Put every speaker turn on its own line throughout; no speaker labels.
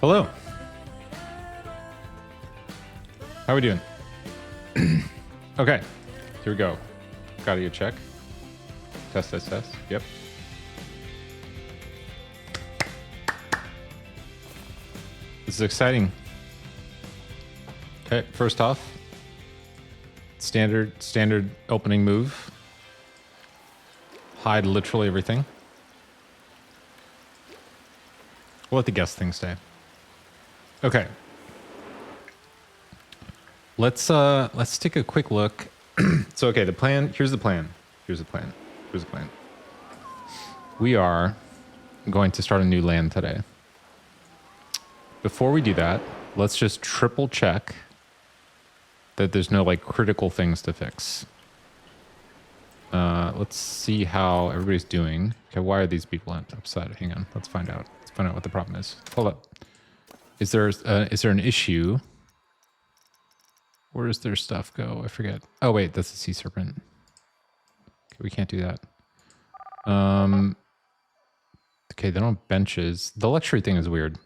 Hello. How are we doing? Okay, here we go. Gotta get a check. Test, test, test. Yep. This is exciting. Okay, first off, standard opening move. Hide literally everything. We'll let the guest thing stay. Okay. Let's take a quick look. So okay, the plan, here's the plan. We are going to start a new land today. Before we do that, let's just triple check that there's no like critical things to fix. Let's see how everybody's doing. Okay, why are these people upside? Hang on, let's find out. Let's find out what the problem is. Hold up. Is there an issue? Where does their stuff go? I forget. Oh wait, that's a sea serpent. Okay, we can't do that. Okay, they don't have benches. The luxury thing is weird.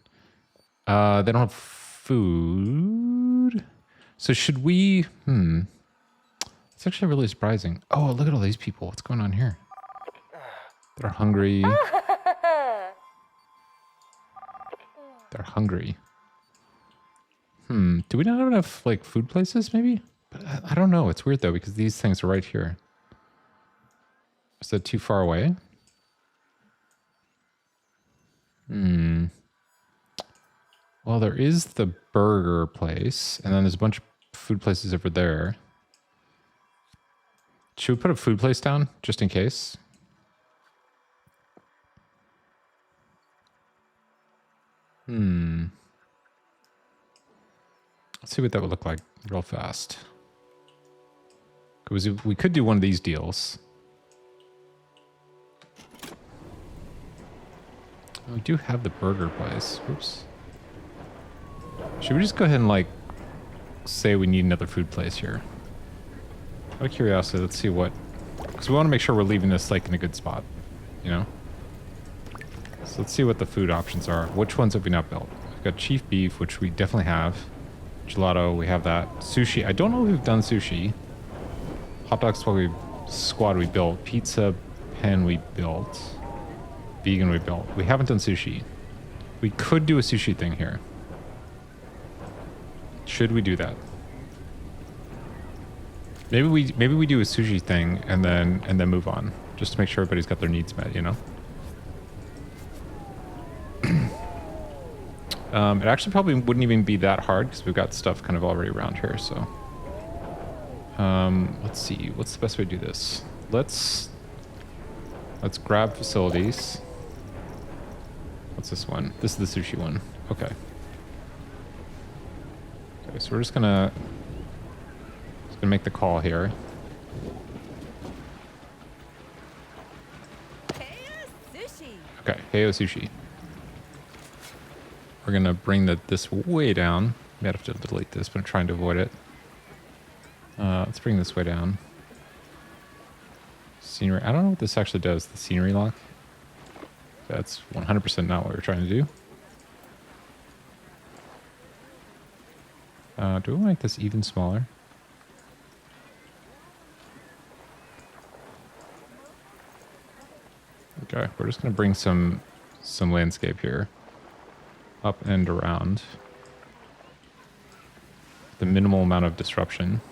They don't have food. So should we? It's actually really surprising. Oh, look at all these people. What's going on here? They're hungry. They're hungry. Do we not have enough like food places maybe? But I don't know. It's weird though because these things are right here. Is that too far away? Well, there is the burger place, and then there's a bunch of food places over there. Should we put a food place down just in case? Let's see what that would look like real fast. Because we could do one of these deals. We do have the burger place. Oops. Should we just go ahead and like say we need another food place here? Out of curiosity, let's see what, because we want to make sure we're leaving this like in a good spot, you know? So let's see what the food options are. Which ones have we not built? We've got chief beef, which we definitely have. Gelato, we have that. Sushi, I don't know if we've done sushi. Hot dog squad we built. Pizza pen we built. Vegan we built. We haven't done sushi. We could do a sushi thing here. Should we do that? Maybe we do a sushi thing and then move on, just to make sure everybody's got their needs met, you know. It actually probably wouldn't even be that hard because we've got stuff kind of already around here. So, let's see, what's the best way to do this? Let's grab facilities. What's this one? This is the sushi one. Okay. Okay, so we're just gonna make the call here.
Heyo sushi.
Okay, Heyo Sushi. We're gonna bring this way down. We might have to delete this, but I'm trying to avoid it. Let's bring this way down. Scenery. I don't know what this actually does. The scenery lock. That's 100% not what we're trying to do. Do we make this even smaller? Okay, we're just gonna bring some landscape here, up and around. The minimal amount of disruption.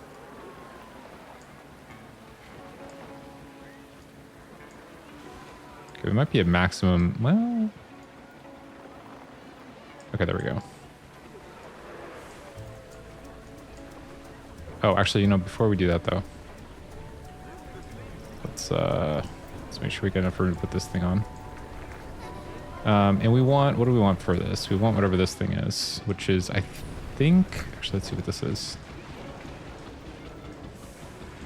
Okay, we might be at maximum. Well, okay, there we go. Oh, actually, you know, before we do that though, let's make sure we get enough room to put this thing on. And we want, what do we want for this? We want whatever this thing is, which is, I think, actually, let's see what this is.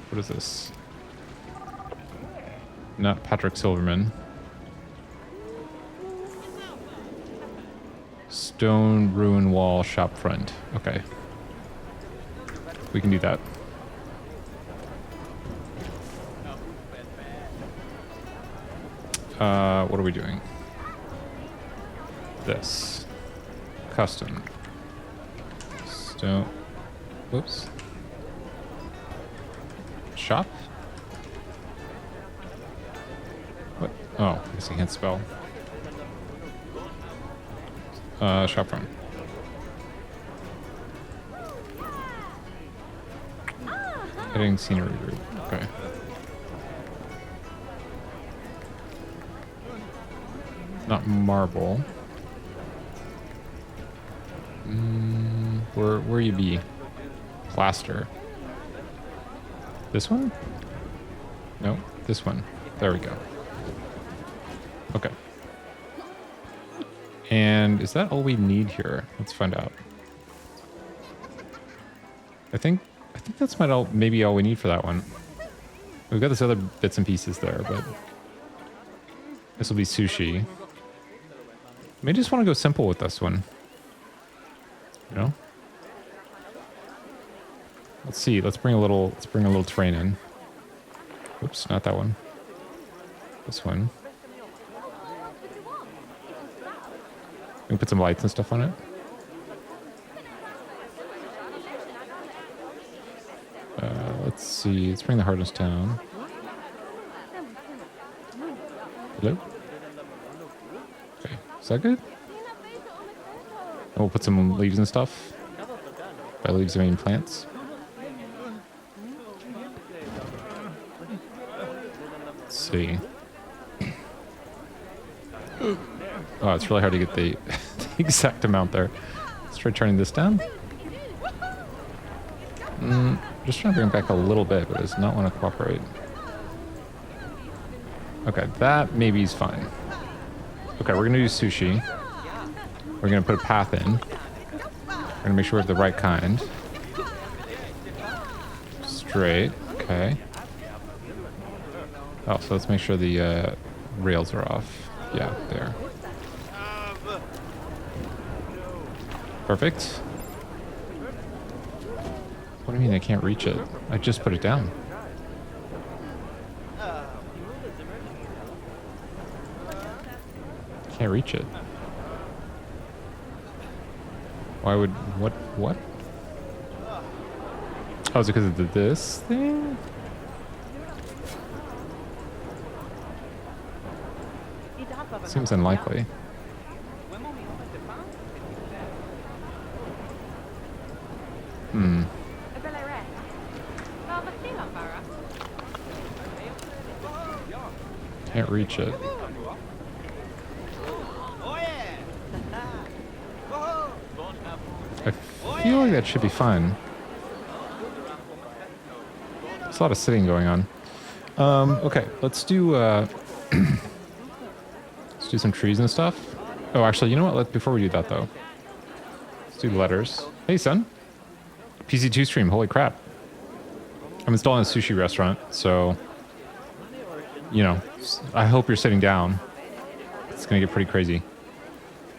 What is this? Not Patrick Silverman. Stone ruin wall shop front. Okay. We can do that. What are we doing? This. Custom. Stone. Whoops. Shop? What? Oh, I guess I can't spell. Shop from. Heading scenery route. Okay. Not marble. Where you be? Plaster. This one? No, this one. There we go. Okay. And is that all we need here? Let's find out. I think that's maybe all we need for that one. We've got this other bits and pieces there, but this will be sushi. Maybe just want to go simple with this one. You know? Let's see. Let's bring a little terrain in. Oops, not that one. This one. We can put some lights and stuff on it. Let's see. Let's bring the hardness down. Hello? Okay. Is that good? And we'll put some leaves and stuff. By leaves, I mean plants. Let's see. Oh, it's really hard to get the, the exact amount there. Let's try turning this down. Just trying to bring it back a little bit, but it does not want to cooperate. Okay, that maybe is fine. Okay, we're going to do sushi. We're going to put a path in. We're going to make sure we have the right kind. Straight. Okay. Oh, so let's make sure the rails are off. Yeah, there. Perfect. What do you mean I can't reach it? I just put it down. Can't reach it. Why would... What? Oh, is it because of this thing? Seems unlikely. Can't reach it. I feel like that should be fine. There's a lot of sitting going on. Okay, let's do let's do some trees and stuff. Oh, actually, you know what? Before we do that though, let's do letters. Hey, son. PC2 stream. Holy crap! I'm installing a sushi restaurant, so you know, I hope you're sitting down. It's gonna get pretty crazy.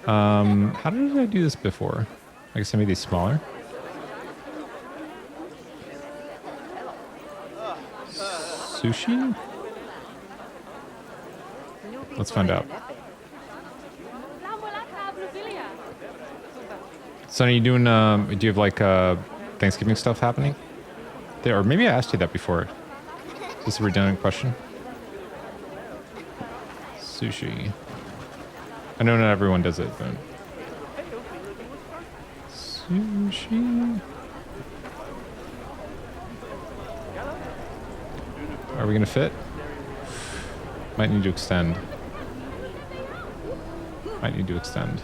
How did I do this before? I guess I made these smaller. Sushi? Let's find out. Sonny, you doing, do you have like Thanksgiving stuff happening? There, or maybe I asked you that before. Is this a redundant question? Sushi. I know not everyone does it, but... Sushi... Are we gonna fit? Might need to extend. Might need to extend.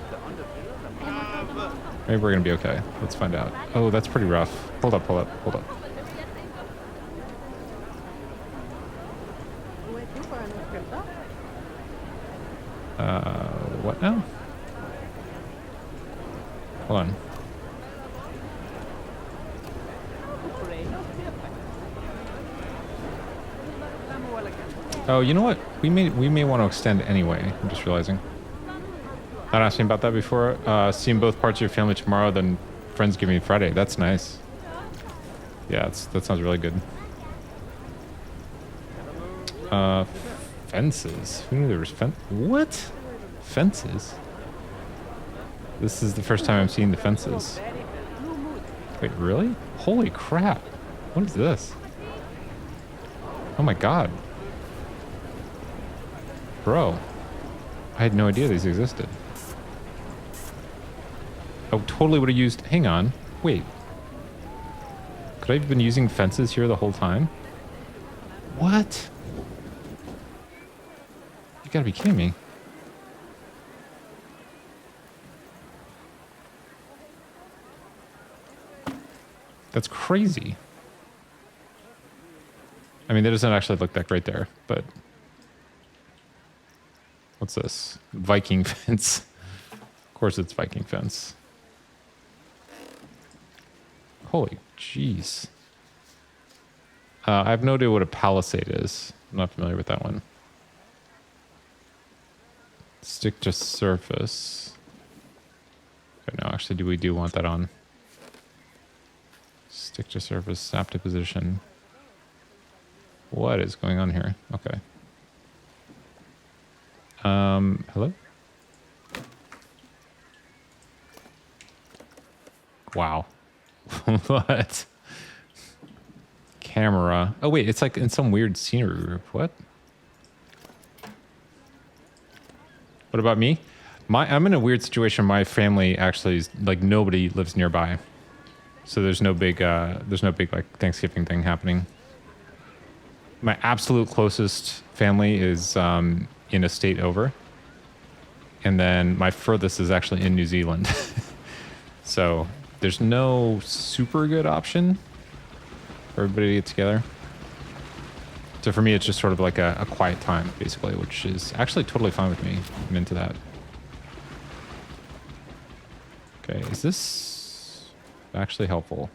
Maybe we're gonna be okay. Let's find out. Oh, that's pretty rough. Hold up, hold up, hold up. What now? Hold on. Oh, you know what? We may want to extend anyway. I'm just realizing. Not asking about that before. Seeing both parts of your family tomorrow, then Friendsgiving Friday. That's nice. Yeah, that sounds really good. Fences. Who knew there was what? Fences? This is the first time I'm seeing the fences. Wait, really? Holy crap. What is this? Oh my god. Bro. I had no idea these existed. I totally would have used... Hang on. Wait. Could I have been using fences here the whole time? What? You gotta be kidding me. That's crazy. I mean, that doesn't actually look that great there, but... What's this? Viking fence. Of course it's Viking fence. Holy jeez. I have no idea what a palisade is. I'm not familiar with that one. Stick to surface. Okay, no, actually, we do want that on. Stick to surface, snap to position. What is going on here? Okay. Hello? Wow. What? Camera. Oh, wait, it's like in some weird scenery group. What? What about me? I'm in a weird situation. My family actually is, like, nobody lives nearby. So there's no big like Thanksgiving thing happening. My absolute closest family is in a state over. And then my furthest is actually in New Zealand. So there's no super good option for everybody to get together. So for me, it's just sort of like a quiet time, basically, which is actually totally fine with me. I'm into that. Okay, is this actually helpful?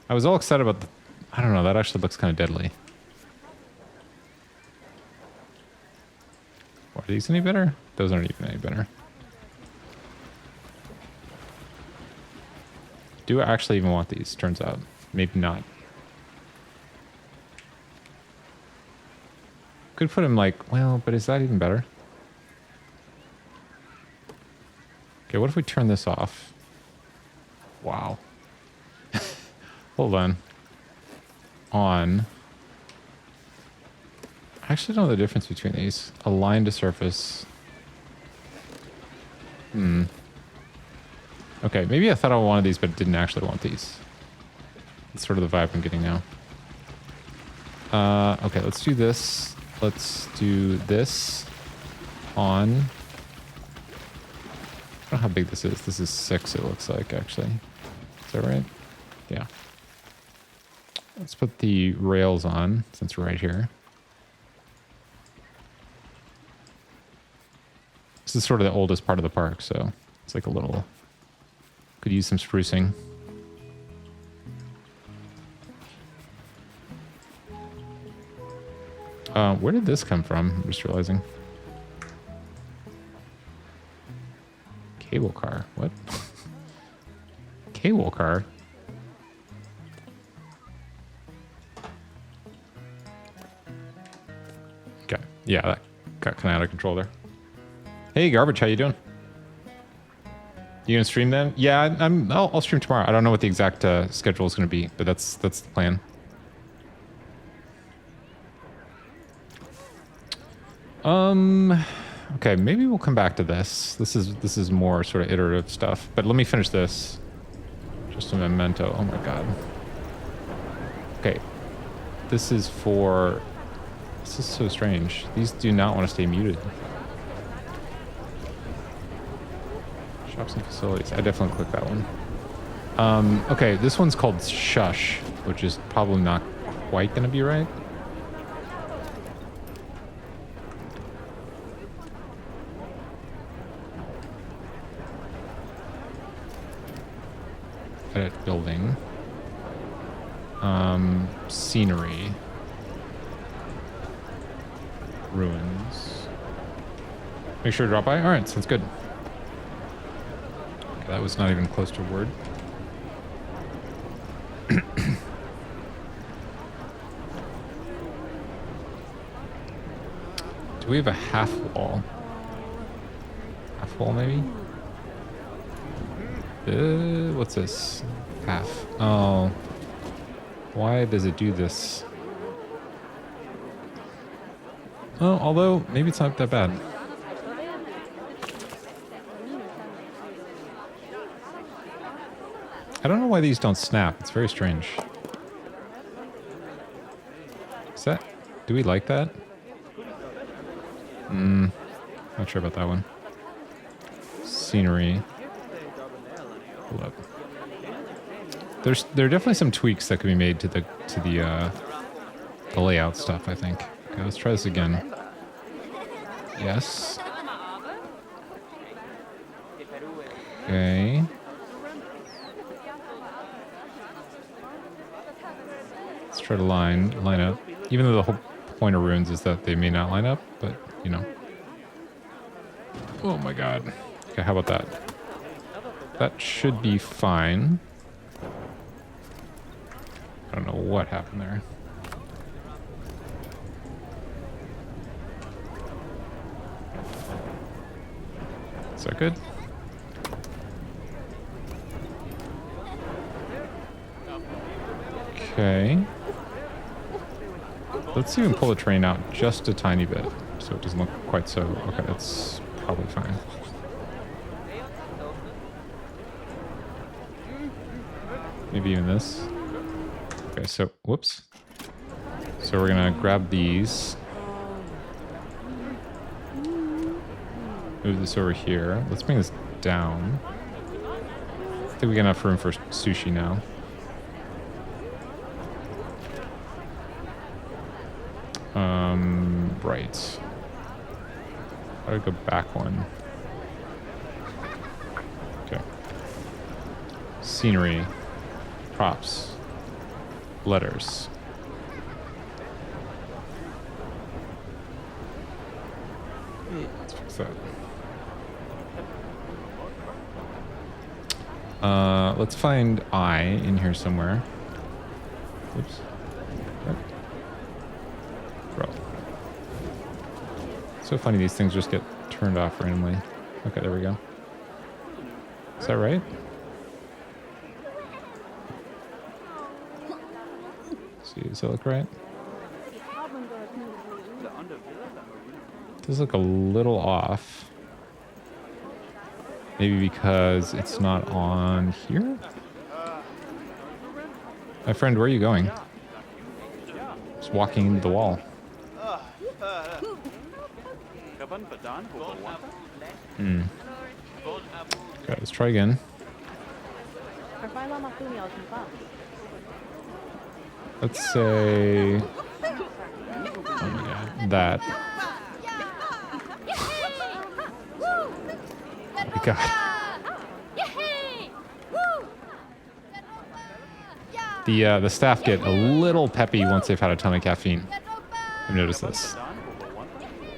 I was all excited about the... I don't know, that actually looks kind of deadly. Are these any better? Those aren't even any better. Do I actually even want these? Turns out. Maybe not. Could put him like, well, but is that even better? Okay, what if we turn this off? Wow. Hold on. On. I actually don't know the difference between these. Align to surface. Okay, maybe I thought I wanted these, but didn't actually want these. That's sort of the vibe I'm getting now. Okay, let's do this. Let's do this. On. I don't know how big this is. This is 6, it looks like, actually. Is that right? Yeah. Let's put the rails on, since we're right here. This is sort of the oldest part of the park, so it's like a little... Could use some sprucing. Where did this come from? I'm just realizing. Cable car. What? Cable car? Okay. Yeah, that got kind of out of control there. Hey, Garbage, how you doing? You gonna stream then? Yeah, I'll stream tomorrow. I don't know what the exact schedule is gonna be, but that's the plan. Okay, maybe we'll come back to this. This is more sort of iterative stuff. But let me finish this. Just a memento. Oh my god. Okay. This is for... This is so strange. These do not want to stay muted. Shops and facilities. I definitely clicked that one. Okay, this one's called Shush, which is probably not quite gonna be right. Edit building. Scenery. Ruins. Make sure to drop by. All right, sounds good. Okay, that was not even close to a word. Do we have a half wall? Half wall, maybe? What's this? Half. Oh. Why does it do this? Oh, although, maybe it's not that bad. I don't know why these don't snap. It's very strange. Is that... Do we like that? Not sure about that one. Scenery. Hold up. There are definitely some tweaks that could be made to the layout stuff, I think. Okay, let's try this again. Yes. Okay. Let's try to line up. Even though the whole point of runes is that they may not line up, but you know. Oh my god. Okay, how about that? That should be fine. I don't know what happened there. Is that good? Okay. Let's even pull the train out just a tiny bit so it doesn't look quite so... Okay, that's probably fine. Maybe even this. Okay, so... Whoops. So we're gonna grab these. Move this over here. Let's bring this down. I think we got enough room for sushi now. Right. How do I go back one? Okay. Scenery. Props. Letters. Let's fix that. Let's find I in here somewhere. Oops. Bro. So funny these things just get turned off randomly. Okay, there we go. Is that right? Let's see, does that look right? Does look a little off. Maybe because it's not on here? My friend, where are you going? Just walking into the wall. Okay, let's try again. Let's say... Oh my god, that. Oh my god. The staff get a little peppy once they've had a ton of caffeine. I've noticed this.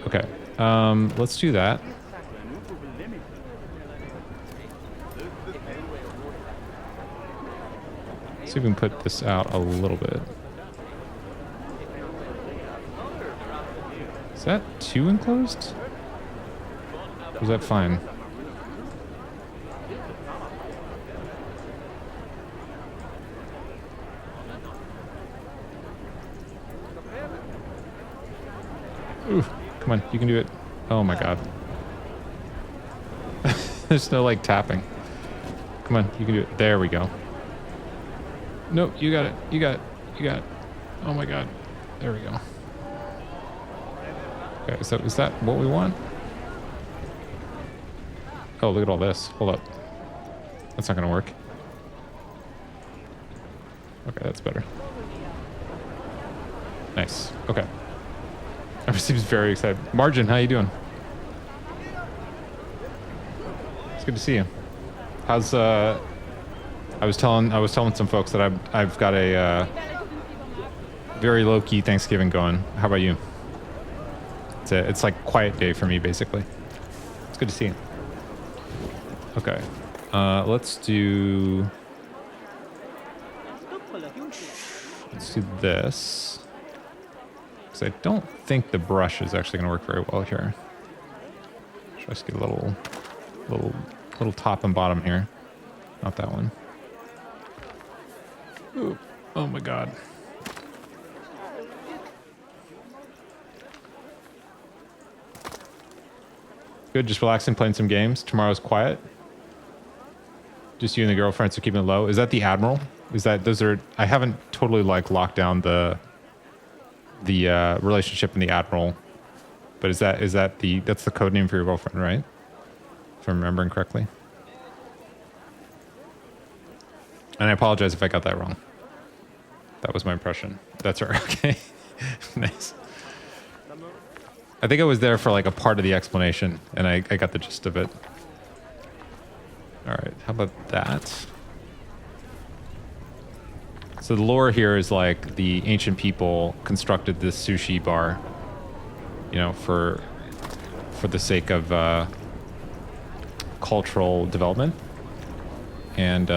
Okay, let's do that. See if we can put this out a little bit. Is that too enclosed? Or is that fine? Ooh, come on, you can do it. Oh my god. There's no like tapping. Come on, you can do it. There we go. No, you got it. You got it. You got it. Oh my god. There we go. Okay, so is that what we want? Oh, look at all this. Hold up. That's not gonna work. Okay, that's better. Nice. Okay. Everyone seems very excited. Margin, how you doing? It's good to see you. How's I was telling some folks that I've got a very low key Thanksgiving going. How about you? It's like quiet day for me basically. It's good to see you. Okay, let's do this because I don't think the brush is actually going to work very well here. Should I just get a little top and bottom here? not that one. Ooh. Oh my god. Good, just relaxing, playing some games. Tomorrow's quiet. Just you and the girlfriend, so keeping it low. Is that the Admiral? Is that, those are, I haven't totally like locked down the relationship in the Admiral, but is that the, that's the code name for your girlfriend, right? If I'm remembering correctly. And I apologize if I got that wrong. That was my impression. That's her. Okay. Nice. I think I was there for like a part of the explanation, and I got the gist of it. All right, how about that? So the lore here is like the ancient people constructed this sushi bar, you know, for the sake of cultural development, and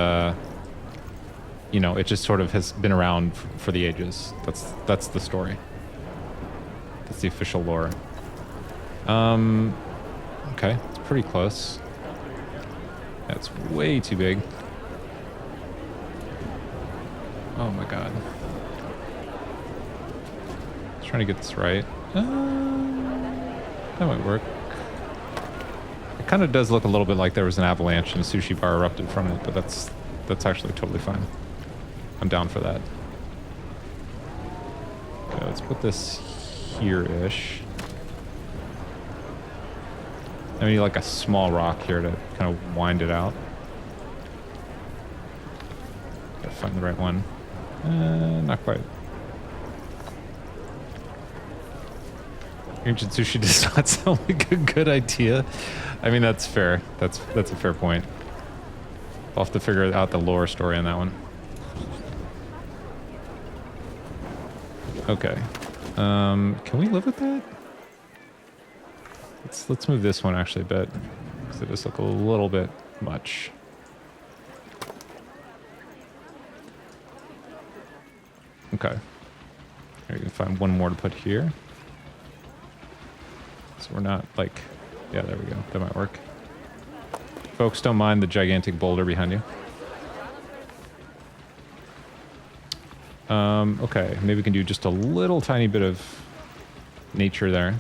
you know, it just sort of has been around for the ages. That's the story. That's the official lore. Okay, it's pretty close. That's way too big. Oh my god. Just trying to get this right. That might work. It kind of does look a little bit like there was an avalanche and a sushi bar erupted from it, but that's actually totally fine. I'm down for that. Okay, let's put this here-ish. I need like a small rock here to kind of wind it out. Gotta find the right one. Not quite. Ancient sushi does not sound like a good idea. I mean, that's fair. That's a fair point. I'll have to figure out the lore story on that one. Okay. Can we live with that? Let's move this one actually a bit, because it does look a little bit much. Okay. Here, you can find one more to put here. So we're not like, yeah, there we go. That might work. Folks, don't mind the gigantic boulder behind you. Okay, maybe we can do just a little tiny bit of nature there.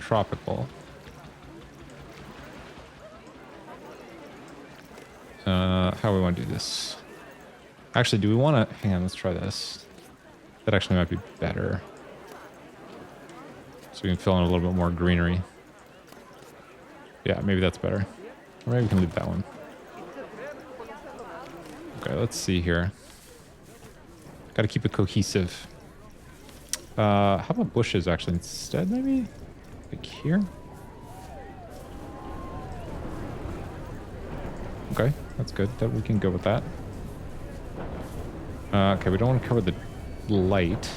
Tropical. How do we want to do this? Actually, do we want to... Hang on, let's try this. That actually might be better. So we can fill in a little bit more greenery. Yeah, maybe that's better. Or maybe we can leave that one. Okay, let's see here. Got to keep it cohesive. How about bushes actually instead, maybe? Like here? Okay, that's good. That we can go with that. Okay, we don't want to cover the light.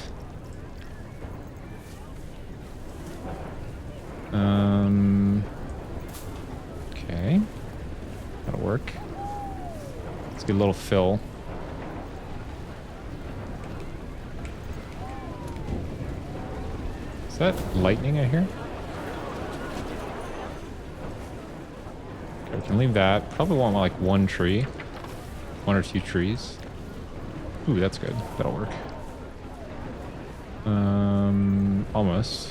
Okay. That'll work. Let's get a little fill. Is that lightning I hear? Okay, we can leave that. Probably want like one tree. One or two trees. Ooh, that's good. That'll work. Almost.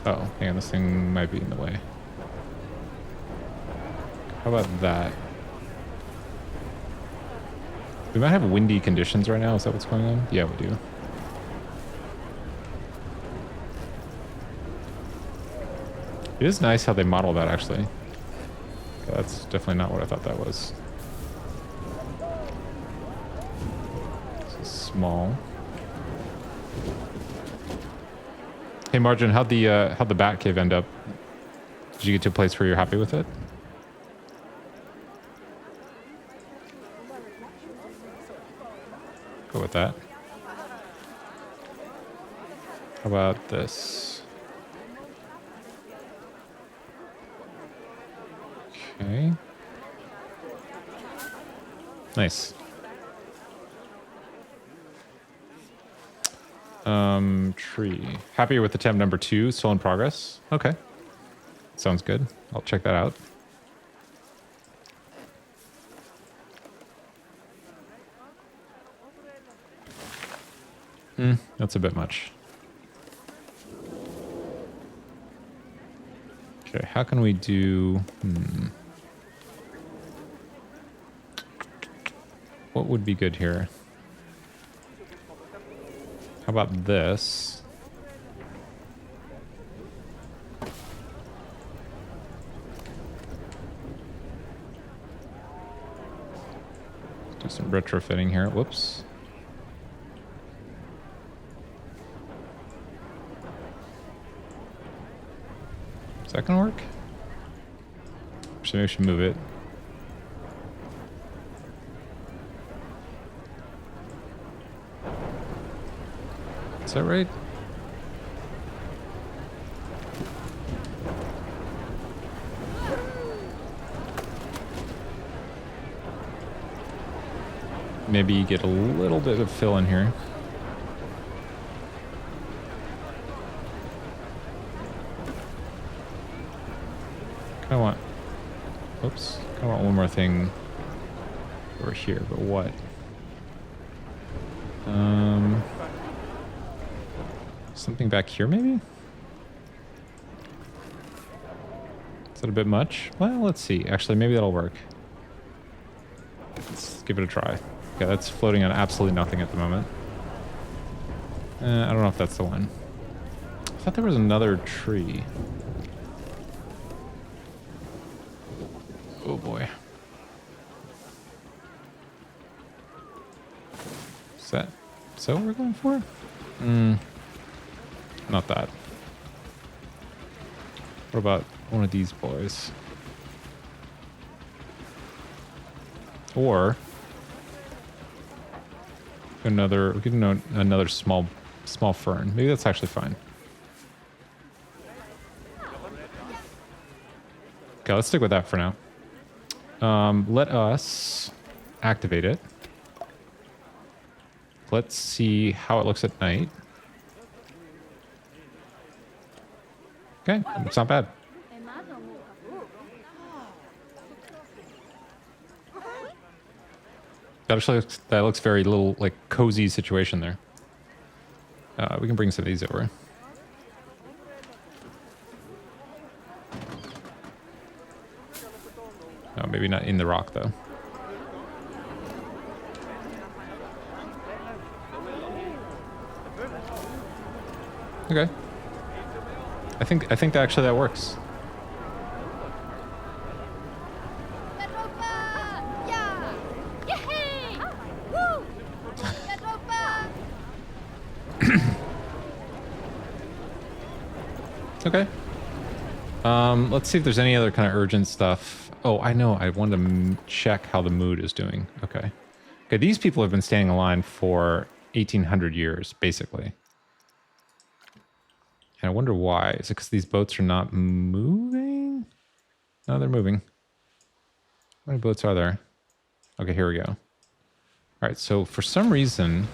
Oh, hang on, this thing might be in the way. How about that? We might have windy conditions right now. Is that what's going on? Yeah, we do. It is nice how they model that, actually. Okay, that's definitely not what I thought that was. This is small. Hey, Margin, how'd the Bat Cave end up? Did you get to a place where you're happy with it? Go with that. How about this? Okay. Nice. Tree. Happier with attempt number 2, still in progress. Okay. Sounds good. I'll check that out. That's a bit much. Okay, how can we do... What would be good here? How about this? Do some retrofitting here. Whoops. Is that gonna work? So maybe we should move it. Is that right? Maybe get a little bit of fill in here. Kind of want... Oops. Kind of want one more thing over here, but what? Something back here, maybe? Is that a bit much? Well, let's see. Actually, maybe that'll work. Let's give it a try. Okay, that's floating on absolutely nothing at the moment. I don't know if that's the one. I thought there was another tree. Oh boy. Is that what we're going for? Not that. What about one of these boys? Or another, we could know another small fern. Maybe that's actually fine. Okay, let's stick with that for now. Let us activate it. Let's see how it looks at night. Okay, it's not bad. That looks very little, like, cozy situation there. We can bring some of these over. No, maybe not in the rock, though. Okay. I think actually that works. Okay. Let's see if there's any other kind of urgent stuff. Oh, I know. I wanted to check how the mood is doing. Okay. Okay, these people have been standing in line for 1,800 years, basically. And I wonder why. Is it because these boats are not moving? No, they're moving. How many boats are there? Okay, here we go. All right, so for some reason...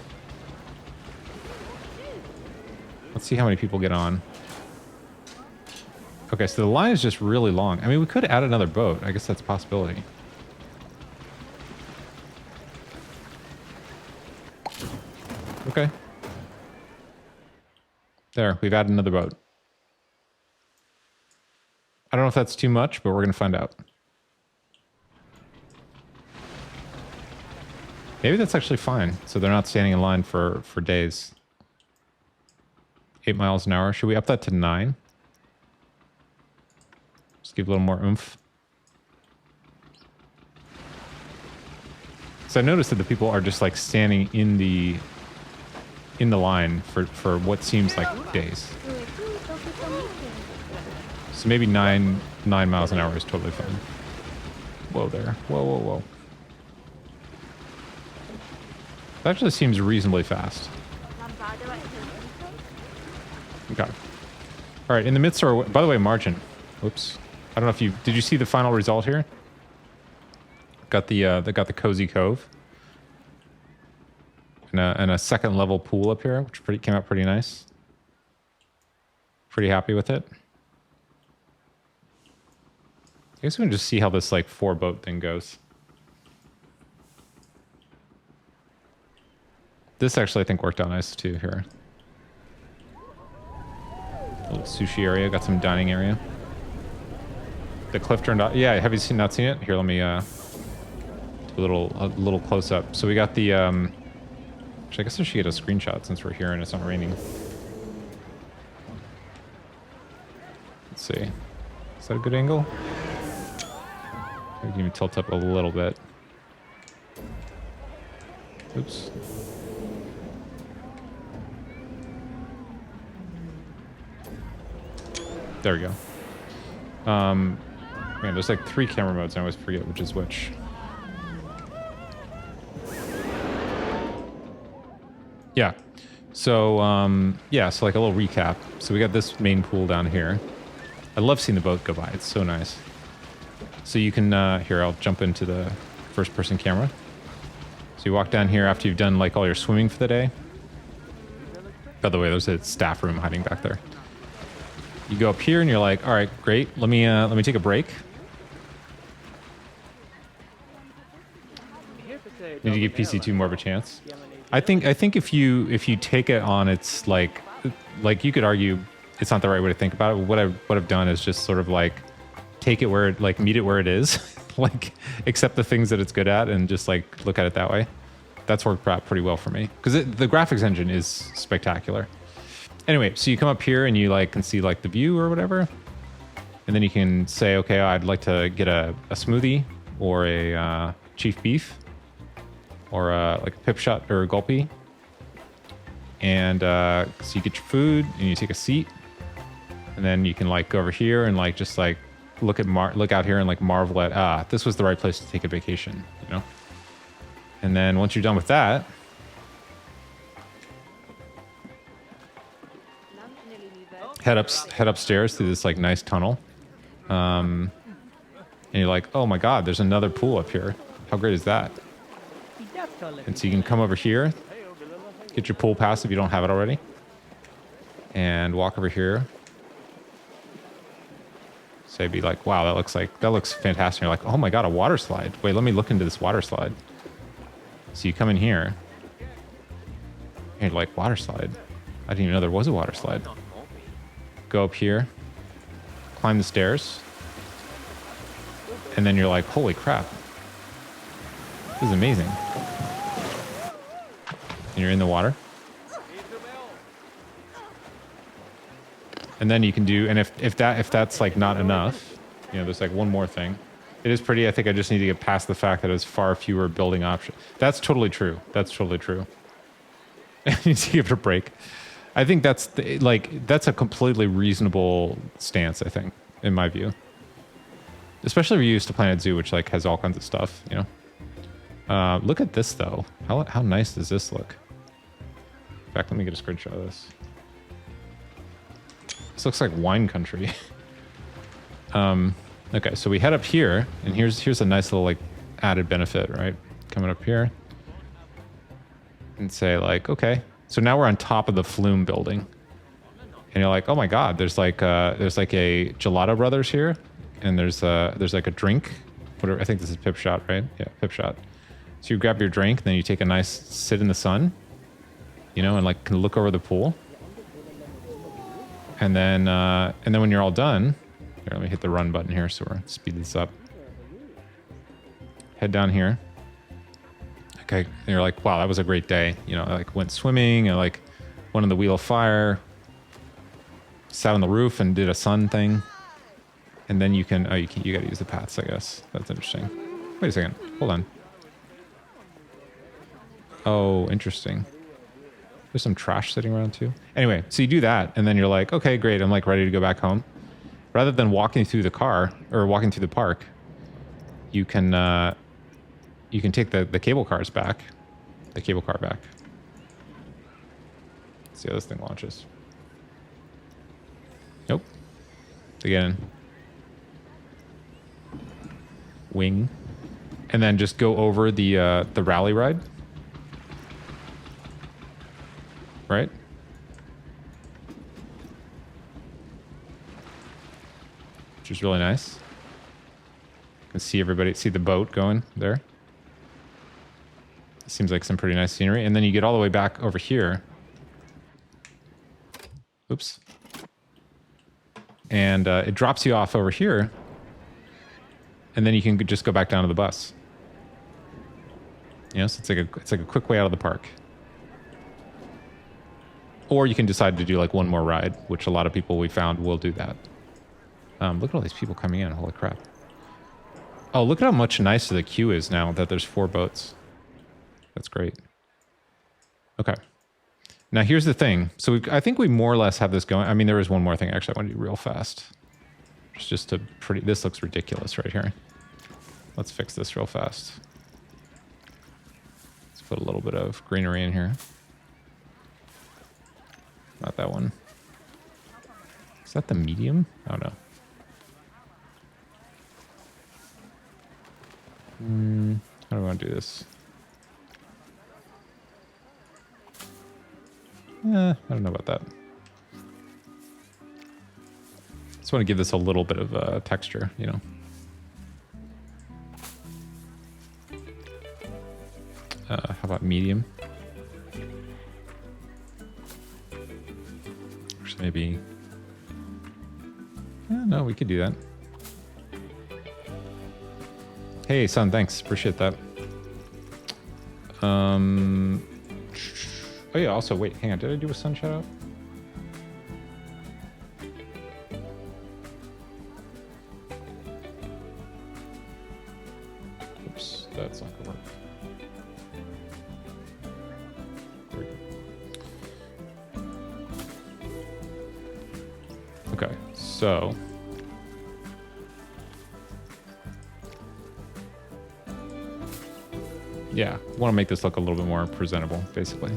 Let's see how many people get on. Okay, so the line is just really long. I mean, we could add another boat. I guess that's a possibility. Okay. There, we've added another boat. I don't know if that's too much, but we're going to find out. Maybe that's actually fine. So they're not standing in line for days. 8 miles an hour. Should we up that to 9? Just give a little more oomph. So I noticed that the people are just like standing in the line for what seems like days. So maybe 9 miles an hour is totally fine. Whoa there. Whoa, whoa, whoa. That actually seems reasonably fast. Okay. All right, in the midst are, by the way, margin. Oops. I don't know if did you see the final result here? Got the cozy cove. and a second level pool up here, which came out pretty nice. Pretty happy with it. I guess we can just see how this like 4-boat thing goes. This actually I think worked out nice too here. A little sushi area, got some dining area. The cliff turned out. Yeah, have you not seen it? Here, let me do a little close up. So we got the actually, I guess I should get a screenshot since we're here and it's not raining. Let's see. Is that a good angle? We can even tilt up a little bit. Oops. There we go. Man, there's like 3 camera modes. I always forget which is which. Yeah. So, yeah, so like a little recap. So we got this main pool down here. I love seeing the boat go by. It's so nice. So you can, here, I'll jump into the first person camera. So you walk down here after you've done like all your swimming for the day. By the way, there's a staff room hiding back there. You go up here and you're like, all right, great. Let me take a break. Need to give PC2 more of a chance. I think if you take it on, it's like you could argue it's not the right way to think about it. What I've done is just sort of like take it where it, like meet it where it is, like accept the things that it's good at and just like look at it that way. That's worked out pretty well for me because the graphics engine is spectacular. Anyway, so you come up here and you like can see like the view or whatever, and then you can say, okay, I'd like to get a smoothie or a chief beef or like a pip shot or a gulpy, and so you get your food and you take a seat, and then you can like go over here and like just like look out here and like marvel at this was the right place to take a vacation, you know. And then once you're done with that, head upstairs through this like nice tunnel, and you're like, oh my god, there's another pool up here. How great is that? And so you can come over here, get your pool pass if you don't have it already, and walk over here. Say, be like, wow, that looks fantastic. And you're like, oh my god, a water slide. Wait, let me look into this water slide. So you come in here, and you're like, water slide. I didn't even know there was a water slide. Go up here, climb the stairs, and then you're like, holy crap, this is amazing. And you're in the water. And then you can do, and if that's like not enough, you know, there's like one more thing. It is pretty. I think I just need to get past the fact that there's far fewer building options. That's totally true. That's totally true. You need to give it a break. I think that's that's a completely reasonable stance, I think, in my view. Especially if you're used to Planet Zoo, which like has all kinds of stuff, you know. Look at this though. How nice does this look? In fact, let me get a screenshot of this. This looks like wine country. Okay, so we head up here, and here's a nice little like added benefit, right? Coming up here and say like, okay. So now we're on top of the Flume building, and you're like, oh my god, there's like a Gelato Brothers here, and there's like a drink, whatever. I think this is Pip Shot, right? Yeah, Pip Shot. So you grab your drink, then you take a nice sit in the sun, you know, and like can look over the pool, and then when you're all done, here, let me hit the run button here, so we're speed this up. Head down here. Okay, and you're like, wow, that was a great day. You know, I like went swimming, I like went on the Wheel of Fire, sat on the roof and did a sun thing. And then you can, you gotta use the paths, I guess. That's interesting. Wait a second, hold on. Oh, interesting. There's some trash sitting around too. Anyway, so you do that, and then you're like, okay, great, I'm like ready to go back home. Rather than walking through the car, or walking through the park, you can take the cable car back. Let's see how this thing launches. Nope. Again. Wing. And then just go over the rally ride. which is really nice. You can see everybody, see the boat going there. Seems like some pretty nice scenery. And then you get all the way back over here. Oops. And it drops you off over here. And then you can just go back down to the bus. You know, so it's like a quick way out of the park. Or you can decide to do like one more ride, which a lot of people we found will do that. Look at all these people coming in. Holy crap. Oh, look at how much nicer the queue is now that there's 4 boats. That's great. Okay. Now here's the thing. So I think we more or less have this going. I mean, there is one more thing actually I want to do real fast. It's just a pretty... This looks ridiculous right here. Let's fix this real fast. Let's put a little bit of greenery in here. Not that one. Is that the medium? Oh, no. How do I want to do this? I don't know about that. Just want to give this a little bit of texture, you know. How about medium? Or maybe... no, we could do that. Hey, son, thanks. Appreciate that. Oh yeah, also, wait, hang on. Did I do a sun shout out? Oops, that's not gonna work. There we go. Okay, so... Yeah, want to make this look a little bit more presentable, basically.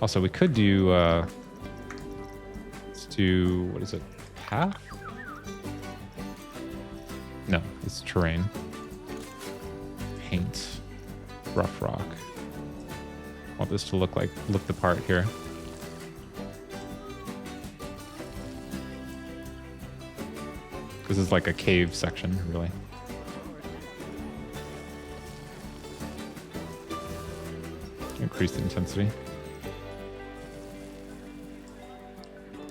Also, we could do, let's do, what is it? Path? No, it's terrain. Paint. Rough rock. Want this to look the part here. This is like a cave section, really. Increase the intensity.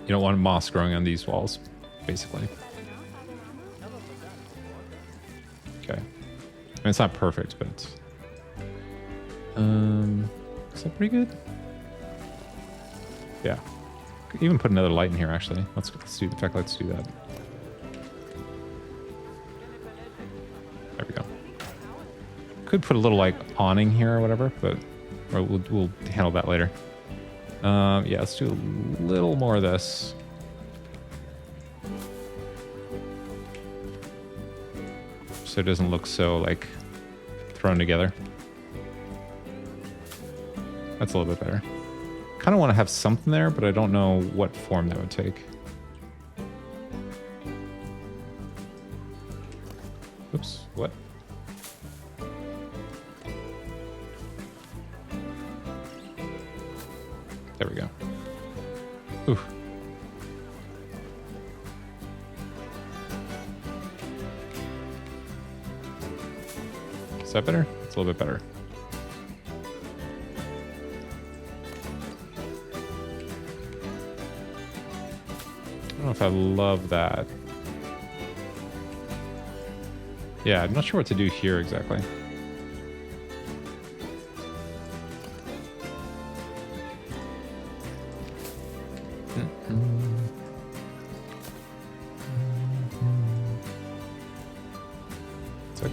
You don't want moss growing on these walls, basically. Okay. I mean, it's not perfect, but it's... is that pretty good? Yeah. Could even put another light in here, actually. Let's do, in fact, let's do that. There we go. Could put a little, like, awning here or whatever, but... Or we'll handle that later. Yeah, let's do a little more of this. So it doesn't look so, like, thrown together. That's a little bit better. Kind of want to have something there, but I don't know what form that would take. Oops, what? There we go. Ooh. Is that better? It's a little bit better. I don't know if I love that. Yeah, I'm not sure what to do here exactly.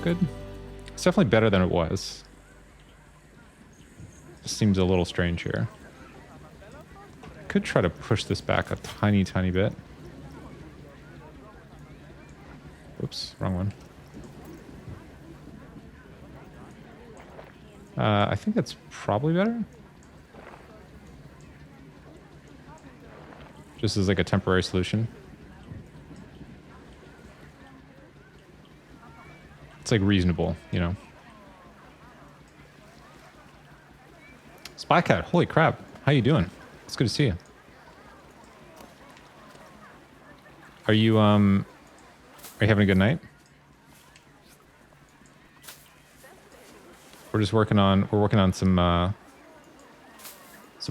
Good. It's definitely better than it was. Just seems a little strange here. Could try to push this back a tiny, tiny bit. Oops, wrong one. I think that's probably better. Just as like a temporary solution. It's like reasonable, you know. Spycat, holy crap. How you doing? It's good to see you. Are you Are you having a good night? We're working on some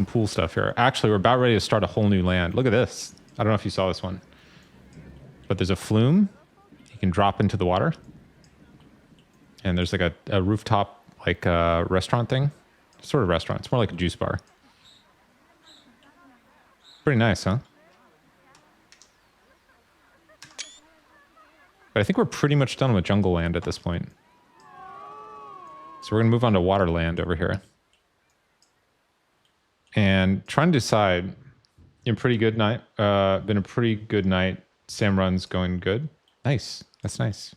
pool stuff here. Actually, we're about ready to start a whole new land. Look at this. I don't know if you saw this one, but there's a flume you can drop into the water, and there's like a rooftop like restaurant thing, sort of restaurant. It's more like a juice bar. Pretty nice, huh? But I think we're pretty much done with jungle land at this point. So we're gonna move on to waterland over here. And trying to decide, been a pretty good night. Sam run's going good. Nice. That's nice.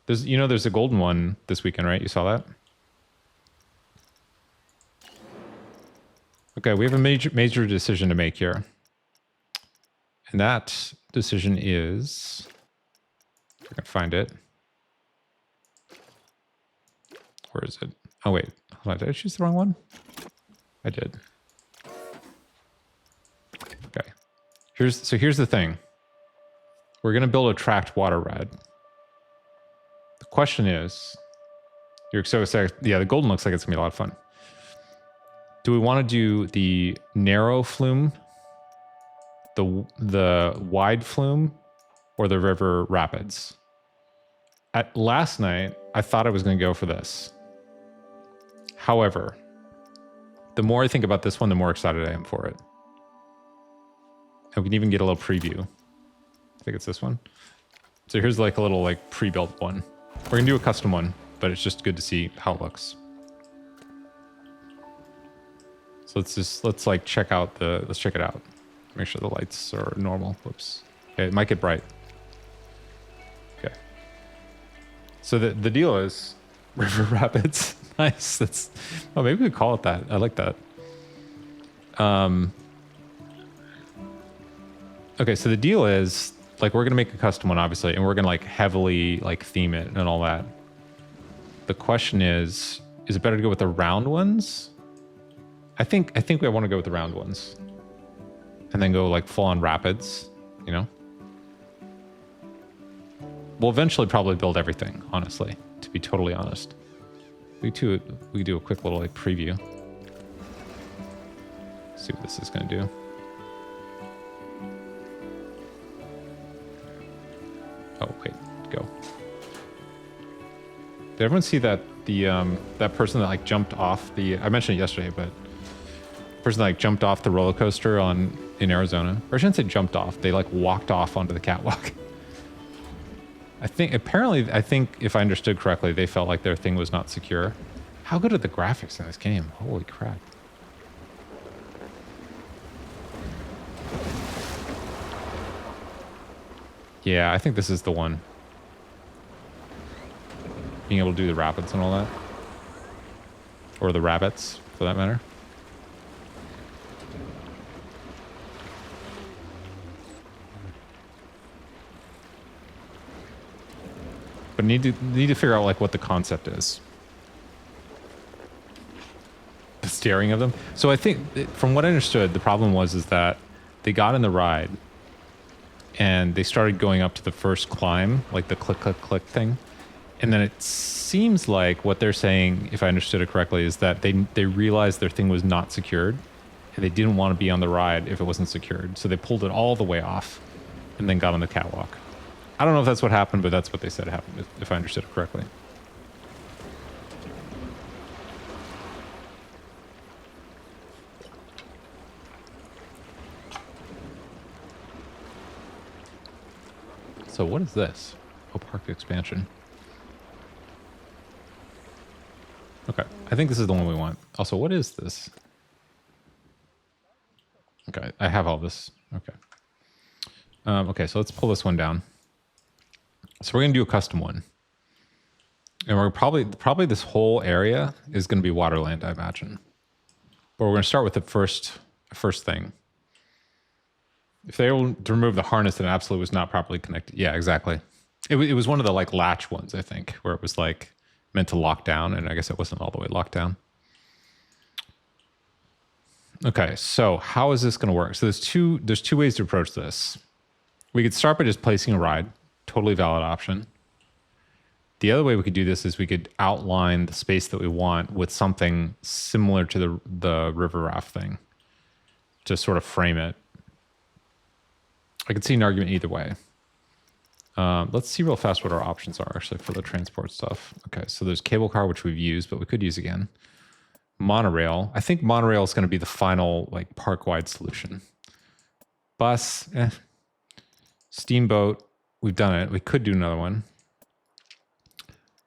There's a golden one this weekend, right? You saw that? Okay, we have a major decision to make here. And that decision is, if I can find it. Where is it? Oh wait, hold on, did I choose the wrong one? I did. Okay. Here's the thing. We're gonna build a tracked water ride. The question is, you're so excited. Yeah, the golden looks like it's gonna be a lot of fun. Do we want to do the narrow flume, the wide flume, or the river rapids? At last night, I thought I was going to go for this. However, the more I think about this one, the more excited I am for it. And we can even get a little preview. I think it's this one. So here's like a little like pre-built one. We're going to do a custom one, but it's just good to see how it looks. So let's like check it out. Make sure the lights are normal. Whoops. Okay, it might get bright. Okay. So the deal is River Rapids. Nice. Maybe we could call it that. I like that. Okay, so the deal is like we're gonna make a custom one, obviously, and we're gonna like heavily like theme it and all that. The question is it better to go with the round ones? I think we want to go with the round ones. And then go like full on rapids, you know? We'll eventually probably build everything, honestly, to be totally honest. We do a quick little like preview. See what this is gonna do. Oh wait, go. Did everyone see that that person that like jumped off I mentioned it yesterday, but person that like jumped off the roller coaster in Arizona? Or I shouldn't say jumped off, they like walked off onto the catwalk. I think if I understood correctly, they felt like their thing was not secure. How good are the graphics in this game? Holy crap. Yeah, I think this is the one. Being able to do the rapids and all that. Or the rabbits, for that matter. But need to figure out like what the concept is. The staring of them. So I think from what I understood, the problem is that they got in the ride and they started going up to the first climb, like the click, click, click thing. And then it seems like what they're saying, if I understood it correctly, is that they realized their thing was not secured and they didn't want to be on the ride if it wasn't secured. So they pulled it all the way off and then got on the catwalk. I don't know if that's what happened, but that's what they said happened, if I understood it correctly. So what is this? Oh, park expansion. Okay, I think this is the one we want. Also, what is this? Okay, I have all this. Okay. Okay, so let's pull this one down. So we're gonna do a custom one, and we're probably this whole area is gonna be waterland, I imagine. But we're gonna start with the first thing. If they were to remove the harness, it absolutely was not properly connected. Yeah, exactly. It was one of the like latch ones, I think, where it was like meant to lock down, and I guess it wasn't all the way locked down. Okay, so how is this gonna work? So there's two ways to approach this. We could start by just placing a ride Totally valid option. The other way we could do this is we could outline the space that we want with something similar to the river raft thing to sort of frame it. I could see an argument either way. Let's see real fast what our options are actually for the transport stuff. Okay, so there's cable car, which we've used, but we could use again. Monorail. I think monorail is going to be the final like park-wide solution. Bus, Steamboat, we've done it. We could do another one.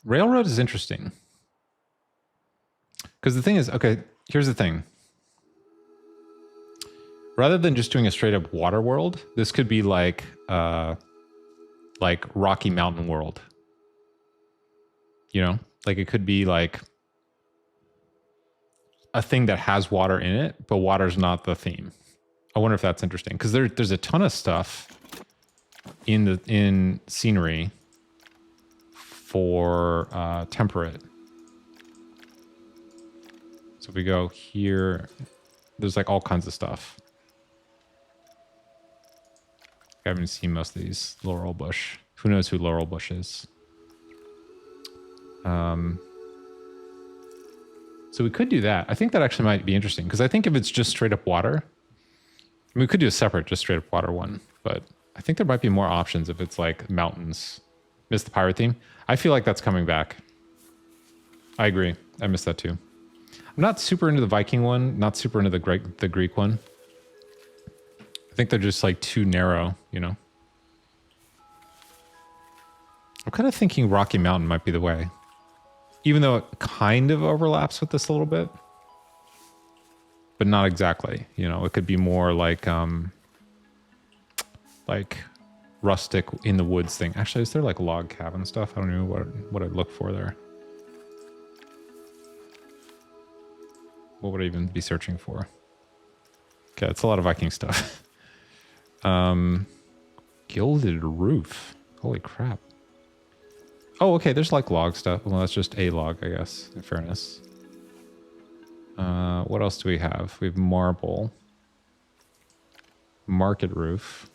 Railroad is interesting. Because the thing is, okay, here's the thing. Rather than just doing a straight up water world, this could be like Rocky Mountain World. You know? Like it could be like a thing that has water in it, but water's not the theme. I wonder if that's interesting. Because there's a ton of stuff in scenery for temperate. So if we go here, there's like all kinds of stuff. I haven't seen most of these. Laurel Bush. Who knows who Laurel Bush is? So we could do that. I think that actually might be interesting because I think if it's just straight up water, I mean, we could do a separate just straight up water one, but I think there might be more options if it's like mountains. Miss the pirate theme. I feel like that's coming back. I agree. I missed that too. I'm not super into the Viking one, not super into the Greek one. I think they're just like too narrow, you know? I'm kind of thinking Rocky Mountain might be the way. Even though it kind of overlaps with this a little bit. But not exactly, you know? It could be more like rustic in the woods thing. Actually, is there like log cabin stuff? I don't know what I'd look for there. What would I even be searching for? Okay, it's a lot of Viking stuff. Gilded roof. Holy crap. Oh, okay, there's like log stuff. Well, that's just a log, I guess, in fairness. What else do we have? We have marble. Market roof.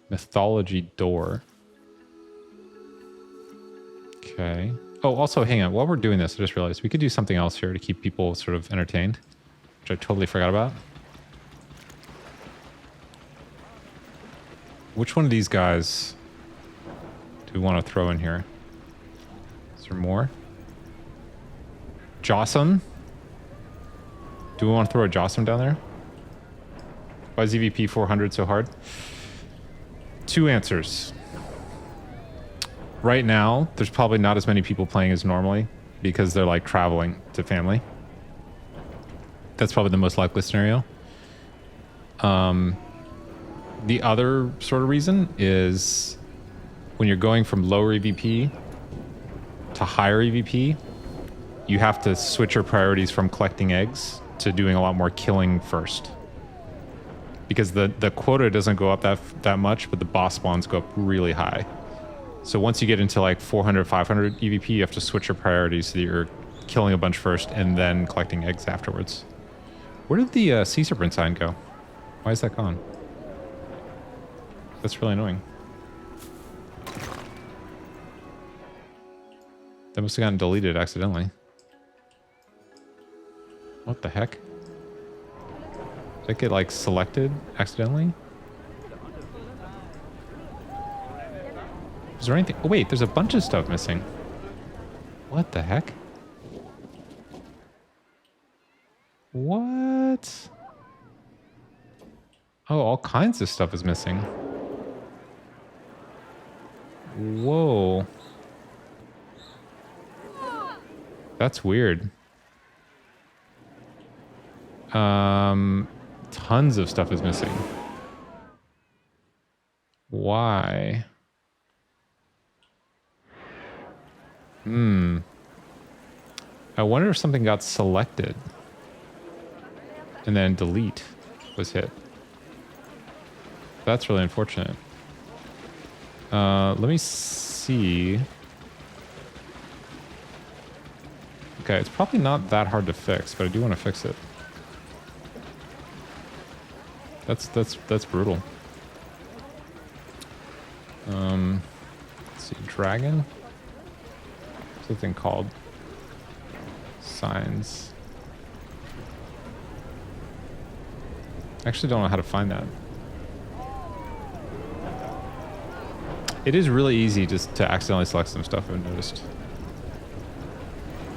Mythology door. Okay. Oh, also, hang on. While we're doing this, I just realized we could do something else here to keep people sort of entertained, which I totally forgot about. Which one of these guys do we want to throw in here? Is there more? Jossum? Do we want to throw a Jossum down there? Why is EVP 400 so hard? Two answers. Right now, there's probably not as many people playing as normally because they're like traveling to family. That's probably the most likely scenario. The other sort of reason is when you're going from lower EVP to higher EVP, you have to switch your priorities from collecting eggs to doing a lot more killing first. Because the quota doesn't go up that much, but the boss spawns go up really high. So once you get into like 400, 500 EVP, you have to switch your priorities so that you're killing a bunch first and then collecting eggs afterwards. Where did the sea serpent sign go? Why is that gone? That's really annoying. That must have gotten deleted accidentally. What the heck? Did it get like selected accidentally? Is there anything? Oh wait, there's a bunch of stuff missing. What the heck? What? Oh, all kinds of stuff is missing. Whoa. That's weird. Tons of stuff is missing. Why? I wonder if something got selected and then delete was hit. That's really unfortunate. Let me see. Okay, it's probably not that hard to fix, but I do want to fix it. That's brutal. Let's see, dragon. What's the thing called? Signs. I actually don't know how to find that. It is really easy just to accidentally select some stuff, I've noticed.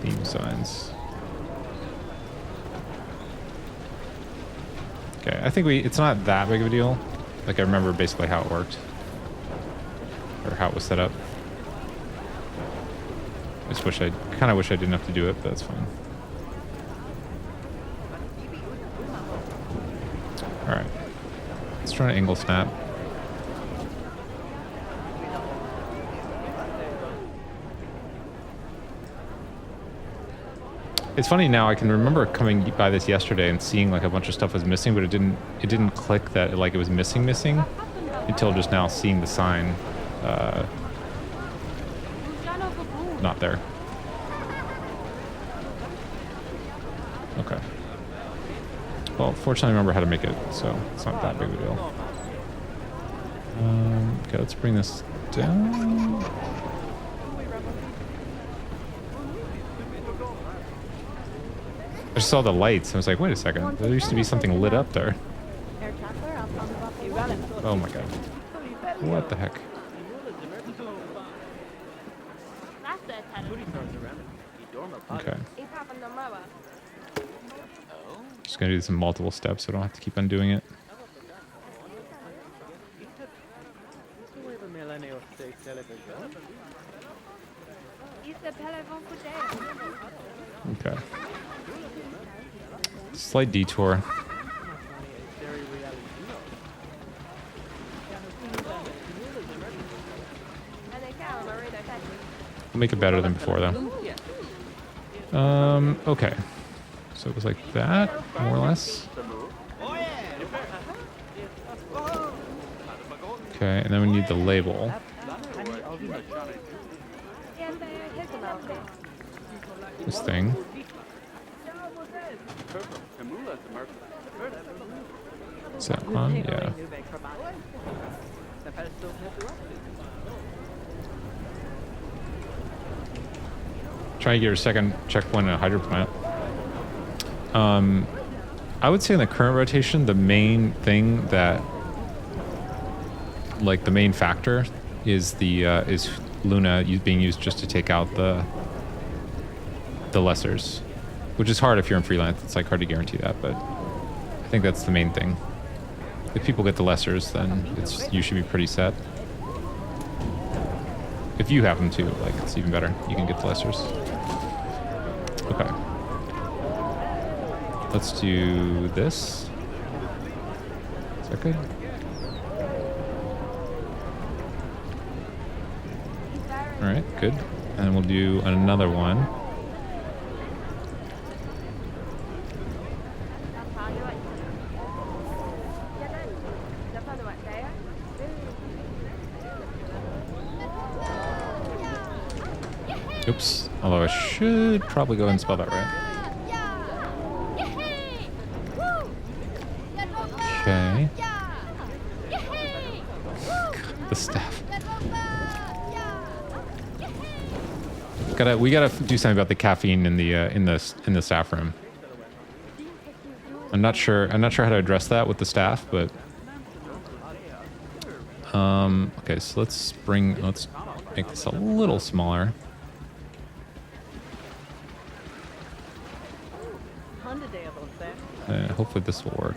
Theme signs. Okay, I think it's not that big of a deal. Like, I remember basically how it worked. Or how it was set up. I just kind of wish I didn't have to do it, but that's fine. Alright. Let's try an angle snap. It's funny now, I can remember coming by this yesterday and seeing like a bunch of stuff was missing, but it didn't click that it was missing until just now seeing the sign not there. Okay. Well, fortunately I remember how to make it, so it's not that big of a deal. Okay, let's bring this down. I just saw the lights. I was like, wait a second. There used to be something lit up there. Oh my god. What the heck? Okay. Just gonna do this in multiple steps so I don't have to keep undoing it. Okay. Slight detour. We'll make it better than before, though. Okay. So it was like that, more or less. Okay, and then we need the label. This thing. Is that on? Yeah. Trying to get your second checkpoint at a hydro plant. I would say in the current rotation, the main thing that, like the main factor, is is Luna being used just to take out the lessers, which is hard if you're in freelance. It's like hard to guarantee that, but I think that's the main thing. If people get the lessers, then you should be pretty set. If you have them too, like it's even better. You can get the lessers. Okay. Let's do this. Is that good? All right, good. And we'll do another one. Oops. Although I should probably go and spell that right. Okay. The staff. We gotta do something about the caffeine in the staff room. I'm not sure how to address that with the staff, but okay, so let's make this a little smaller. Hopefully this will work.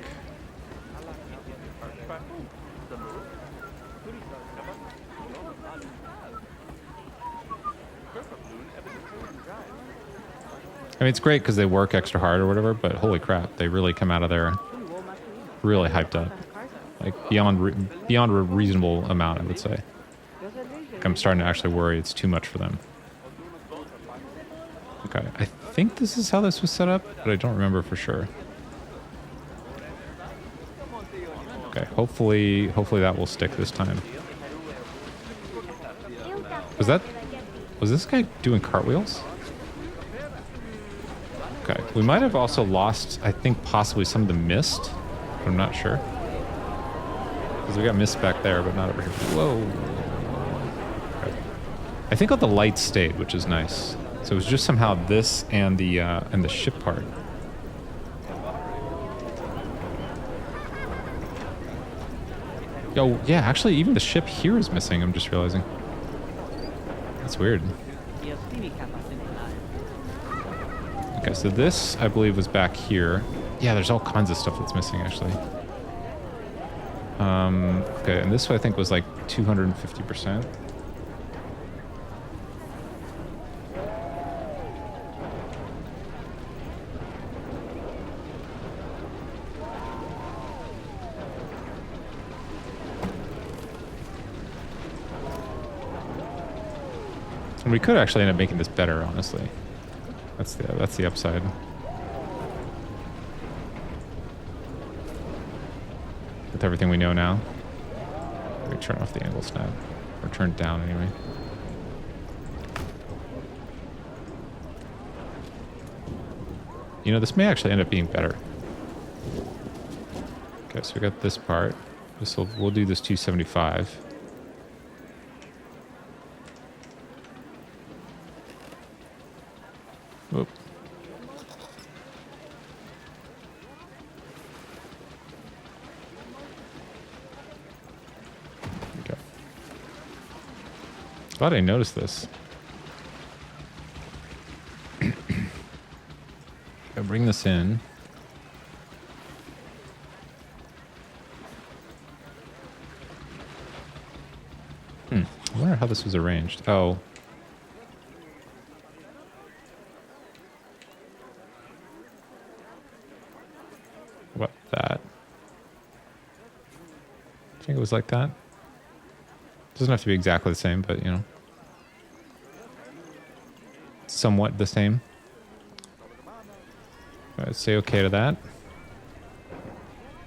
I mean, it's great because they work extra hard or whatever, but holy crap, they really come out of there really hyped up. Like beyond a reasonable amount, I would say. Like I'm starting to actually worry it's too much for them. Okay, I think this is how this was set up, but I don't remember for sure. Okay, hopefully that will stick this time. Was this guy doing cartwheels? Okay, we might have also lost, I think, possibly some of the mist. But I'm not sure. Because we got mist back there, but not over here. Whoa. I think all the lights stayed, which is nice. So it was just somehow this and the ship part. Oh, yeah, actually, even the ship here is missing, I'm just realizing. That's weird. Okay, so this, I believe, was back here. Yeah, there's all kinds of stuff that's missing, actually. Okay, and this, I think, was like 250%. And we could actually end up making this better, honestly. That's the upside. With everything we know now. We turn off the angle snap. Or turn it down anyway. You know, this may actually end up being better. Okay, so we got this part. We'll do this 275. Whoop. Okay. Glad I noticed this. I'll bring this in. I wonder how this was arranged. Oh. What that? I think it was like that. Doesn't have to be exactly the same, but you know. Somewhat the same. Alright, say okay to that.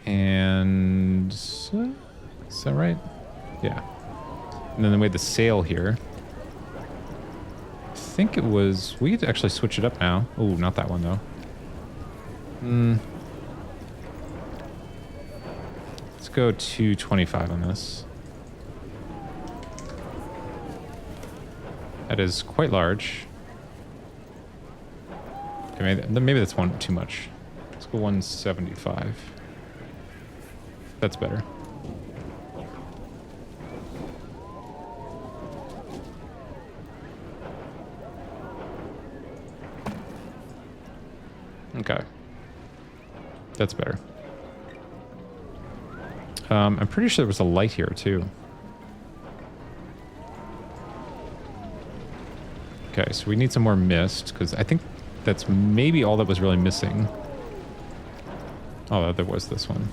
And is that right? Yeah. And then we had the sail here. I think it was... We could actually switch it up now. Oh, not that one, though. Let's go 225 on this. That is quite large. Okay, maybe that's one too much. Let's go 175. That's better. Okay. That's better. I'm pretty sure there was a light here, too. Okay, so we need some more mist, because I think that's maybe all that was really missing. Oh, there was this one.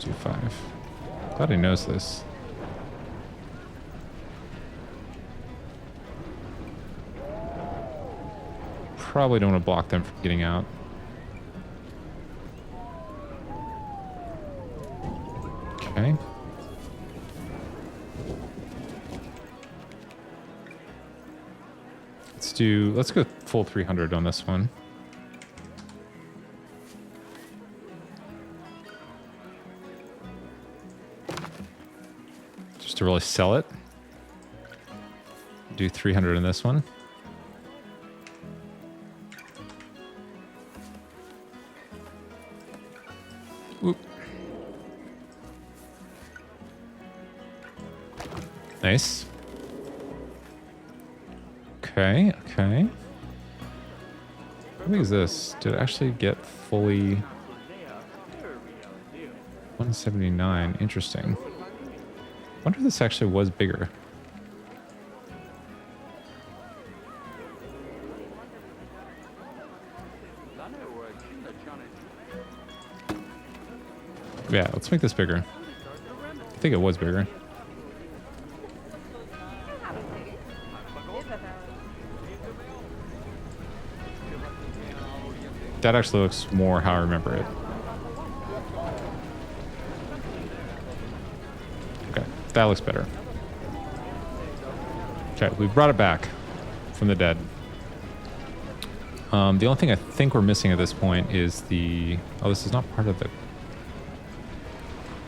225. Glad he knows this. Probably don't want to block them from getting out. Okay. Let's go full 300 on this one. Just to really sell it. Do 300 in this one. Oop. Nice. Okay, okay. How big is this? Did it actually get fully... 179. Interesting. I wonder if this actually was bigger. Yeah, let's make this bigger. I think it was bigger. That actually looks more how I remember it. Okay, that looks better. Okay, we brought it back from the dead. The only thing I think we're missing at this point is the... Oh, this is not part of the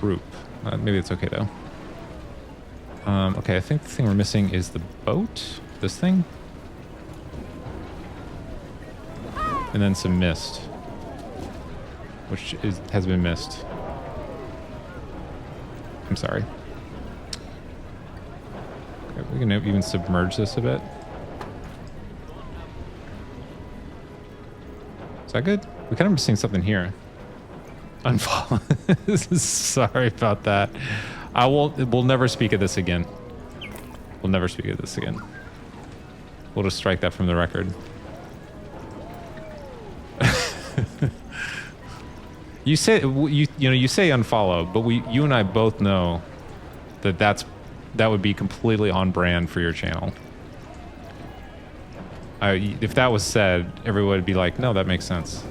group. Maybe it's okay, though. Okay, I think the thing we're missing is the boat. This thing. And then some mist. Which has been missed. I'm sorry. Okay, we can even submerge this a bit. Is that good? We kind of missing something here. Unfollow. Sorry about that. We'll never speak of this again. We'll never speak of this again. We'll just strike that from the record. You say you say unfollow, but you and I both know that would be completely on brand for your channel. If that was said, everyone would be like, no, that makes sense.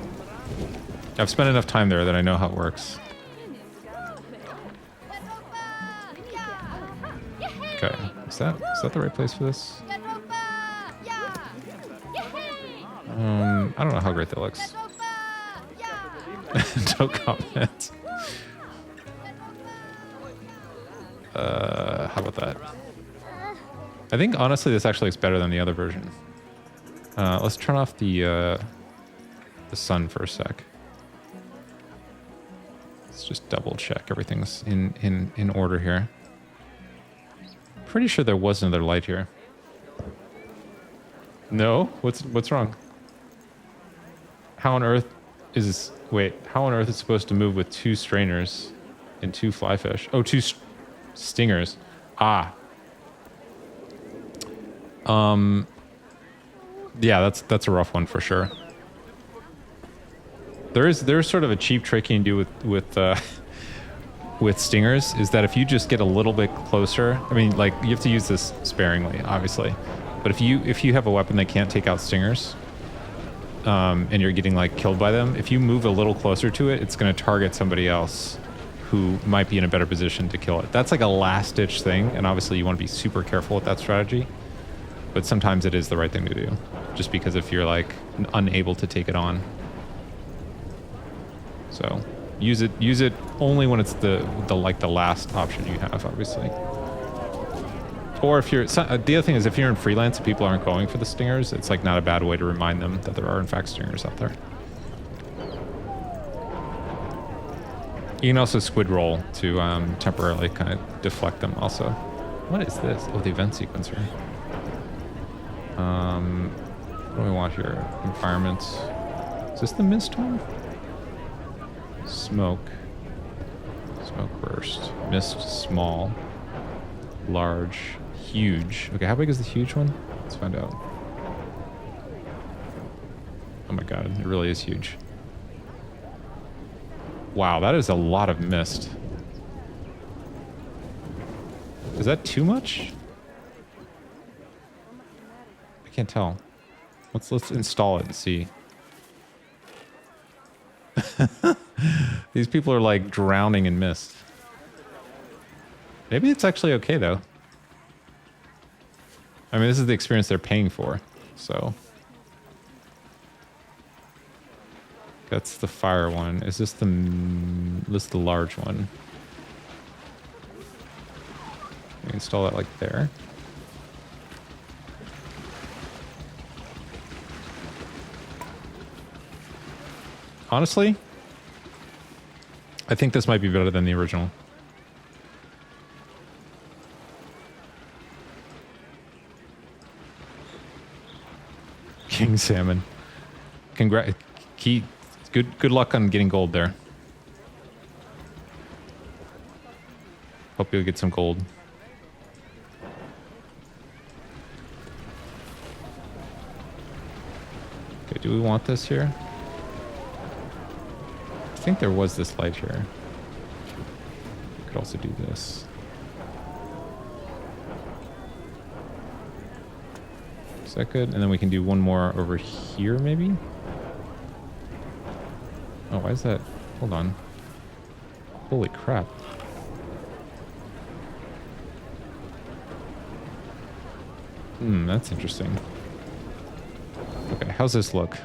I've spent enough time there that I know how it works. Okay, is that the right place for this? I don't know how great that looks. Don't comment. How about that? I think honestly this actually looks better than the other version. Let's turn off the sun for a sec. Let's just double check everything's in order here. Pretty sure there was another light here. No? What's wrong? How on earth is it supposed to move with 2 strainers and 2 fly fish? Oh, 2 stingers. Ah. Yeah, that's a rough one for sure. There's sort of a cheap trick you can do with stingers is that if you just get a little bit closer, I mean, like you have to use this sparingly, obviously, but if you have a weapon that can't take out stingers, and you're getting like killed by them, if you move a little closer to it, it's going to target somebody else who might be in a better position to kill it. That's like a last ditch thing, and obviously you want to be super careful with that strategy, but sometimes it is the right thing to do, just because if you're like unable to take it on. So use it only when it's the last option you have, obviously. Or if you're, the other thing is if you're in freelance and people aren't going for the stingers, it's like not a bad way to remind them that there are in fact stingers out there. You can also squid roll to temporarily kind of deflect them also. What is this? Oh, the event sequencer. What do we want here? Environments. Is this the mist one? Smoke. Smoke burst. Mist small. Large. Huge. Okay, how big is the huge one? Let's find out. Oh my god, it really is huge. Wow, that is a lot of mist. Is that too much? I can't tell. Let's install it and see. These people are like drowning in mist. Maybe it's actually okay though. I mean, this is the experience they're paying for, so. That's the fire one. Is this the large one? We install that like there. Honestly, I think this might be better than the original. King salmon. Good luck on getting gold there. Hope you'll get some gold. Okay, do we want this here? I think there was this light here. We could also do this. Is that good? And then we can do one more over here, maybe? Oh, why is that? Hold on. Holy crap. That's interesting. Okay, how's this look?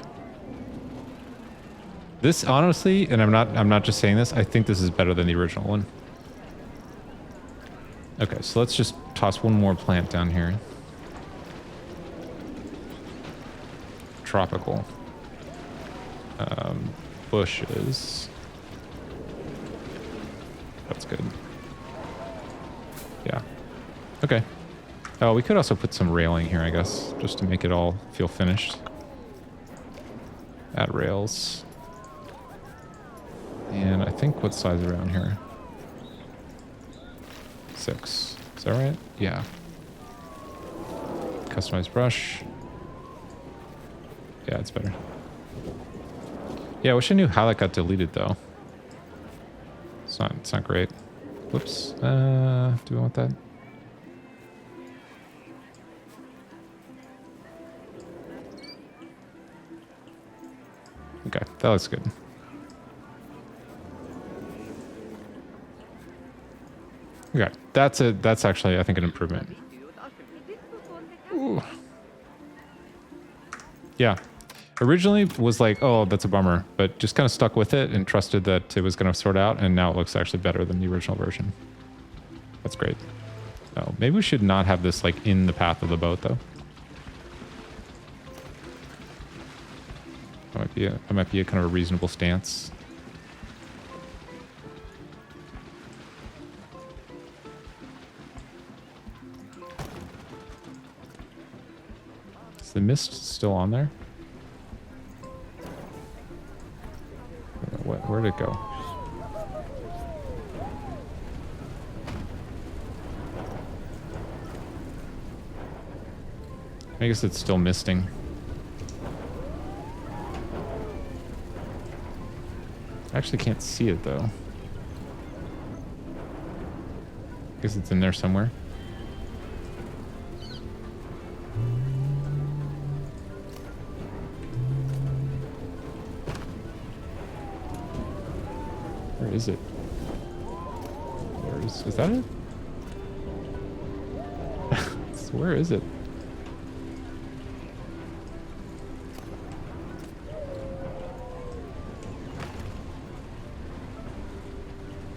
This honestly, and I'm not just saying this, I think this is better than the original one. Okay, so let's just toss one more plant down here. Tropical. Bushes. That's good. Yeah. Okay. Oh, we could also put some railing here, I guess, just to make it all feel finished. Add rails. And I think what size around here? 6. Is that right? Yeah. Customized brush. Yeah, it's better. Yeah, I wish I knew how that got deleted though. It's not great. Whoops. Do we want that? Okay, that looks good. Okay, that's actually I think an improvement. Ooh. Yeah. Originally was like, oh, that's a bummer, but just kind of stuck with it and trusted that it was going to sort out, and now it looks actually better than the original version. That's great. Oh, maybe we should not have this like in the path of the boat though. That might be a kind of a reasonable stance. Is the mist still on there? Where'd it go? I guess it's still misting. I actually can't see it though. I guess it's in there somewhere. Where is it? Is that it? Where is it?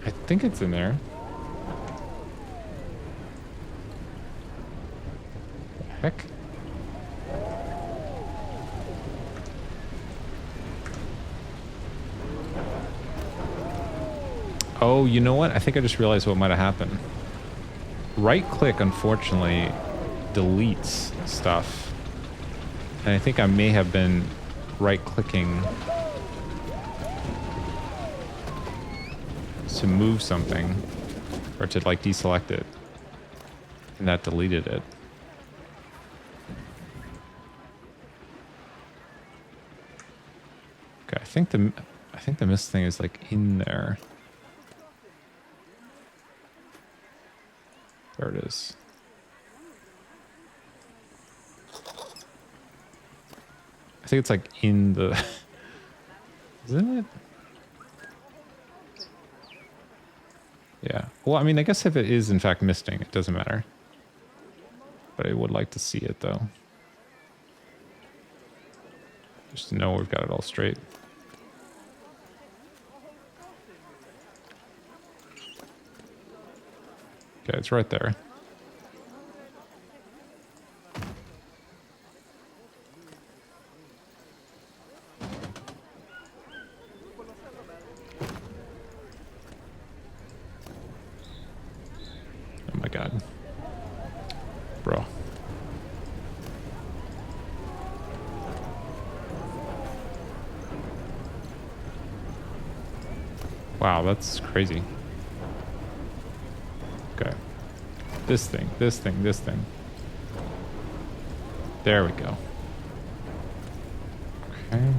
I think it's in there. The heck? Oh, you know what? I think I just realized what might have happened. Right click, unfortunately, deletes stuff. And I think I may have been right clicking to move something or to like deselect it. And that deleted it. Okay, I think the mist thing is like in there. There it is. I think it's like in the... Isn't it? Yeah. Well, I mean, I guess if it is in fact misting, it doesn't matter. But I would like to see it though. Just to know we've got it all straight. Okay, it's right there. Oh my god. Bro. Wow, that's crazy. Okay. This thing, this thing, this thing. There we go. Okay.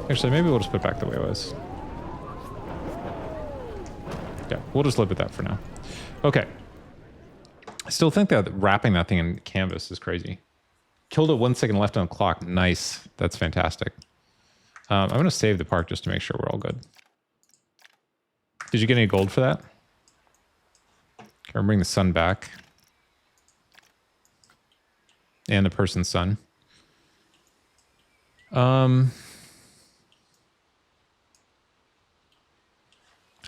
Actually, maybe we'll just put it back the way it was. Yeah, we'll just live with that for now. Okay. I still think that wrapping that thing in canvas is crazy. Killed it 1 second left on the clock. Nice. That's fantastic. I'm going to save the park just to make sure we're all good. Did you get any gold for that? Okay, I'll bring the sun back. and the person's sun. How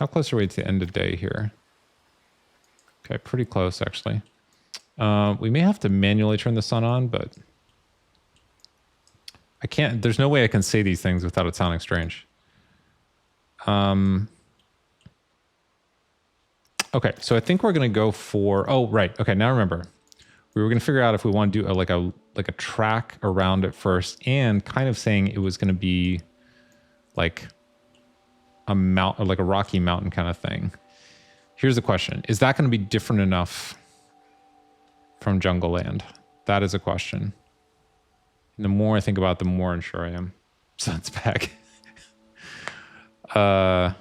close are we to the end of day here? Okay, pretty close actually. We may have to manually turn the sun on, but I can't. There's no way I can say these things without it sounding strange. Okay, so I think we're gonna go for. Oh, right. Okay, now remember, we were gonna figure out if we want to do like a track around it first, and kind of saying it was gonna be like a mount, or like a rocky mountain kind of thing. Here's the question: is that going to be different enough from Jungle Land? That is a question. And the more I think about it, the more unsure I am. Sun's back. So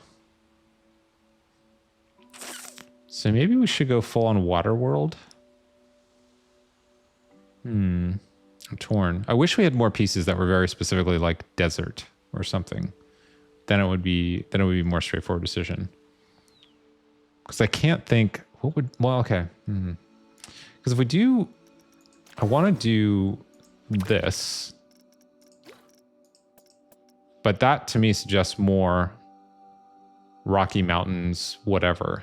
maybe we should go full on Waterworld. I'm torn. I wish we had more pieces that were very specifically like desert or something. Then it would be a more straightforward decision. Because I can't think what would okay. Because if we do, I want to do this, but that to me suggests more Rocky Mountains, whatever,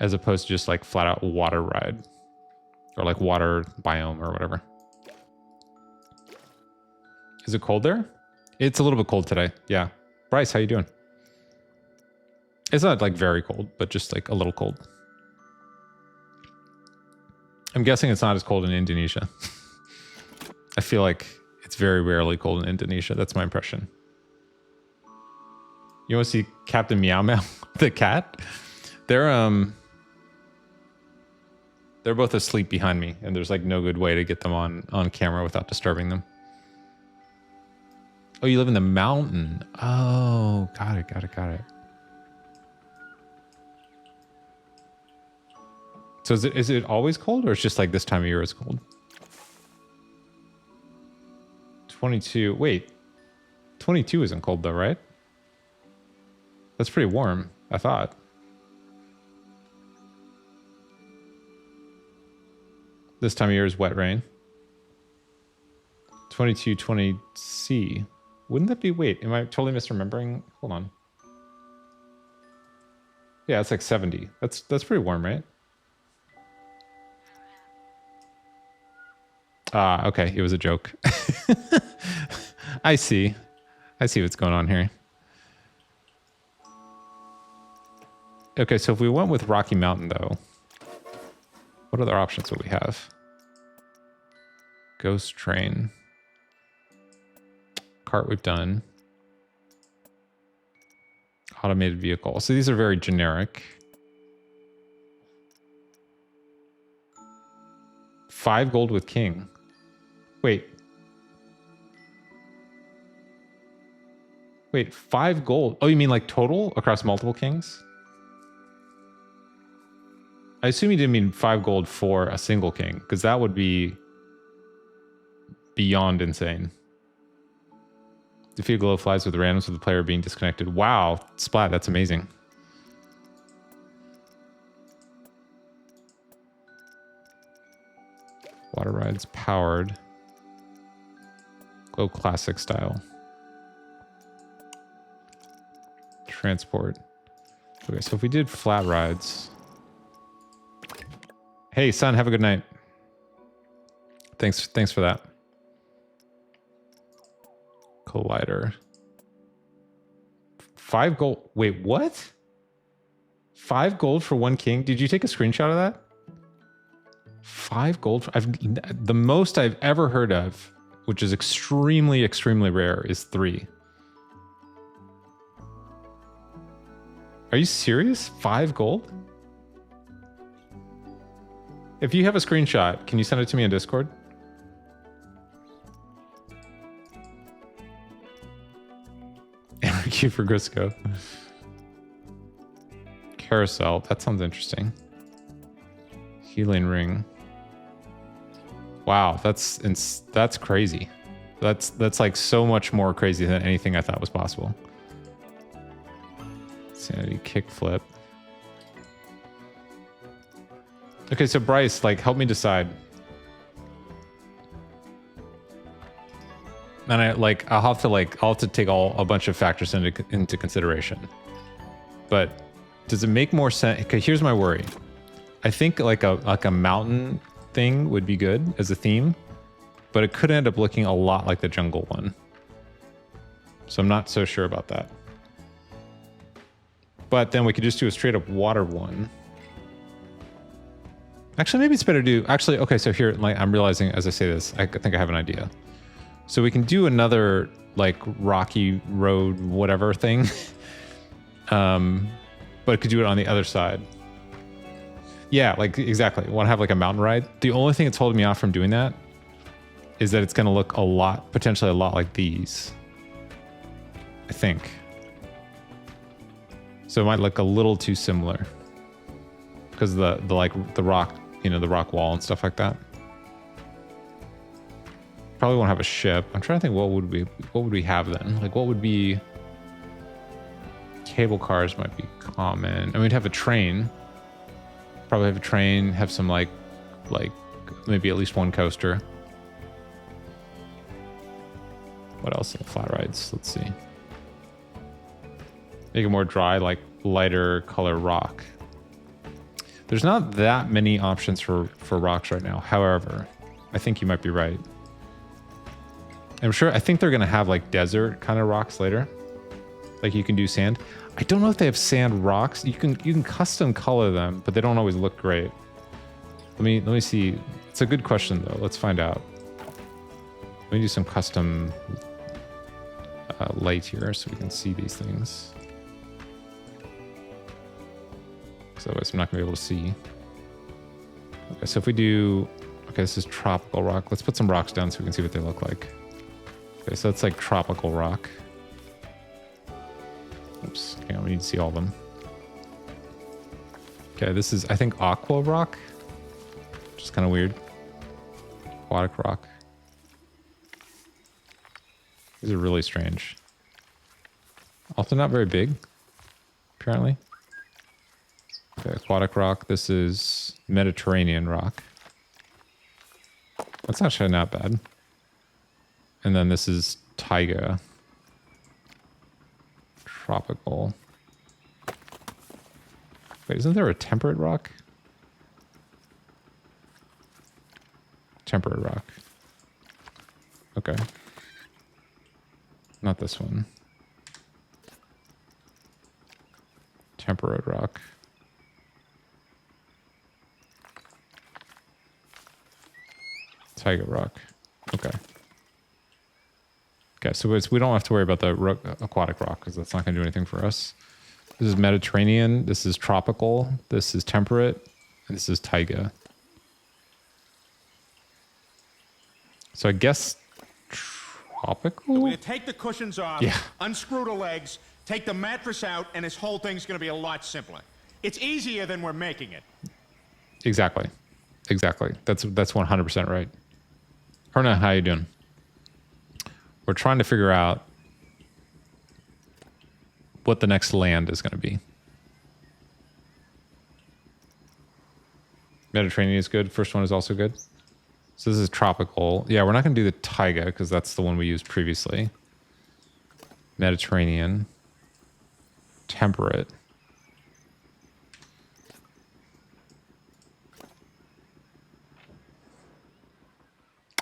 as opposed to just like flat out water ride or like water biome or whatever. Is it cold there? It's a little bit cold today. Yeah. Bryce, how you doing? It's not like very cold, but just like a little cold. I'm guessing it's not as cold in Indonesia. I feel like it's very rarely cold in Indonesia. That's my impression. You want to see Captain Meow Meow, the cat? They're both asleep behind me, and there's like no good way to get them on camera without disturbing them. Oh, you live in the mountain. Oh, got it. So is it always cold, or it's just like this time of year it's cold? 22. Wait. 22 isn't cold though, right? That's pretty warm, I thought. This time of year is wet rain. 22, 20C. Wouldn't that be... Wait, am I totally misremembering? Hold on. Yeah, it's like 70. That's pretty warm, right? Ah, okay. It was a joke. I see what's going on here. Okay, so if we went with Rocky Mountain, though, what other options would we have? Ghost Train. Cart we've done. Automated vehicle. So these are very generic. 5 gold with king. Wait, 5 gold. Oh, you mean like total across multiple kings? I assume you didn't mean 5 gold for a single king, because that would be beyond insane. Defeat glow flies with randoms with the player being disconnected. Wow, Splat, that's amazing. Water rides powered. Glow classic style. Transport. Okay, so if we did flat rides. Hey, son, have a good night. Thanks for that. Collider. 5 gold. Wait, what? 5 gold for 1 king? Did you take a screenshot of that? 5 gold. The most I've ever heard of, which is extremely, extremely rare, is 3. Are you serious? 5 gold? If you have a screenshot, can you send it to me on Discord? Thank you for Grisco. Carousel. That sounds interesting. Healing ring. Wow, that's crazy. That's like so much more crazy than anything I thought was possible. Sanity kickflip. Okay, so Bryce, like, help me decide. And I'll have to take a bunch of factors into consideration. But does it make more sense? Okay, here's my worry. I think like a mountain thing would be good as a theme, but it could end up looking a lot like the jungle one. So I'm not so sure about that. But then we could just do a straight up water one. Actually, maybe it's better to do... Actually, okay, so here, like, I'm realizing as I say this, I think I have an idea. So we can do another, like, rocky road whatever thing. But it could do it on the other side. Yeah, like, exactly. I want to have, like, a mountain ride. The only thing that's holding me off from doing that is that it's going to look potentially a lot like these. I think. So it might look a little too similar. Because the rock, the rock wall and stuff like that. Probably won't have a ship. I'm trying to think what would we have then? Like what would be... Cable cars might be common. I mean, we'd have a train. Probably have a train, have some like maybe at least one coaster. What else in the flat rides? Let's see. Make it more dry, like lighter color rock. There's not that many options for rocks right now. However, I think you might be right. I think they're gonna have like desert kind of rocks later. Like you can do sand. I don't know if they have sand rocks. You can custom color them, but they don't always look great. Let me see. It's a good question though. Let's find out. Let me do some custom light here so we can see these things. Because otherwise I'm not gonna be able to see. Okay, so if we do, okay, this is tropical rock. Let's put some rocks down so we can see what they look like. Okay, so that's like tropical rock. Oops, okay, we need to see all of them. Okay, this is, I think, aqua rock, which is kind of weird. Aquatic rock. These are really strange. Also not very big, apparently. Okay, aquatic rock. This is Mediterranean rock. That's actually not bad. And then this is taiga. Tropical. Wait, isn't there a temperate rock? Temperate rock. Okay. Not this one. Temperate rock. Taiga rock. Okay. Okay, so we don't have to worry about the aquatic rock because that's not going to do anything for us. This is Mediterranean. This is tropical. This is temperate. And this is taiga. So I guess tropical?
We're going to take the cushions off,
yeah.
Unscrew the legs, take the mattress out, and this whole thing's going to be a lot simpler. It's easier than we're making it.
Exactly. Exactly. That's 100% right. Herna, how you doing? We're trying to figure out what the next land is going to be. Mediterranean is good. First one is also good. So this is tropical. Yeah, we're not going to do the taiga because that's the one we used previously. Mediterranean. Temperate.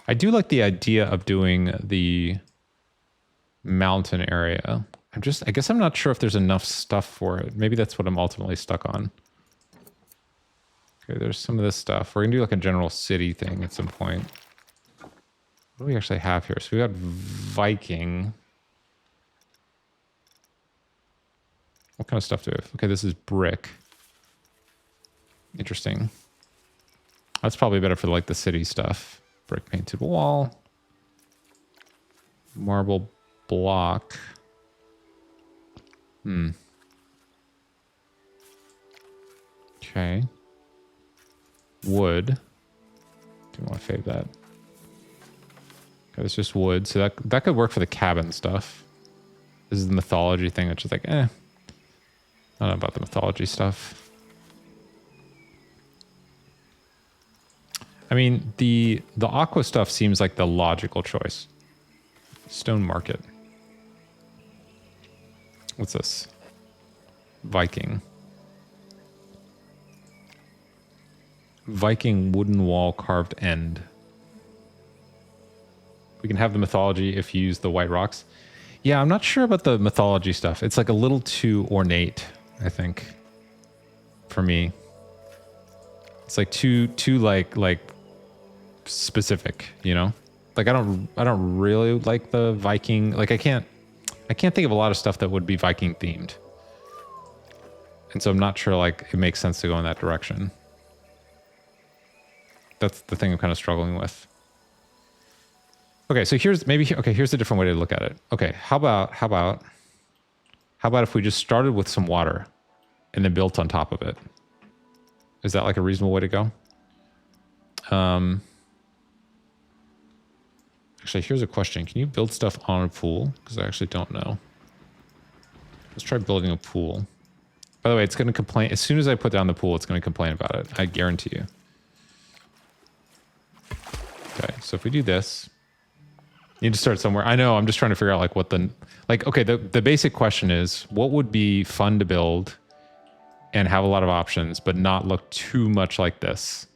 I do like the idea of doing the mountain area. I guess I'm not sure if there's enough stuff for it. Maybe that's what I'm ultimately stuck on. Okay, there's some of this stuff. We're gonna do like a general city thing at some point. What do we actually have here? So we got Viking. What kind of stuff do we have? Okay, this is brick. Interesting. That's probably better for like the city stuff. Brick painted wall. Marble block. Okay. Wood. Do you want to fave that? Okay, it's just wood. So that could work for the cabin stuff. This is the mythology thing, which is like, I don't know about the mythology stuff. I mean, the aqua stuff seems like the logical choice. Stone market. What's this? Viking. Viking wooden wall carved end. We can have the mythology if you use the white rocks. Yeah, I'm not sure about the mythology stuff. It's like a little too ornate, I think, for me. It's like too like specific, you know? Like I don't really like the Viking. Like I can't think of a lot of stuff that would be Viking themed. And so I'm not sure like it makes sense to go in that direction. That's the thing I'm kind of struggling with. Okay, so here's a different way to look at it. Okay, how about if we just started with some water and then built on top of it? Is that like a reasonable way to go? Actually, here's a question. Can you build stuff on a pool? Because I actually don't know. Let's try building a pool. By the way, it's going to complain. As soon as I put down the pool, it's going to complain about it. I guarantee you. Okay, so if we do this, you need to start somewhere. I know, I'm just trying to figure out like what the, like, okay, the basic question is what would be fun to build and have a lot of options, but not look too much like this?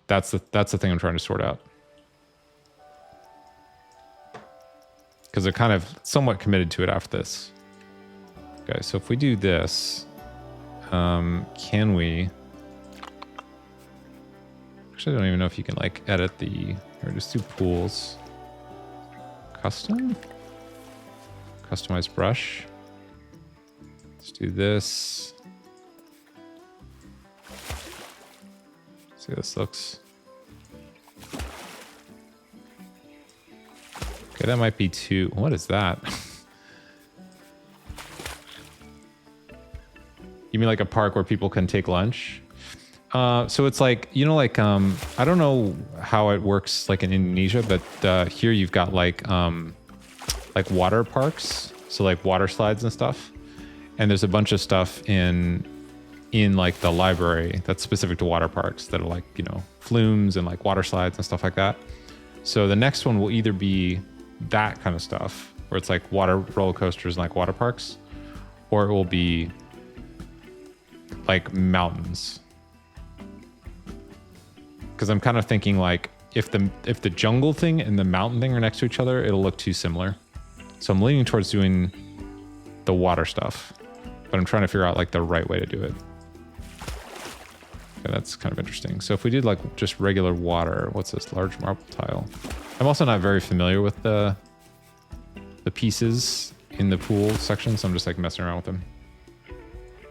That's the thing I'm trying to sort out. Because they're kind of somewhat committed to it after this. Okay, so if we do this, can we... Actually, I don't even know if you can like edit the, or just do pools. Custom? Customize brush. Let's do this. See how this looks. Okay, that might be too... What is that? You mean like a park where people can take lunch? So it's like, you know, like, I don't know how it works like in Indonesia, but here you've got like water parks. So like water slides and stuff. And there's a bunch of stuff in like the library that's specific to water parks that are like, you know, flumes and like water slides and stuff like that. So the next one will either be that kind of stuff where it's like water roller coasters and like water parks, or it will be like mountains. Because I'm kind of thinking like if the jungle thing and the mountain thing are next to each other, it'll look too similar. So I'm leaning towards doing the water stuff, but I'm trying to figure out like the right way to do it. Okay, that's kind of interesting. So if we did like just regular water, what's this? Large marble tile. I'm also not very familiar with the pieces in the pool section, so I'm just like messing around with them.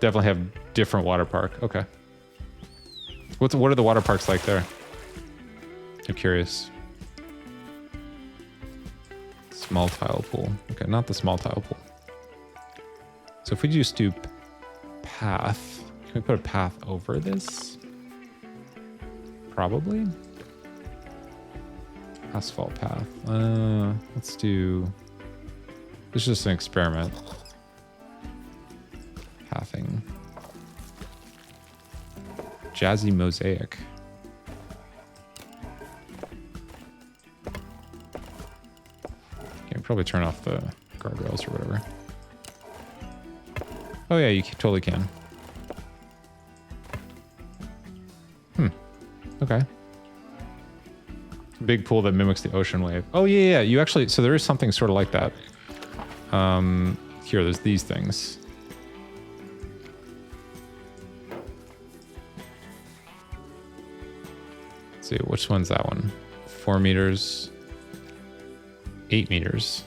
Definitely have different water park. Okay. What are the water parks like there? I'm curious. Small tile pool. Okay, not the small tile pool. So if we just do path, can we put a path over this? Probably. Asphalt path. Let's do... This is just an experiment. Pathing. Jazzy mosaic. Okay, probably turn off the guardrails or whatever. Oh yeah, you totally can. Okay. Big pool that mimics the ocean wave. Oh yeah, you actually, so there is something sort of like that. Here, there's these things. Let's see, which one's that one? 4 meters, 8 meters.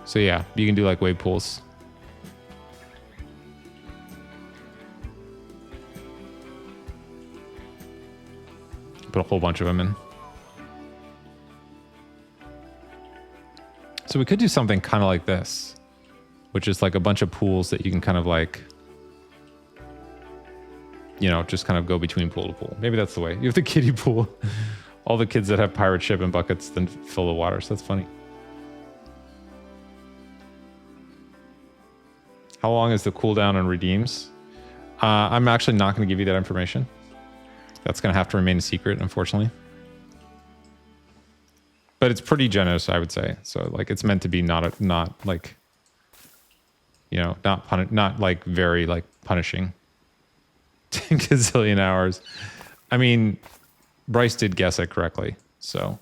So yeah, you can do like wave pools. Put a whole bunch of them in. So we could do something kind of like this, which is like a bunch of pools that you can kind of like, you know, just kind of go between pool to pool. Maybe that's the way. You have the kiddie pool. All the kids that have pirate ship and buckets then fill the water. So that's funny. How long is the cooldown on redeems? I'm actually not going to give you that information. That's going to have to remain a secret, unfortunately. but it's pretty generous, I would say. So like it's meant to be not like, you know, not like very like punishing. 10 gazillion hours. I mean, Bryce did guess it correctly, so.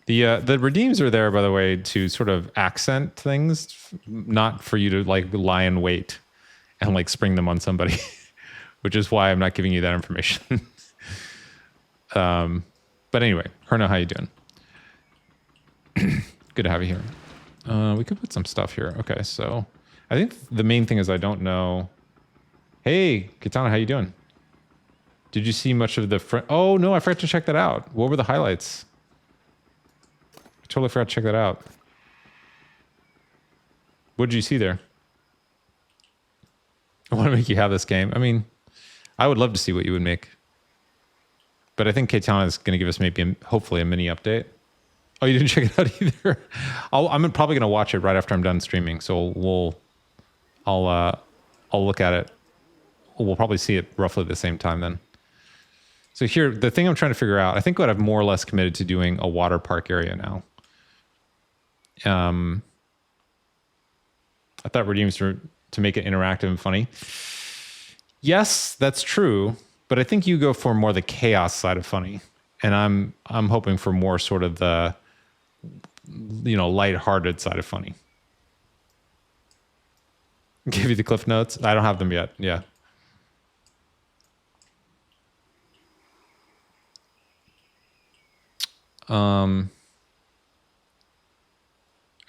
The redeems are there, by the way, to sort of accent things, not for you to like lie in wait and like spring them on somebody, which is why I'm not giving you that information. But anyway, Herno, how you doing? Good to have you here. We could put some stuff here. Okay, so I think the main thing is I don't know. Hey, Kitana, how you doing? Did you see much of the? Oh no, I forgot to check that out. What were the highlights? I totally forgot to check that out. What did you see there? I want to make you have this game. I mean, I would love to see what you would make. But I think Kitana is going to give us maybe, hopefully, a mini update. Oh, you didn't check it out either? I'm probably going to watch it right after I'm done streaming. So I'll look at it. We'll probably see it roughly at the same time then. So here, the thing I'm trying to figure out, I think what I've more or less committed to doing a water park area now. I thought redeems were to make it interactive and funny. Yes, that's true. But I think you go for more the chaos side of funny. And I'm hoping for more sort of the, you know, lighthearted side of funny. Give you the cliff notes. I don't have them yet. Yeah.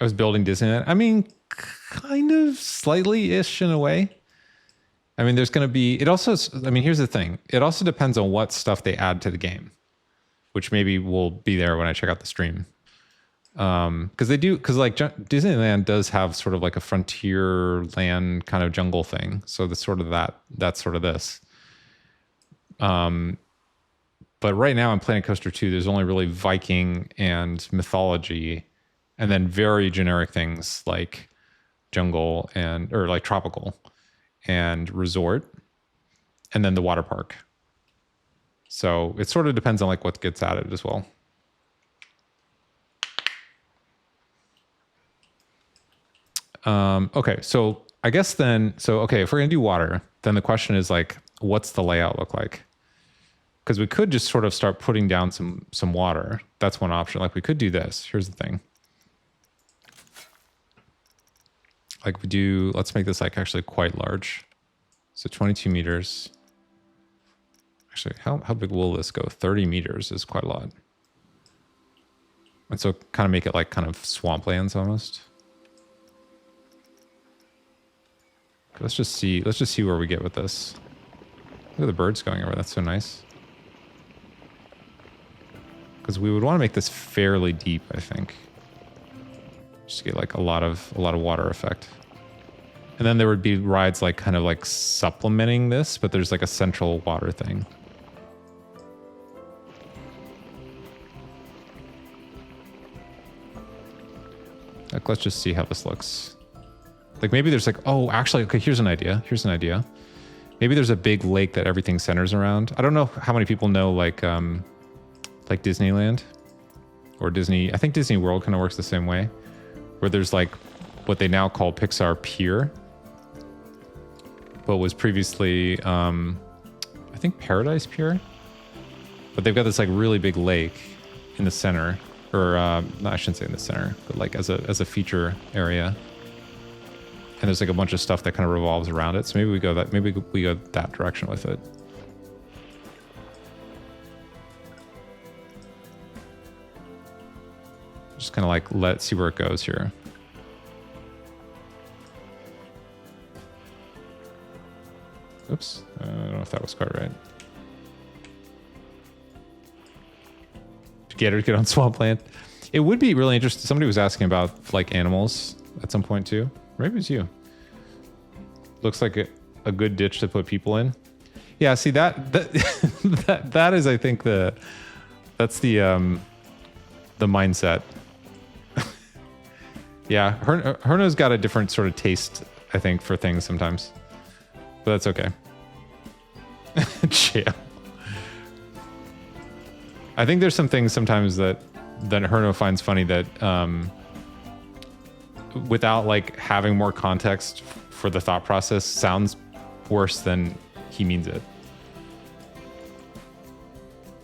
I was building Disneyland. I mean, kind of slightly-ish in a way. I mean, there's going to be, it also, I mean, here's the thing. It also depends on what stuff they add to the game, which maybe will be there when I check out the stream. Because like Disneyland does have sort of like a frontier land kind of jungle thing. So that's sort of that's sort of this. But right now in Planet Coaster 2, there's only really Viking and mythology, and then very generic things like jungle or like tropical and resort, and then the water park. So it sort of depends on like what gets added as well. Okay, so I guess then, okay, if we're gonna do water, then the question is like, what's the layout look like? Because we could just sort of start putting down some water. That's one option. Like we could do this. Here's the thing. Like we do, let's make this like actually quite large. So 22 meters. Actually, how big will this go? 30 meters is quite a lot. And so kind of make it like kind of swamplands almost. Let's just see where we get with this. Look at the birds going over. That's so nice. Because we would want to make this fairly deep, I think. Just get like a lot of water effect. And then there would be rides like kind of like supplementing this, but there's like a central water thing. Like, let's just see how this looks. Like maybe there's like, oh, actually, okay, here's an idea. Maybe there's a big lake that everything centers around. I don't know how many people know like Disneyland or Disney. I think Disney World kind of works the same way, where there's like what they now call Pixar Pier, but was previously, I think Paradise Pier. But they've got this like really big lake in the center, or no, I shouldn't say in the center, but like as a feature area. And there's like a bunch of stuff that kind of revolves around it. So maybe we go that direction with it. Just kind of like let's see where it goes here. Oops, I don't know if that was quite right. Get on Swampland. It would be really interesting. Somebody was asking about like animals at some point too. Maybe it's you. Looks like a good ditch to put people in. Yeah, see that that is, I think, that's the mindset. Yeah, Herno's got a different sort of taste, I think, for things sometimes. but that's okay. Jail. I think there's some things sometimes that Herno finds funny that without like having more context for the thought process sounds worse than he means it.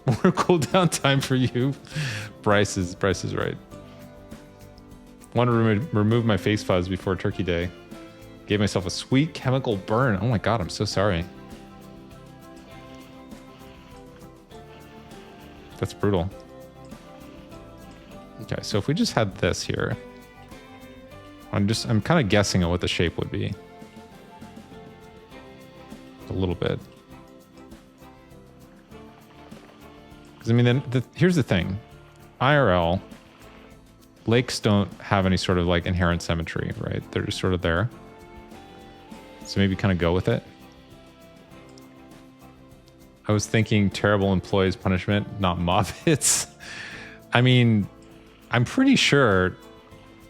More cooldown time for you. Bryce is right. Want to remove my face fuzz before Turkey Day. Gave myself a sweet chemical burn. Oh my god, I'm so sorry. That's brutal. Okay, so if we just had this here, I'm kind of guessing at what the shape would be. A little bit. Because I mean, here's the thing. IRL, lakes don't have any sort of like inherent symmetry, right? They're just sort of there. So maybe kind of go with it. I was thinking terrible employees punishment, not mob hits. I mean, I'm pretty sure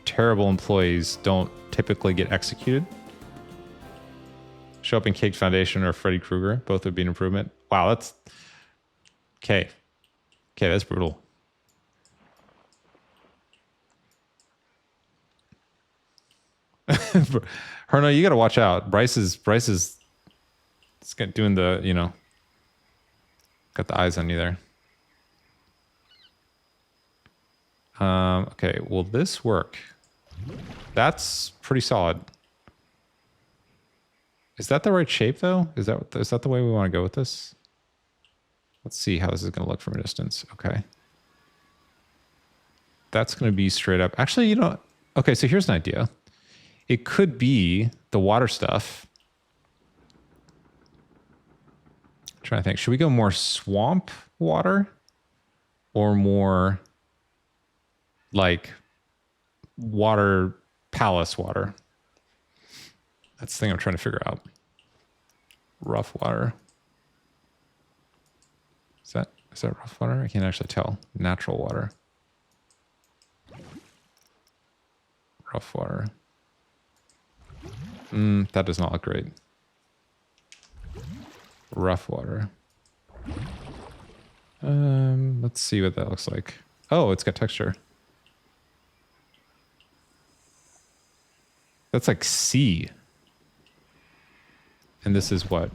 terrible employees don't typically get executed. Show up in Caked Foundation or Freddy Krueger. Both would be an improvement. Wow, that's... Okay. Okay, that's brutal. Herno, you gotta watch out. Bryce is doing the, you know, got the eyes on you there. Okay, will this work? That's pretty solid. Is that the right shape though? Is that the way we want to go with this? Let's see how this is going to look from a distance. Okay. That's going to be straight up. Actually, you know, okay, so here's an idea. It could be the water stuff. I'm trying to think. Should we go more swamp water or more like water palace water? That's the thing I'm trying to figure out. Rough water. Is that rough water? I can't actually tell. Natural water. Rough water. That does not look great. Rough water. Let's see what that looks like. Oh, it's got texture. That's like sea. And this is what?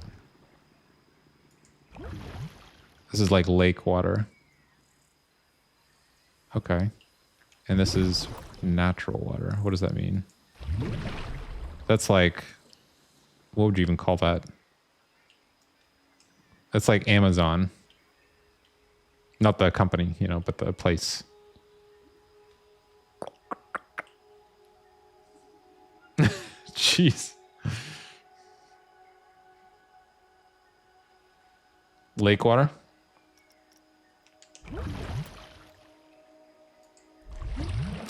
This is like lake water. Okay. And this is natural water. What does that mean? That's like, what would you even call that? That's like Amazon. Not the company, you know, but the place. Jeez. Lake water?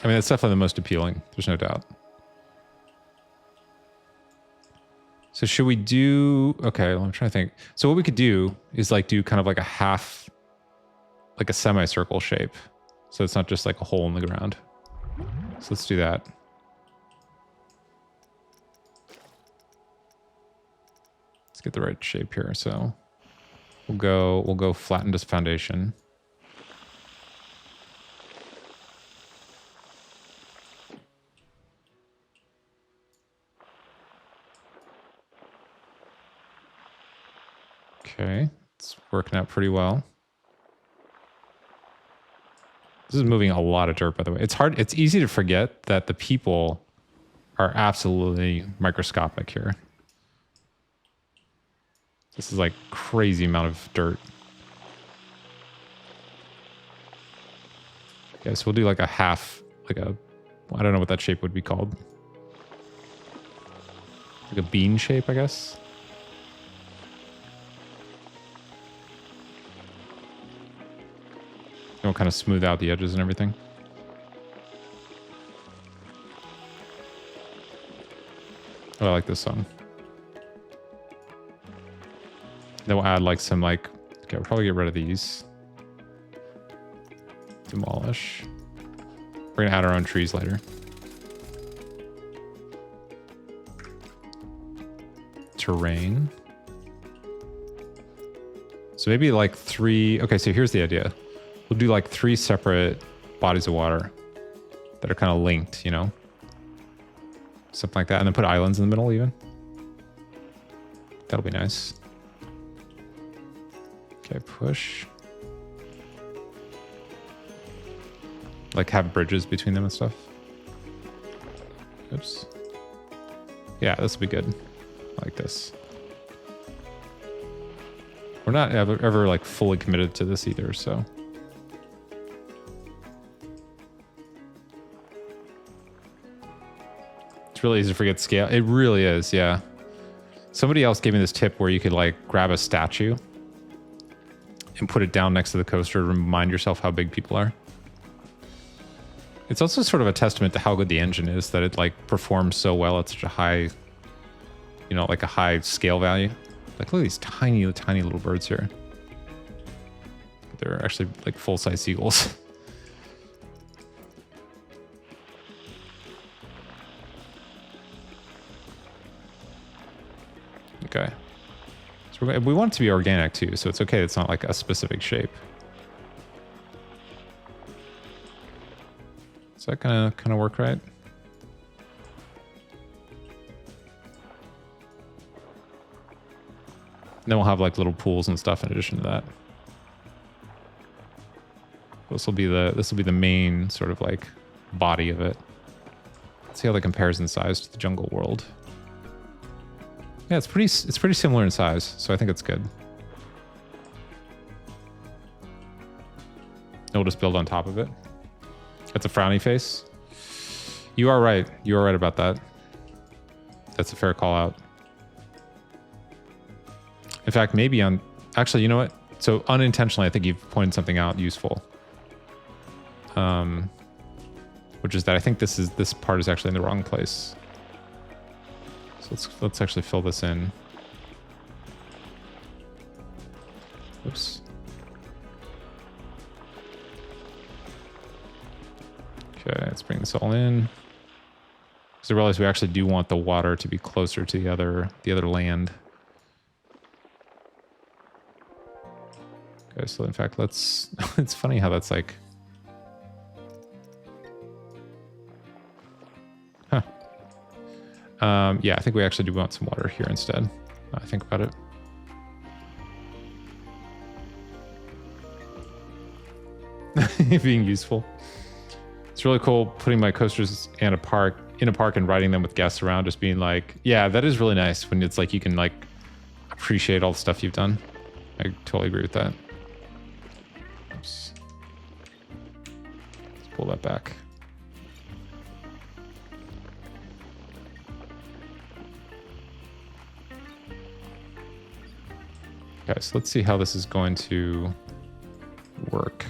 I mean, it's definitely the most appealing. There's no doubt. So should we do... Okay, well, I'm trying to think. So what we could do is like do kind of like a half... Like a semicircle shape. So it's not just like a hole in the ground. So let's do that. Let's get the right shape here. So we'll go flatten this foundation. Okay, it's working out pretty well. This is moving a lot of dirt, by the way. It's easy to forget that the people are absolutely microscopic here. This is like crazy amount of dirt. Okay, so we'll do like a half, like a, I don't know what that shape would be called. Like a bean shape, I guess. And we'll kind of smooth out the edges and everything. Oh, I like this song. Then we'll add like some like, okay, we'll probably get rid of these. Demolish. We're gonna add our own trees later. terrain. So maybe like 3. Okay, so here's the idea. We'll do like 3 separate bodies of water that are kind of linked, you know? Something like that. And then put islands in the middle even. That'll be nice. Okay, push. Like have bridges between them and stuff. Oops. Yeah, this will be good. I like this. We're not ever like fully committed to this either, so. It's really easy to forget scale. It really is, yeah. Somebody else gave me this tip where you could like grab a statue and put it down next to the coaster to remind yourself how big people are. It's also sort of a testament to how good the engine is that it like performs so well at such a high, you know, like a high scale value. Like look at these tiny, tiny little birds here. They're actually like full-size seagulls. Okay. So we want it to be organic too, so it's okay. It's not like a specific shape. Is that gonna kind of work right? And then we'll have like little pools and stuff in addition to that. This will be the main sort of like body of it. Let's see how that compares in size to the jungle world. Yeah, it's pretty similar in size, so I think it's good. And we'll just build on top of it. That's a frowny face. You are right. You are right about that. That's a fair call out. In fact, maybe on... Actually, you know what? So unintentionally, I think you've pointed something out useful. Which is that I think this part is actually in the wrong place. So let's actually fill this in. Oops. Okay, let's bring this all in. Because I realize we actually do want the water to be closer to the other land. Okay, so in fact, let's... It's funny how that's like... Huh. Yeah, I think we actually do want some water here instead. Now I think about it. Being useful. It's really cool putting my coasters in a park and riding them with guests around, just being like, yeah, that is really nice when it's like you can like appreciate all the stuff you've done. I totally agree with that. Oops. Let's pull that back. Okay, so let's see how this is going to work.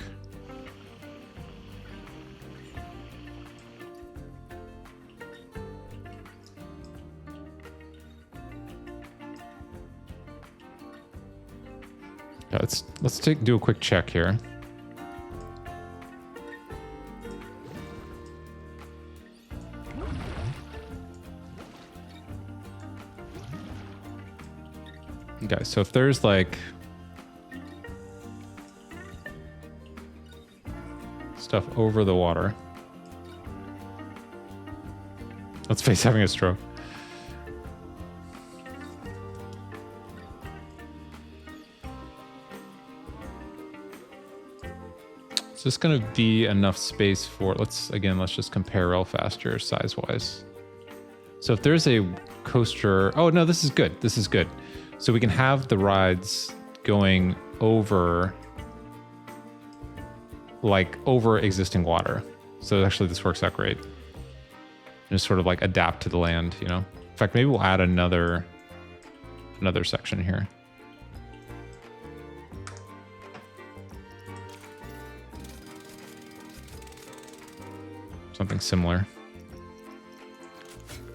Yeah, let's do a quick check here. Okay, so if there's like stuff over the water, let's face having a stroke. Is this going to be enough space for, let's just compare real fast here size-wise. So if there's a coaster, oh no, this is good. This is good. So we can have the rides going over, like over existing water. So actually this works out great. Just sort of like adapt to the land, you know? In fact, maybe we'll add another section here. Something similar.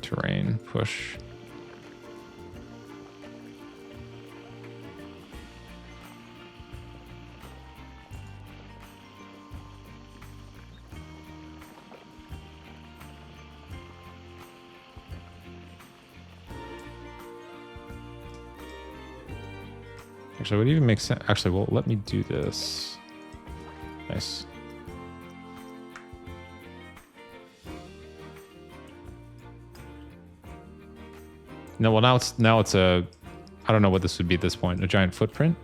Terrain, push. Actually, would it even make sense? Actually, well, let me do this. Nice. No, well now it's a, I don't know what this would be at this point. A giant footprint.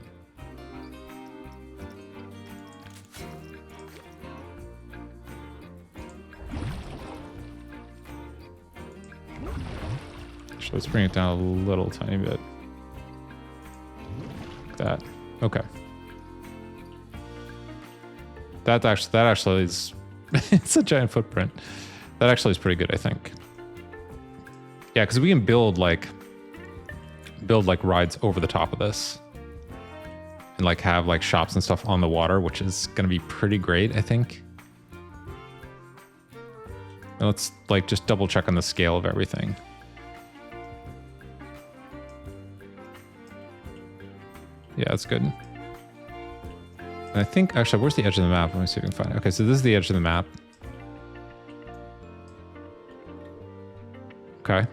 Actually, let's bring it down a little tiny bit. Like that. Okay. That actually is it's a giant footprint. That actually is pretty good, I think. Yeah, because we can build like rides over the top of this. And like have like shops and stuff on the water, which is gonna be pretty great, I think. And let's like just double check on the scale of everything. Yeah, that's good. And I think, actually, where's the edge of the map? Let me see if I can find it. Okay, so this is the edge of the map. Okay.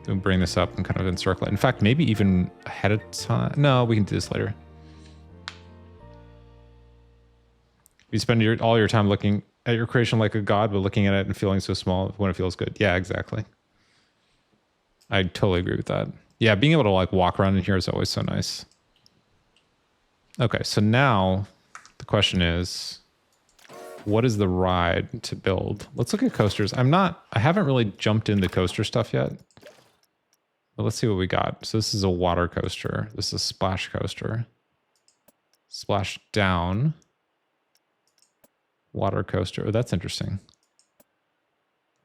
We'll bring this up and kind of encircle it. In fact, maybe even ahead of time. No, we can do this later. You spend all your time looking at your creation like a god, but looking at it and feeling so small when it feels good. Yeah, exactly. I totally agree with that. Yeah, being able to like walk around in here is always so nice. Okay, so now the question is, what is the ride to build? Let's look at coasters. I haven't really jumped into coaster stuff yet. But let's see what we got. So this is a water coaster. This is a splash coaster. Splash down. Water coaster. Oh, that's interesting.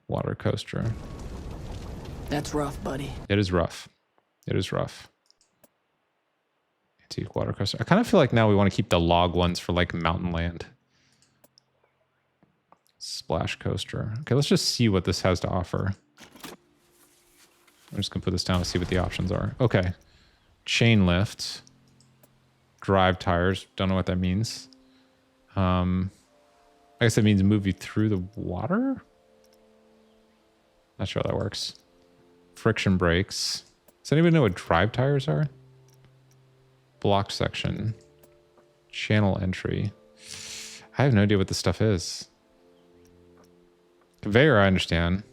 Water coaster.
That's rough, buddy.
It is rough. It is rough. Antique water coaster. I kind of feel like now we want to keep the log ones for like mountain land. Splash coaster. Okay, let's just see what this has to offer. I'm just gonna put this down and see what the options are. Okay. Chain lift. Drive tires. Don't know what that means. I guess that means move you through the water? Not sure how that works. Friction brakes. Does anybody know what drive tires are? Block section. Channel entry. I have no idea what this stuff is. Conveyor, I understand.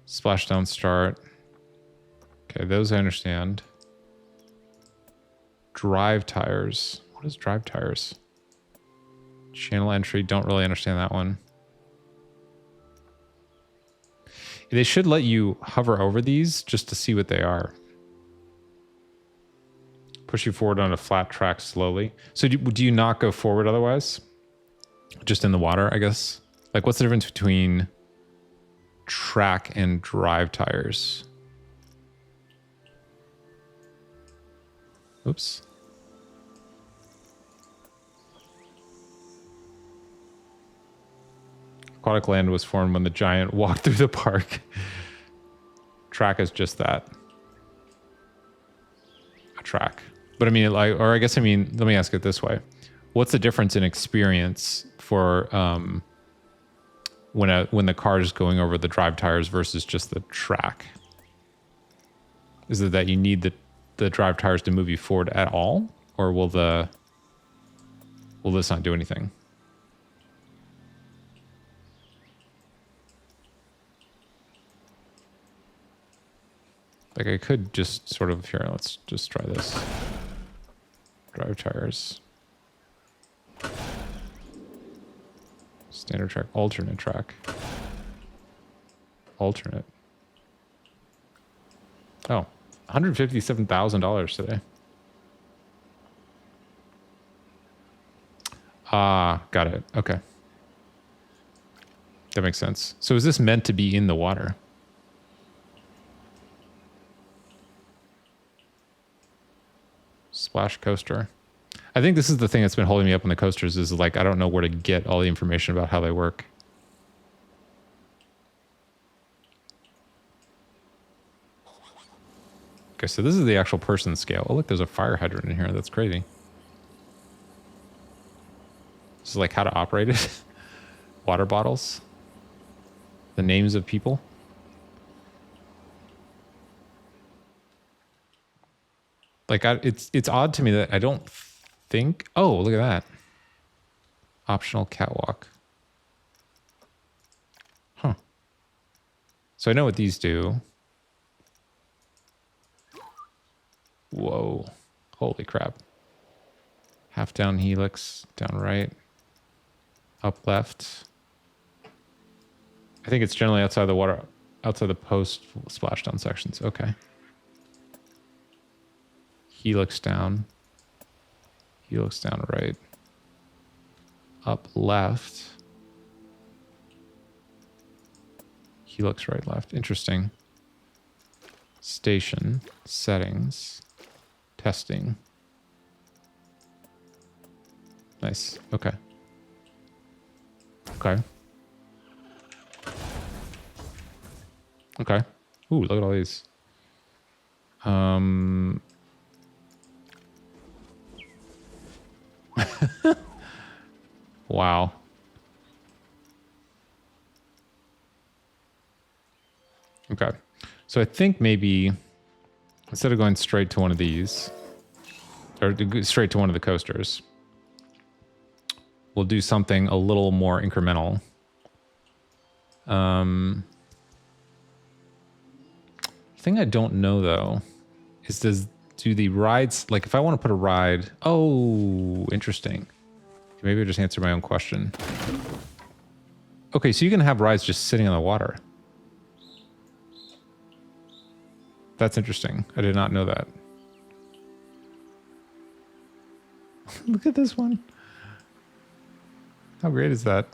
Splashdown start. Okay, those I understand. Drive tires. What is drive tires? Channel entry, don't really understand that one. They should let you hover over these just to see what they are. Push you forward on a flat track slowly. So do you not go forward otherwise? Just in the water, I guess? Like, what's the difference between track and drive tires? Oops. Aquatic land was formed when the giant walked through the park. Track is just that. A track. But I mean, like, or I guess, I mean, let me ask it this way. What's the difference in experience for when the car is going over the drive tires versus just the track? Is it that you need the drive tires to move you forward at all? Or will this not do anything? Like I could just sort of, here, let's just try this. Drive tires. Standard track, alternate track. Alternate. Oh, $157,000 today. Ah, got it. Okay. That makes sense. So is this meant to be in the water? Splash coaster. I think this is the thing that's been holding me up on the coasters is like, I don't know where to get all the information about how they work. Okay, so this is the actual person scale. Oh, look, there's a fire hydrant in here. That's crazy. This is like how to operate it. Water bottles. The names of people. Like, it's odd to me that I don't think... Oh, look at that. Optional catwalk. Huh. So I know what these do. Whoa. Holy crap. Half down helix, down right, up left. I think it's generally outside the water, outside the post splashdown sections. Okay. Helix down right, up left, helix right, left. Interesting. Station, settings, testing. Nice. Okay. Okay. Okay. Ooh, look at all these. Wow. Okay. So I think maybe instead of going straight to one of these, or straight to one of the coasters, we'll do something a little more incremental. Thing I don't know though is do the rides, like if I want to put a ride, oh, interesting. Maybe I just answered my own question. Okay, so you can have rides just sitting on the water. That's interesting. I did not know that. Look at this one. How great is that?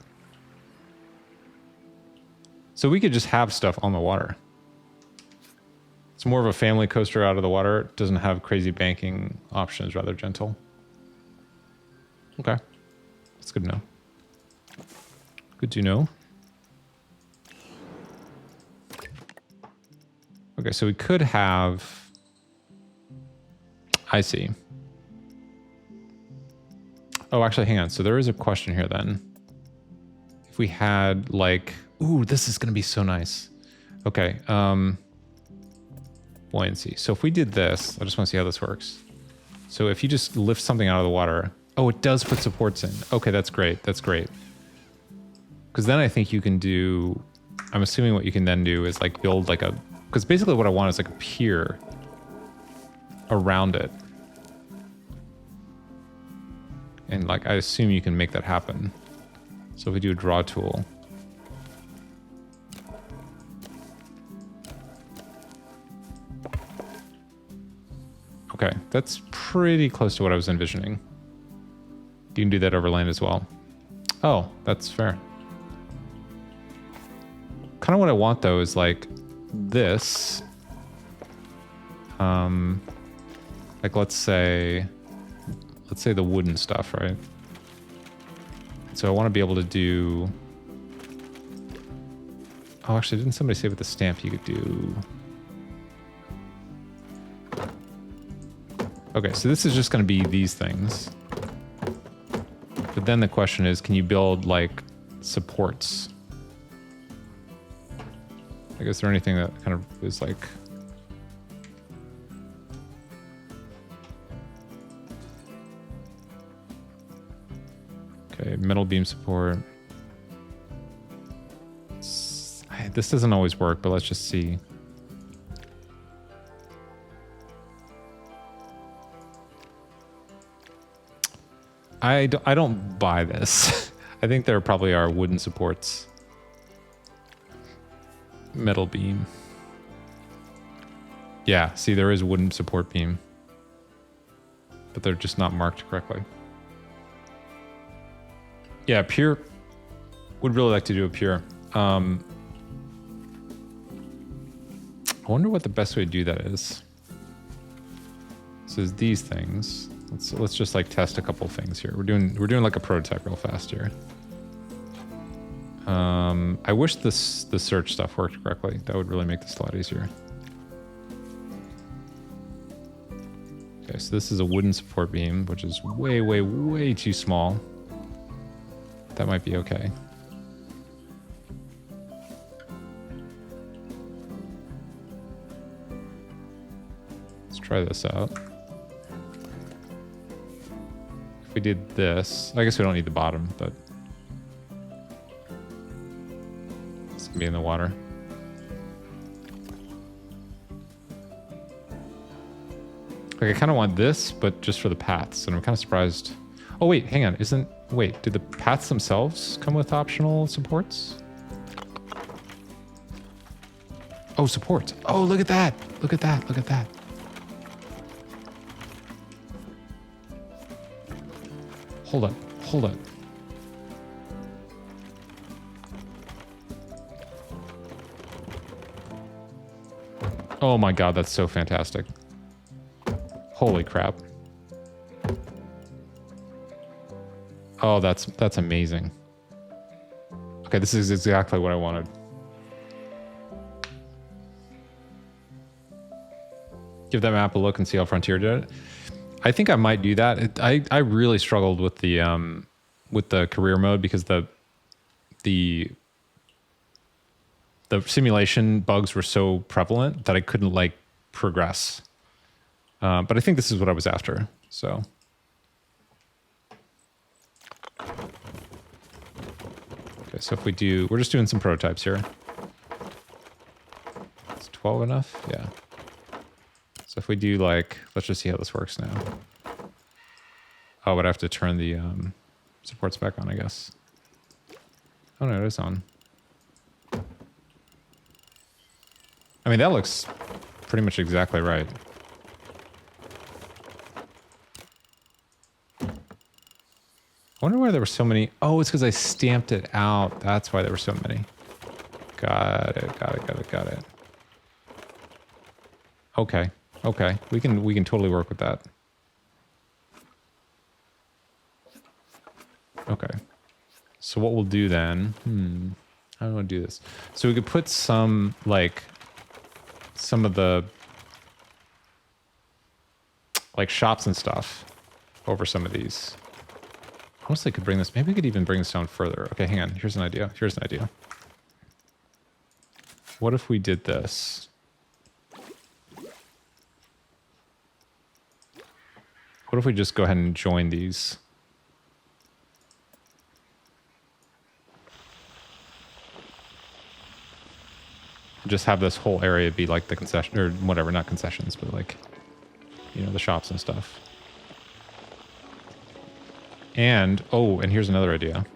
So we could just have stuff on the water. It's more of a family coaster out of the water. It doesn't have crazy banking options, rather gentle. Okay. That's good to know. Good to know. Okay, so we could have... I see. Oh, actually, hang on. So there is a question here then. If we had like... Ooh, this is going to be so nice. Okay. Buoyancy. So if we did this, I just want to see how this works. So if you just lift something out of the water... Oh, it does put supports in. Okay, that's great. That's great. Because then I think you can do... I'm assuming what you can then do is like build like a... Because basically what I want is like a pier around it. And like, I assume you can make that happen. So if we do a draw tool. Okay, that's pretty close to what I was envisioning. You can do that over land as well. Oh, that's fair. Kind of what I want though is like this. Like let's say the wooden stuff, right? So I want to be able to do... Oh, actually, didn't somebody say with the stamp you could do... Okay, so this is just going to be these things. But then the question is, can you build, like, supports? Like, is there anything that kind of is, like... Okay, metal beam support. This doesn't always work, but let's just see. I don't buy this. I think there probably are wooden supports. Metal beam. Yeah, see, there is a wooden support beam. But they're just not marked correctly. Yeah, pier. Would really like to do a pier. I wonder what the best way to do that is. So it's these things. Let's just like test a couple things here. We're doing like a prototype real fast here. I wish the search stuff worked correctly. That would really make this a lot easier. Okay, so this is a wooden support beam, which is way, way, way too small. That might be okay. Let's try this out. If we did this, I guess we don't need the bottom, but it's gonna be in the water. Like I kind of want this, but just for the paths, and I'm kind of surprised. Oh wait, hang on, wait, do the paths themselves come with optional supports? Oh, supports. Oh, look at that. Look at that. Look at that. Hold up. Hold up. Oh my god, that's so fantastic. Holy crap. Oh, that's amazing. Okay, this is exactly what I wanted. Give that map a look and see how Frontier did it. I think I might do that. I really struggled with the career mode because the simulation bugs were so prevalent that I couldn't like progress. But I think this is what I was after. So. Okay, so if we do, we're just doing some prototypes here. Is 12 enough? Yeah. So if we do like, let's just see how this works now. Oh, but I have to turn the supports back on, I guess. Oh no, it is on. I mean, that looks pretty much exactly right. I wonder why there were so many. Oh, it's because I stamped it out. That's why there were so many. Got it, got it, got it, got it. Okay. Okay, we can totally work with that. Okay. So what we'll do then, how do I do this? So we could put some of the like shops and stuff over some of these. Honestly, could bring this, maybe we could even bring this down further. Okay, hang on, here's an idea. Here's an idea. What if we did this? What if we just go ahead and join these? Just have this whole area be like the concession, or whatever, not concessions, but like, you know, the shops and stuff. And, oh, and here's another idea.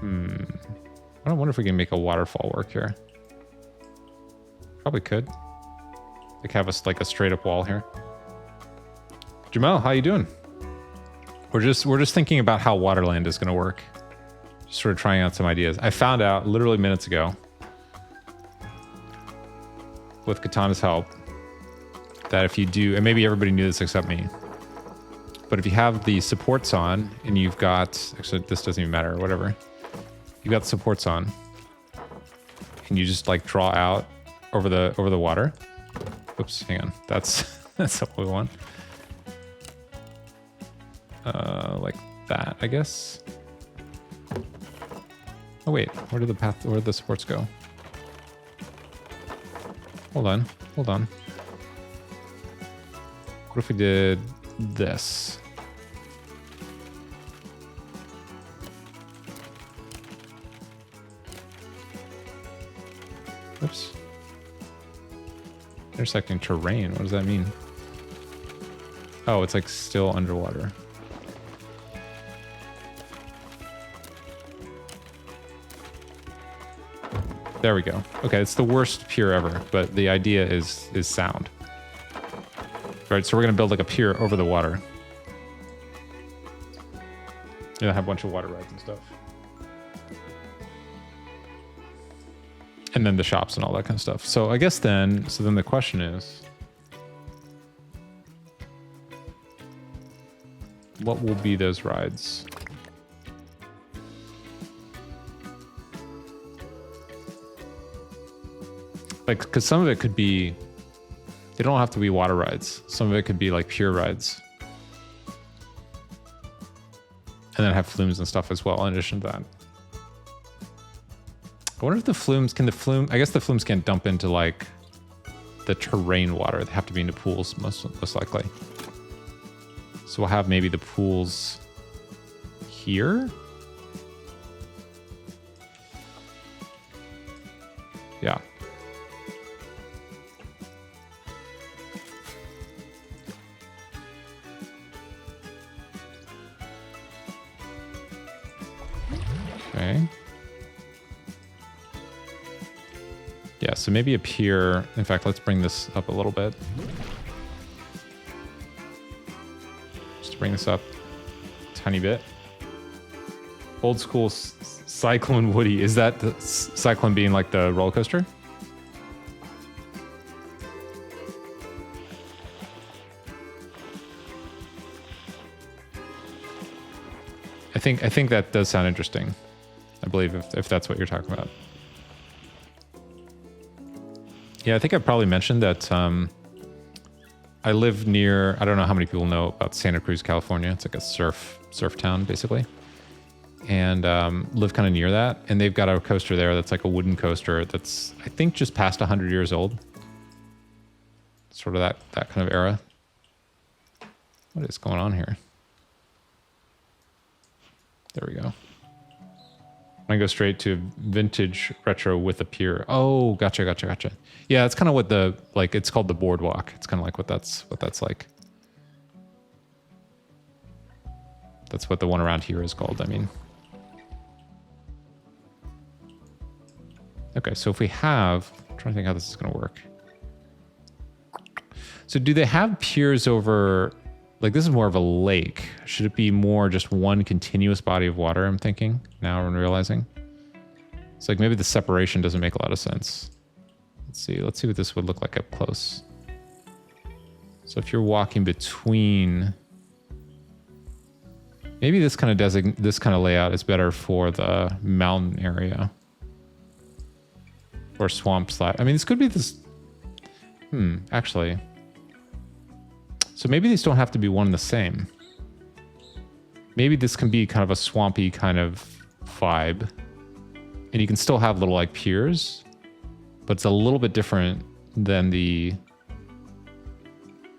I wonder if we can make a waterfall work here. Probably could. Like have us like a straight up wall here. Jamel, how you doing? We're just thinking about how Waterland is going to work. Just sort of trying out some ideas. I found out literally minutes ago, with Katana's help, that if you do, and maybe everybody knew this except me, but if you have the supports on and you've got, actually this doesn't even matter, or whatever, you got the supports on, and you just like draw out over the water. Oops, hang on. That's what we want. Like that, I guess. Oh wait, where did the supports go? Hold on, hold on. What if we did this? Oops. Intersecting terrain, what does that mean? Oh, it's like still underwater. There we go. Okay, it's the worst pier ever, but the idea is sound. Right, so we're gonna build like a pier over the water. And have a bunch of water rides and stuff. And then the shops and all that kind of stuff. So I guess then the question is, what will be those rides? Like, because some of it could be, they don't have to be water rides. Some of it could be like pure rides. And then have flumes and stuff as well in addition to that. I wonder if the flumes, I guess the flumes can't dump into like the terrain water. They have to be in the pools most likely. So we'll have maybe the pools here. Yeah. Okay. Yeah, so maybe up here. In fact, let's bring this up a little bit. Just to bring this up a tiny bit. Old school Cyclone Woody. Is that the Cyclone being like the roller coaster? I think that does sound interesting. I believe if that's what you're talking about. Yeah, I think I probably mentioned that I live near, I don't know how many people know about Santa Cruz, California. It's like a surf town, basically. And live kind of near that. And they've got a coaster there that's like a wooden coaster that's, I think, just past 100 years old. Sort of that kind of era. What is going on here? There we go. I go straight to vintage retro with a pier. Oh, gotcha. Yeah, it's kind of what the, like, it's called the boardwalk. It's kind of like what that's like. That's what the one around here is called, I mean. Okay, so if we have, I'm trying to think how this is going to work. So do they have piers over, like this is more of a lake. Should it be more just one continuous body of water, I'm thinking, now I'm realizing. It's like maybe the separation doesn't make a lot of sense. Let's see what this would look like up close. So if you're walking between, maybe this kind of layout is better for the mountain area. Or swamp slide. I mean, this could be this, actually. So maybe these don't have to be one and the same. Maybe this can be kind of a swampy kind of vibe. And you can still have little like piers, but it's a little bit different than the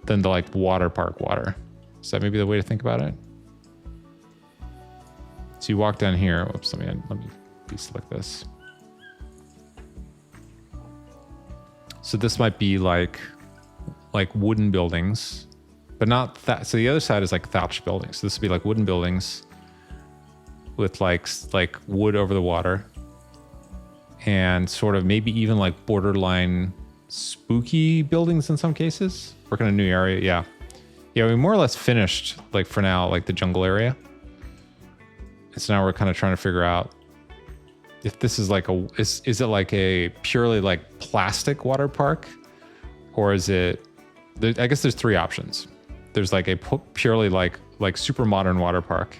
like water park water. Is that maybe the way to think about it? So you walk down here. Oops, let me deselect this. So this might be like wooden buildings. But not that. So the other side is like thatched buildings. So this would be like wooden buildings with like wood over the water, and sort of maybe even like borderline spooky buildings in some cases. Working in a new area, yeah. We more or less finished, like for now, like the jungle area. And so now we're kind of trying to figure out if this is like is it like a purely like plastic water park, or is it? I guess there's three options. There's like a purely like super modern water park.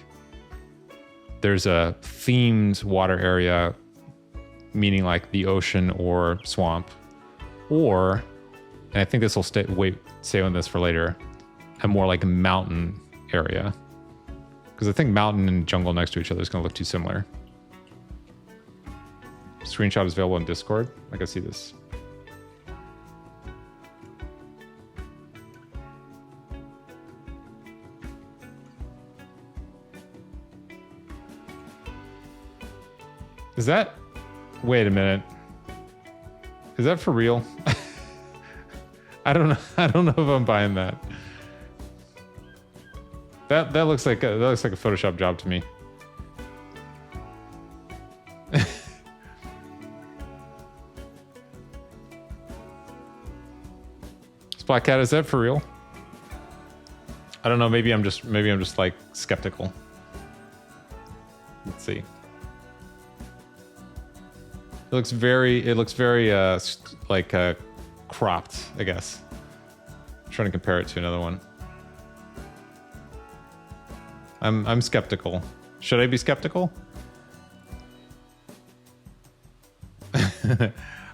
There's a themed water area, meaning like the ocean or swamp, or, and I think this will stay on this for later, a more like a mountain area. Because I think mountain and jungle next to each other is going to look too similar. Screenshot is available in Discord. I can see this. Is that... Wait a minute. Is that for real? I don't know. I don't know if I'm buying that. That looks like a Photoshop job to me. Black Cat, is that for real? I don't know. Maybe I'm just like skeptical. Let's see. It looks very like cropped, I guess. I'm trying to compare it to another one. I'm skeptical. Should I be skeptical?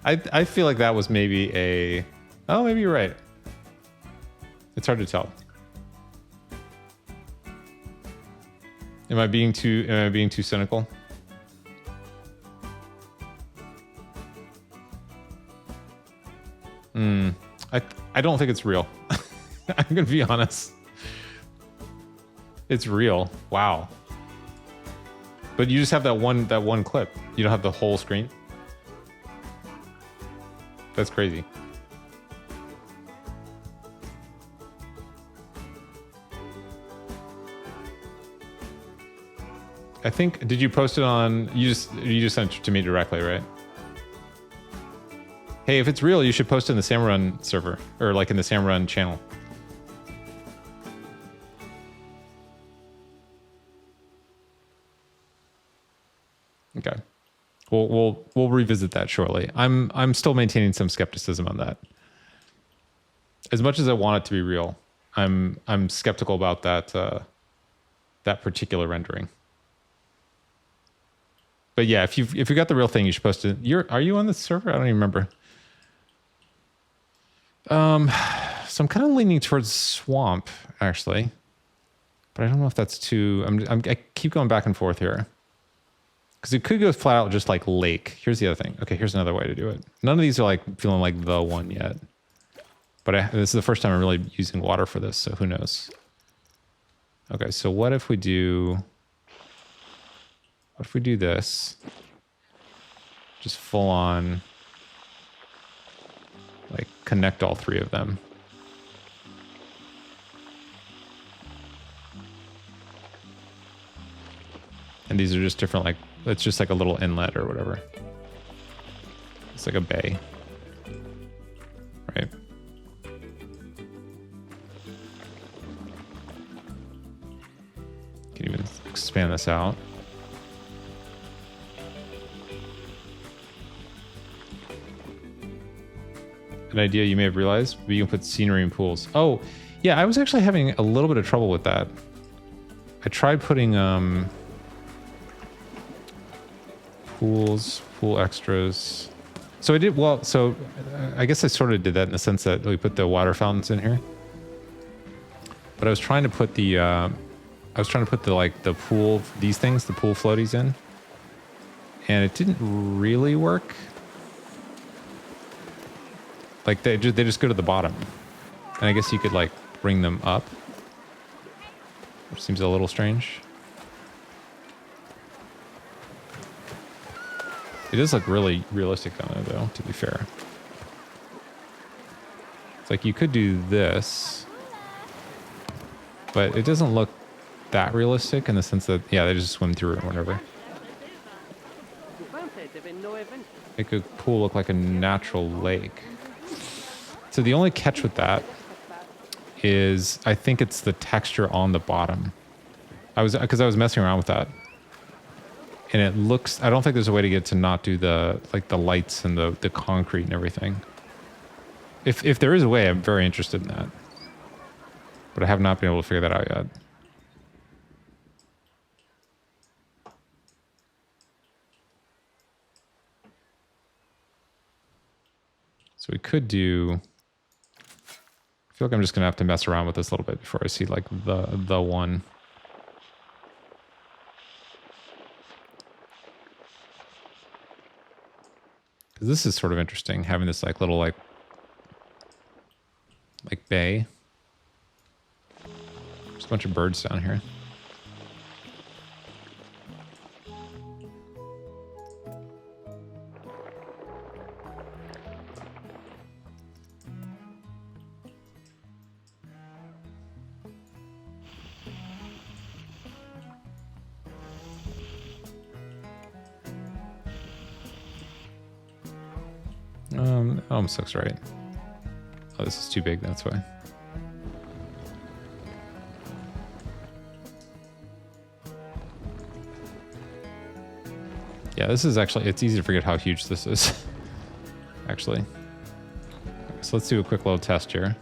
I feel like that was maybe a... Oh, maybe you're right. It's hard to tell. Am I being too cynical? I don't think it's real. I'm gonna be honest. It's real. Wow. But you just have that one clip. You don't have the whole screen. That's crazy. I think, did you post it on, you just sent it to me directly, right? Hey, if it's real, you should post it in the Samrun server, or like in the Samrun channel. Okay. We'll revisit that shortly. I'm still maintaining some skepticism on that. As much as I want it to be real, I'm skeptical about that that particular rendering. But yeah, if you got the real thing, you should post it. Are you on the server? I don't even remember. So I'm kind of leaning towards swamp actually, but I don't know if that's too. I keep going back and forth here because it could go flat out just like lake. Here's the other thing. Okay, here's another way to do it. None of these are like feeling like the one yet, but this is the first time I'm really using water for this, so who knows? Okay, so what if we do? What if we do this? Just full on, like, connect all three of them. And these are just different, like, it's just like a little inlet or whatever. It's like a bay. Right? Can even expand this out. An idea you may have realized, but you can put scenery in pools. Oh, yeah, I was actually having a little bit of trouble with that. I tried putting pools, pool extras. So I did, well, so I guess I sort of did that in the sense that we put the water fountains in here. But I was trying to put the like the pool, these things, the pool floaties in. And it didn't really work. Like they just go to the bottom. And I guess you could like bring them up. Which seems a little strange. It does look really realistic on it though, to be fair. It's like you could do this, but it doesn't look that realistic in the sense that, yeah, they just swim through it or whatever. Make a pool look like a natural lake. So the only catch with that is I think it's the texture on the bottom. Because I was messing around with that. And it looks, I don't think there's a way to get to not do the, like the lights and the concrete and everything. If there is a way, I'm very interested in that. But I have not been able to figure that out yet. So we could do, I feel like I'm just going to have to mess around with this a little bit before I see like the one. Because this is sort of interesting, having this like little like bay. There's a bunch of birds down here. Almost looks right. Oh, this is too big, that's why. Yeah, this is actually, it's easy to forget how huge this is. Actually. So let's do a quick little test here.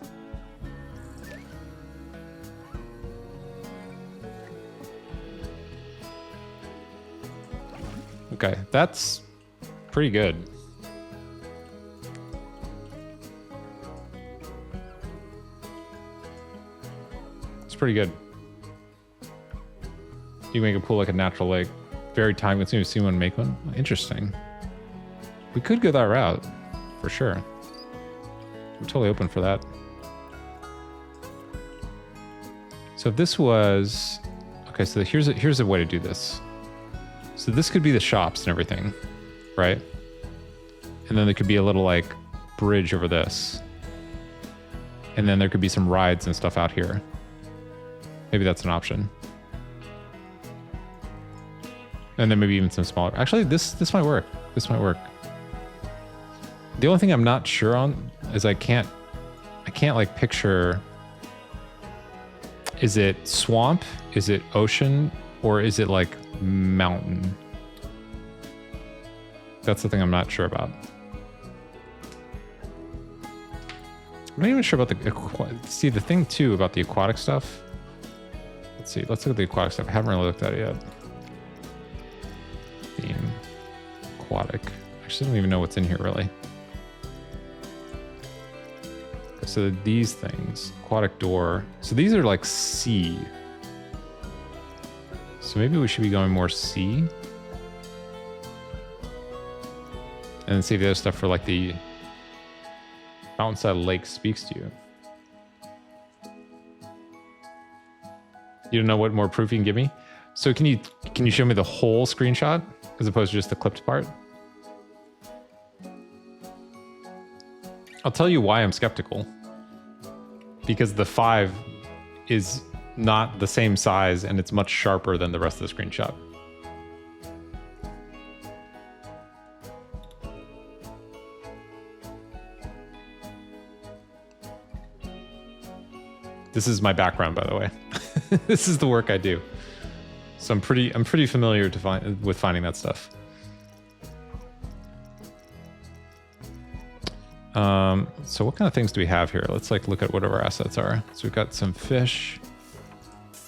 Okay, that's pretty good. Pretty good. You can make a pool like a natural lake. Very time consuming to see one make one. Interesting. We could go that route for sure. I'm totally open for that. So if this was... Okay, so here's a way to do this. So this could be the shops and everything, right? And then there could be a little, like, bridge over this. And then there could be some rides and stuff out here. Maybe that's an option. And then maybe even some smaller... Actually, this might work. This might work. The only thing I'm not sure on is I can't like picture... Is it swamp? Is it ocean? Or is it like mountain? That's the thing I'm not sure about. I'm not even sure about the... See, the thing too about the aquatic stuff... Let's see. Let's look at the aquatic stuff. I haven't really looked at it yet. Theme. Aquatic. Actually, I don't even know what's in here, really. Okay, so these things. Aquatic door. So these are like sea. So maybe we should be going more sea. And then save the other stuff for like the mountainside lake speaks to you. You don't know what more proof you can give me? So can you show me the whole screenshot as opposed to just the clipped part? I'll tell you why I'm skeptical. Because the 5 is not the same size and it's much sharper than the rest of the screenshot. This is my background, by the way. This is the work I do. So I'm pretty familiar with finding that stuff. So what kind of things do we have here? Let's like look at what our assets are. So we've got some fish.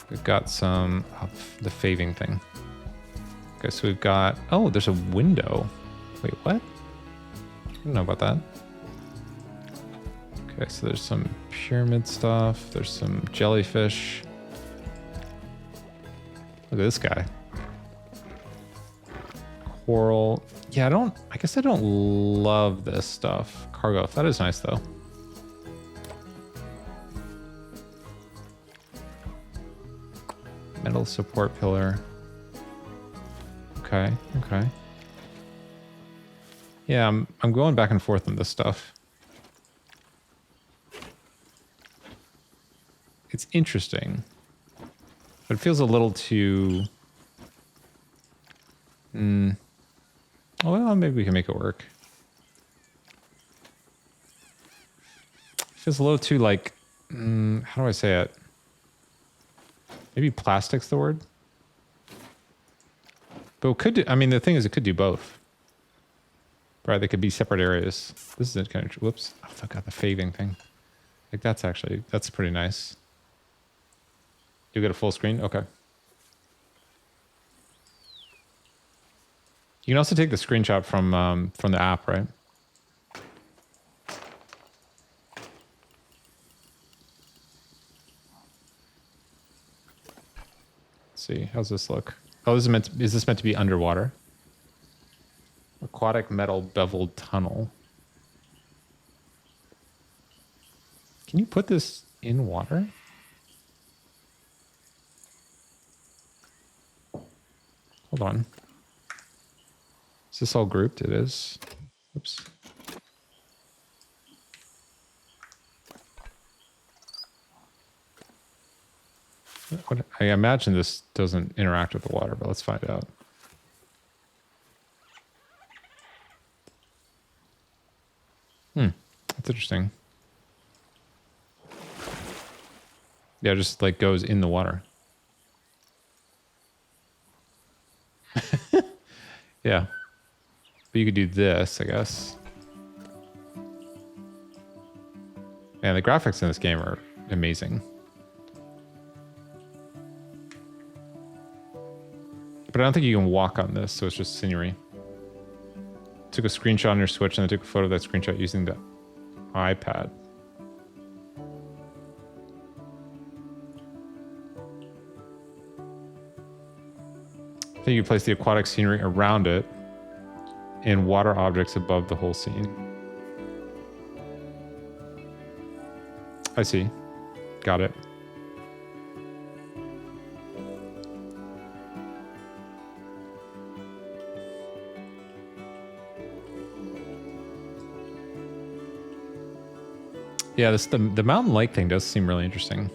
We've got some the faving thing. Okay, so we've got there's a window. Wait, what? I don't know about that. Okay, so there's some pyramid stuff. There's some jellyfish. Look at this guy. Coral. Yeah, I guess I don't love this stuff. Cargo. That is nice, though. Metal support pillar. Okay, okay. Yeah, I'm going back and forth on this stuff. It's interesting. But it feels a little too... Well, maybe we can make it work. It feels a little too like... how do I say it? Maybe plastic's the word? But it could do... I mean, the thing is, it could do both. Right, they could be separate areas. This is kind of... Whoops. Oh, I got the faving thing. Like, that's pretty nice. You get a full screen? Okay. You can also take the screenshot from the app, right? Let's see. How's this look? Oh, is this meant to be underwater? Aquatic metal beveled tunnel. Can you put this in water? Hold on. Is this all grouped? It is. Oops. I imagine this doesn't interact with the water, but let's find out. That's interesting. Yeah, it just like goes in the water. Yeah. But you could do this, I guess. Man, the graphics in this game are amazing. But I don't think you can walk on this, so it's just scenery. Took a screenshot on your Switch and I took a photo of that screenshot using the iPad. I think you place the aquatic scenery around it and water objects above the whole scene. I see. Got it. Yeah, the mountain lake thing does seem really interesting.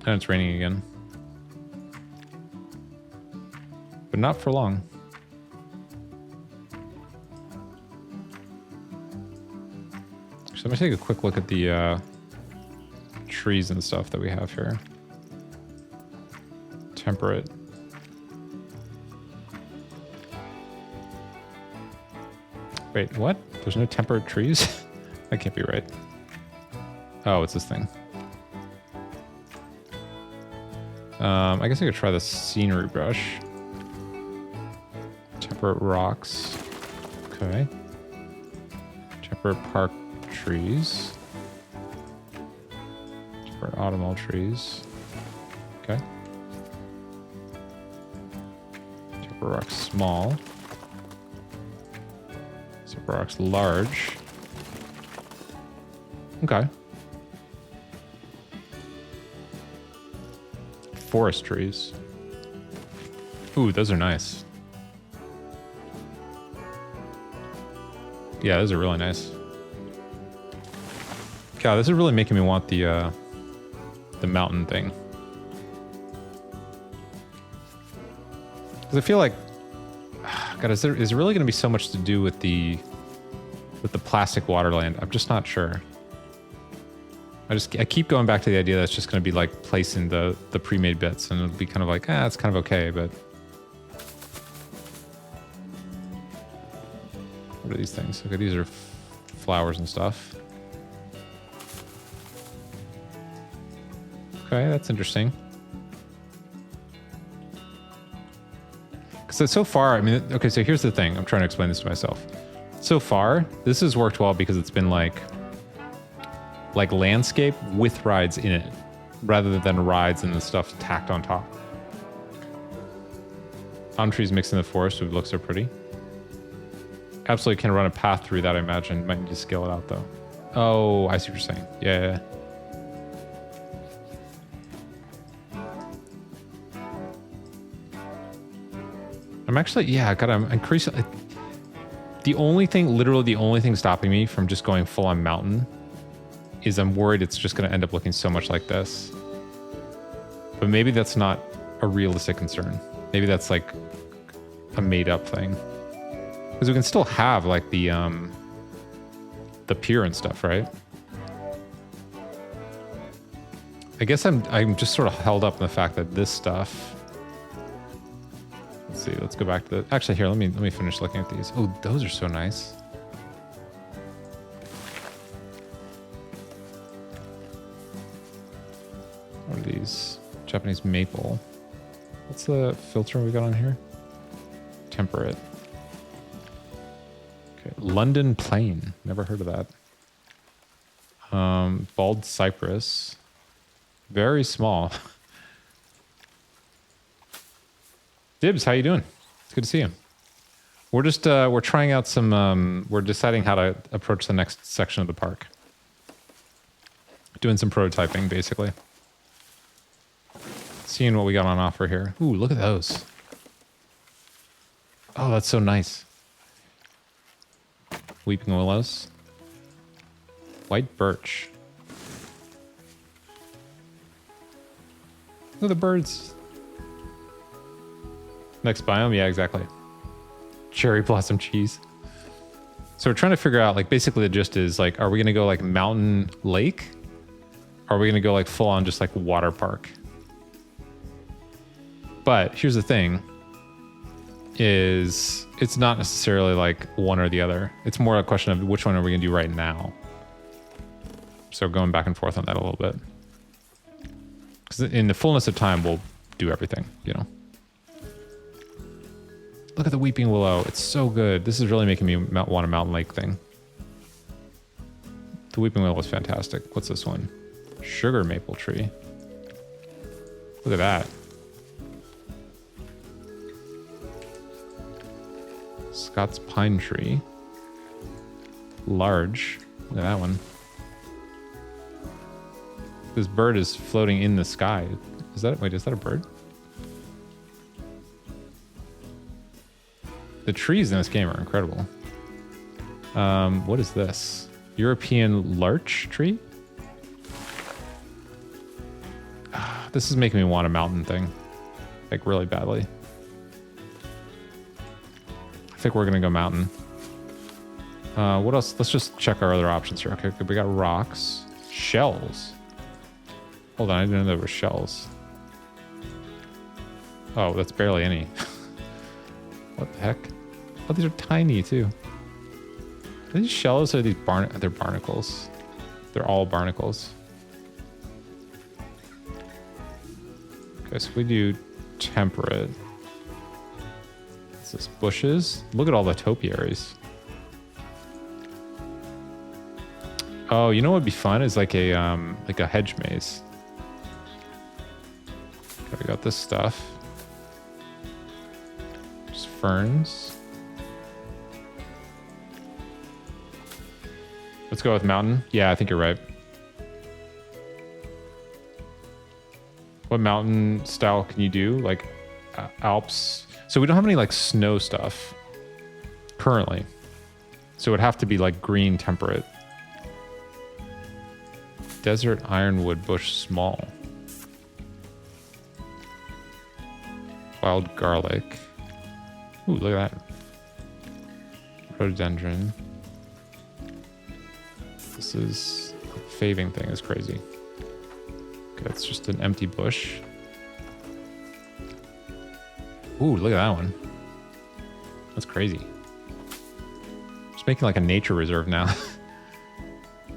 And it's raining again. But not for long. So let me take a quick look at the trees and stuff that we have here. Temperate. Wait, what? There's no temperate trees? That can't be right. Oh, it's this thing. I guess I could try the scenery brush. Temperate rocks. Okay. Temperate park trees. Temperate autumnal trees. Okay. Temperate rocks small. Temperate rocks large. Okay. Forest trees. Ooh, those are nice. Yeah, those are really nice. God, this is really making me want the mountain thing. Because I feel like, God, is there really going to be so much to do with the plastic waterland? I'm just not sure. I keep going back to the idea that it's just going to be like placing the pre-made bits, and it'll be kind of like, it's kind of okay, but what are these things? Okay, these are flowers and stuff. Okay, that's interesting. So far, I mean, okay, so here's the thing. I'm trying to explain this to myself. So far, this has worked well because it's been like landscape with rides in it, rather than rides and the stuff tacked on top. Palm trees mixed in the forest would look so pretty. Absolutely can run a path through that, I imagine. Might need to scale it out, though. Oh, I see what you're saying. Yeah. I'm actually, yeah, God, I'm increasing. Literally the only thing stopping me from just going full on mountain is I'm worried it's just going to end up looking so much like this. But maybe that's not a realistic concern. Maybe that's like a made up thing. Because we can still have like the pier and stuff, right? I guess I'm just sort of held up in the fact that this stuff. Let's see. Let's go back to the. Actually, here. Let me finish looking at these. Oh, those are so nice. What are these? Japanese maple. What's the filter we got on here? Temperate. Okay, London Plain. Never heard of that. Bald cypress. Very small. Dibs, how you doing? It's good to see you. We're just we're trying out some. We're deciding how to approach the next section of the park. Doing some prototyping, basically. Seeing what we got on offer here. Ooh, look at those. Oh, that's so nice. Weeping willows. White birch. Look at the birds. Next biome? Yeah, exactly. Cherry blossom cheese. So we're trying to figure out, like, basically the gist is, like, are we going to go, like, mountain lake? Or are we going to go, like, full on just, like, water park? But here's the thing. Is it's not necessarily, like, one or the other. It's more a question of which one are we going to do right now. So going back and forth on that a little bit. Because in the fullness of time, we'll do everything, you know. Look at the weeping willow. It's so good. This is really making me want a mountain lake thing. The weeping willow is fantastic. What's this one? Sugar maple tree. Look at that. Scott's pine tree. large. Look at that one. This bird is floating in the sky. Is that, wait, is that a bird? The trees in this game are incredible. What is this? European larch tree? This is making me want a mountain thing. Like, really badly. I think we're gonna go mountain. What else? Let's just check our other options here. Okay, we got rocks. Shells. Hold on, I didn't know there were shells. Oh, that's barely any. What the heck? Oh, these are tiny too. Are these shells or are these they're barnacles? They're all barnacles. Okay, so we do temperate. What's this? Bushes? Look at all the topiaries. Oh, you know what would be fun is like a hedge maze. Okay, we got this stuff. Just ferns. Let's go with mountain. Yeah, I think you're right. What mountain style can you do? Like Alps. So we don't have any like snow stuff currently. So it would have to be like green temperate. Desert ironwood bush small. Wild garlic. Ooh, look at that. Rhododendron. This is faving thing is crazy. Okay, it's just an empty bush. Ooh, look at that one. That's crazy. Just making like a nature reserve now.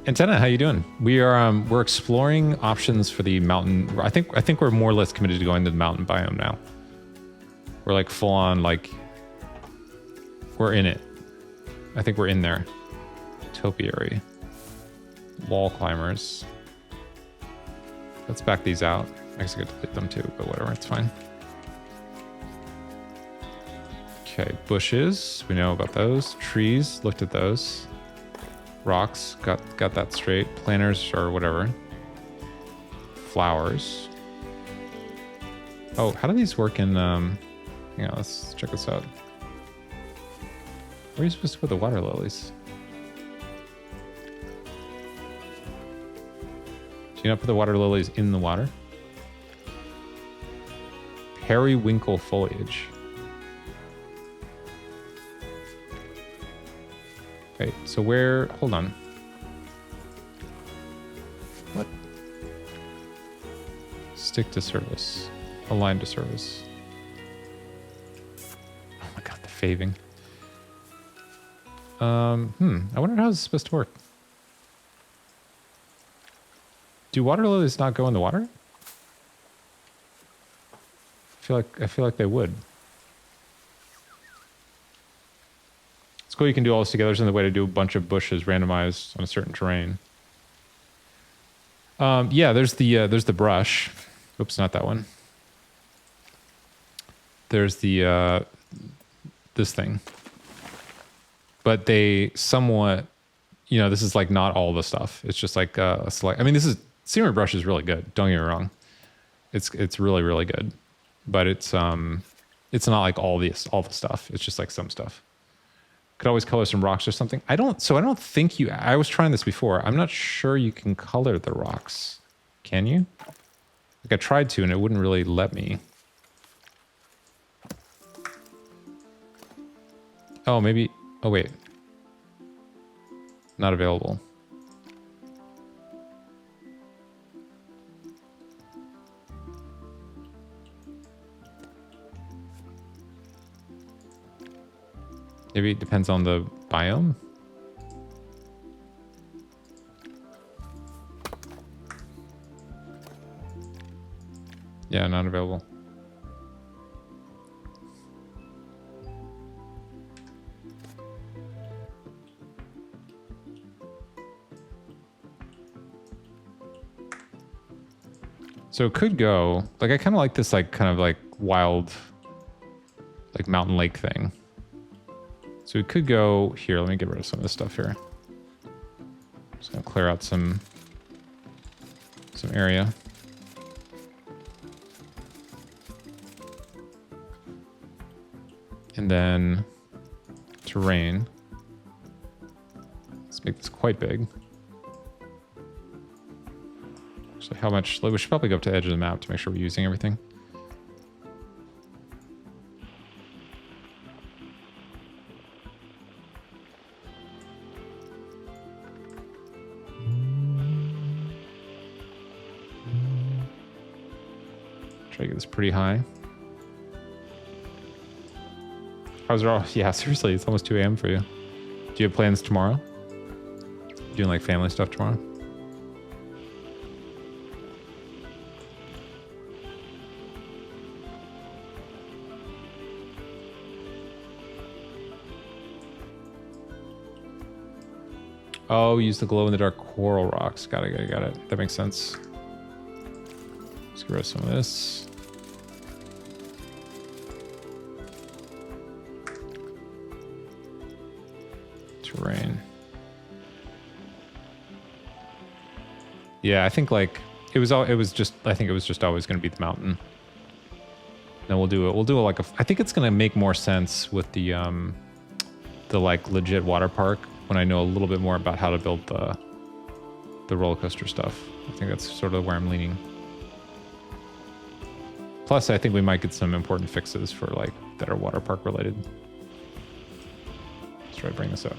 Antenna, how you doing? We are we're exploring options for the mountain. I think we're more or less committed to going to the mountain biome now. We're like full on like we're in it. I think we're in there. Topiary. Wall climbers. Let's back these out. I guess I could delete them too, but whatever, it's fine. Okay, bushes. We know about those. Trees, looked at those. Rocks, got that straight. Planters or whatever. Flowers. Oh, how do these work in hang on, let's check this out. Where are you supposed to put the water lilies? Do you not put the water lilies in the water? Periwinkle foliage. Wait, so where... Hold on. What? Stick to service. Align to service. Oh my god, the faving. I wonder how this is supposed to work. Do water lilies not go in the water? I feel like they would. It's cool you can do all this together. There's another way to do a bunch of bushes randomized on a certain terrain. Yeah, there's the brush. Oops, not that one. There's the this thing. But they somewhat, you know, this is like not all the stuff. It's just like a select. I mean, this is Scenery Brush is really good. Don't get me wrong. It's really, really good. But it's not like all the stuff. It's just like some stuff. Could always color some rocks or something. I don't think you, I was trying this before. I'm not sure you can color the rocks. Can you? Like I tried to and it wouldn't really let me. Oh, maybe, oh wait. Not available. Maybe it depends on the biome. Yeah, not available. So it could go, like I kind of like this like kind of like wild, like mountain lake thing. So we could go here. Let me get rid of some of this stuff here. Just gonna clear out some area. And then terrain. Let's make this quite big. Actually, how much? We should probably go up to the edge of the map to make sure we're using everything. Try to get this pretty high. How's it all? Yeah, seriously, it's almost 2 a.m. for you. Do you have plans tomorrow? Doing like family stuff tomorrow? Oh, use the glow-in-the-dark coral rocks. Got it. That makes sense. Let's get rid of some of this. Terrain. Yeah, I think like I think it was just always going to be the mountain. Then we'll do like I think it's going to make more sense with the like legit water park when I know a little bit more about how to build the roller coaster stuff. I think that's sort of where I'm leaning. Plus, I think we might get some important fixes for like that are water park related. Let's try to bring this up.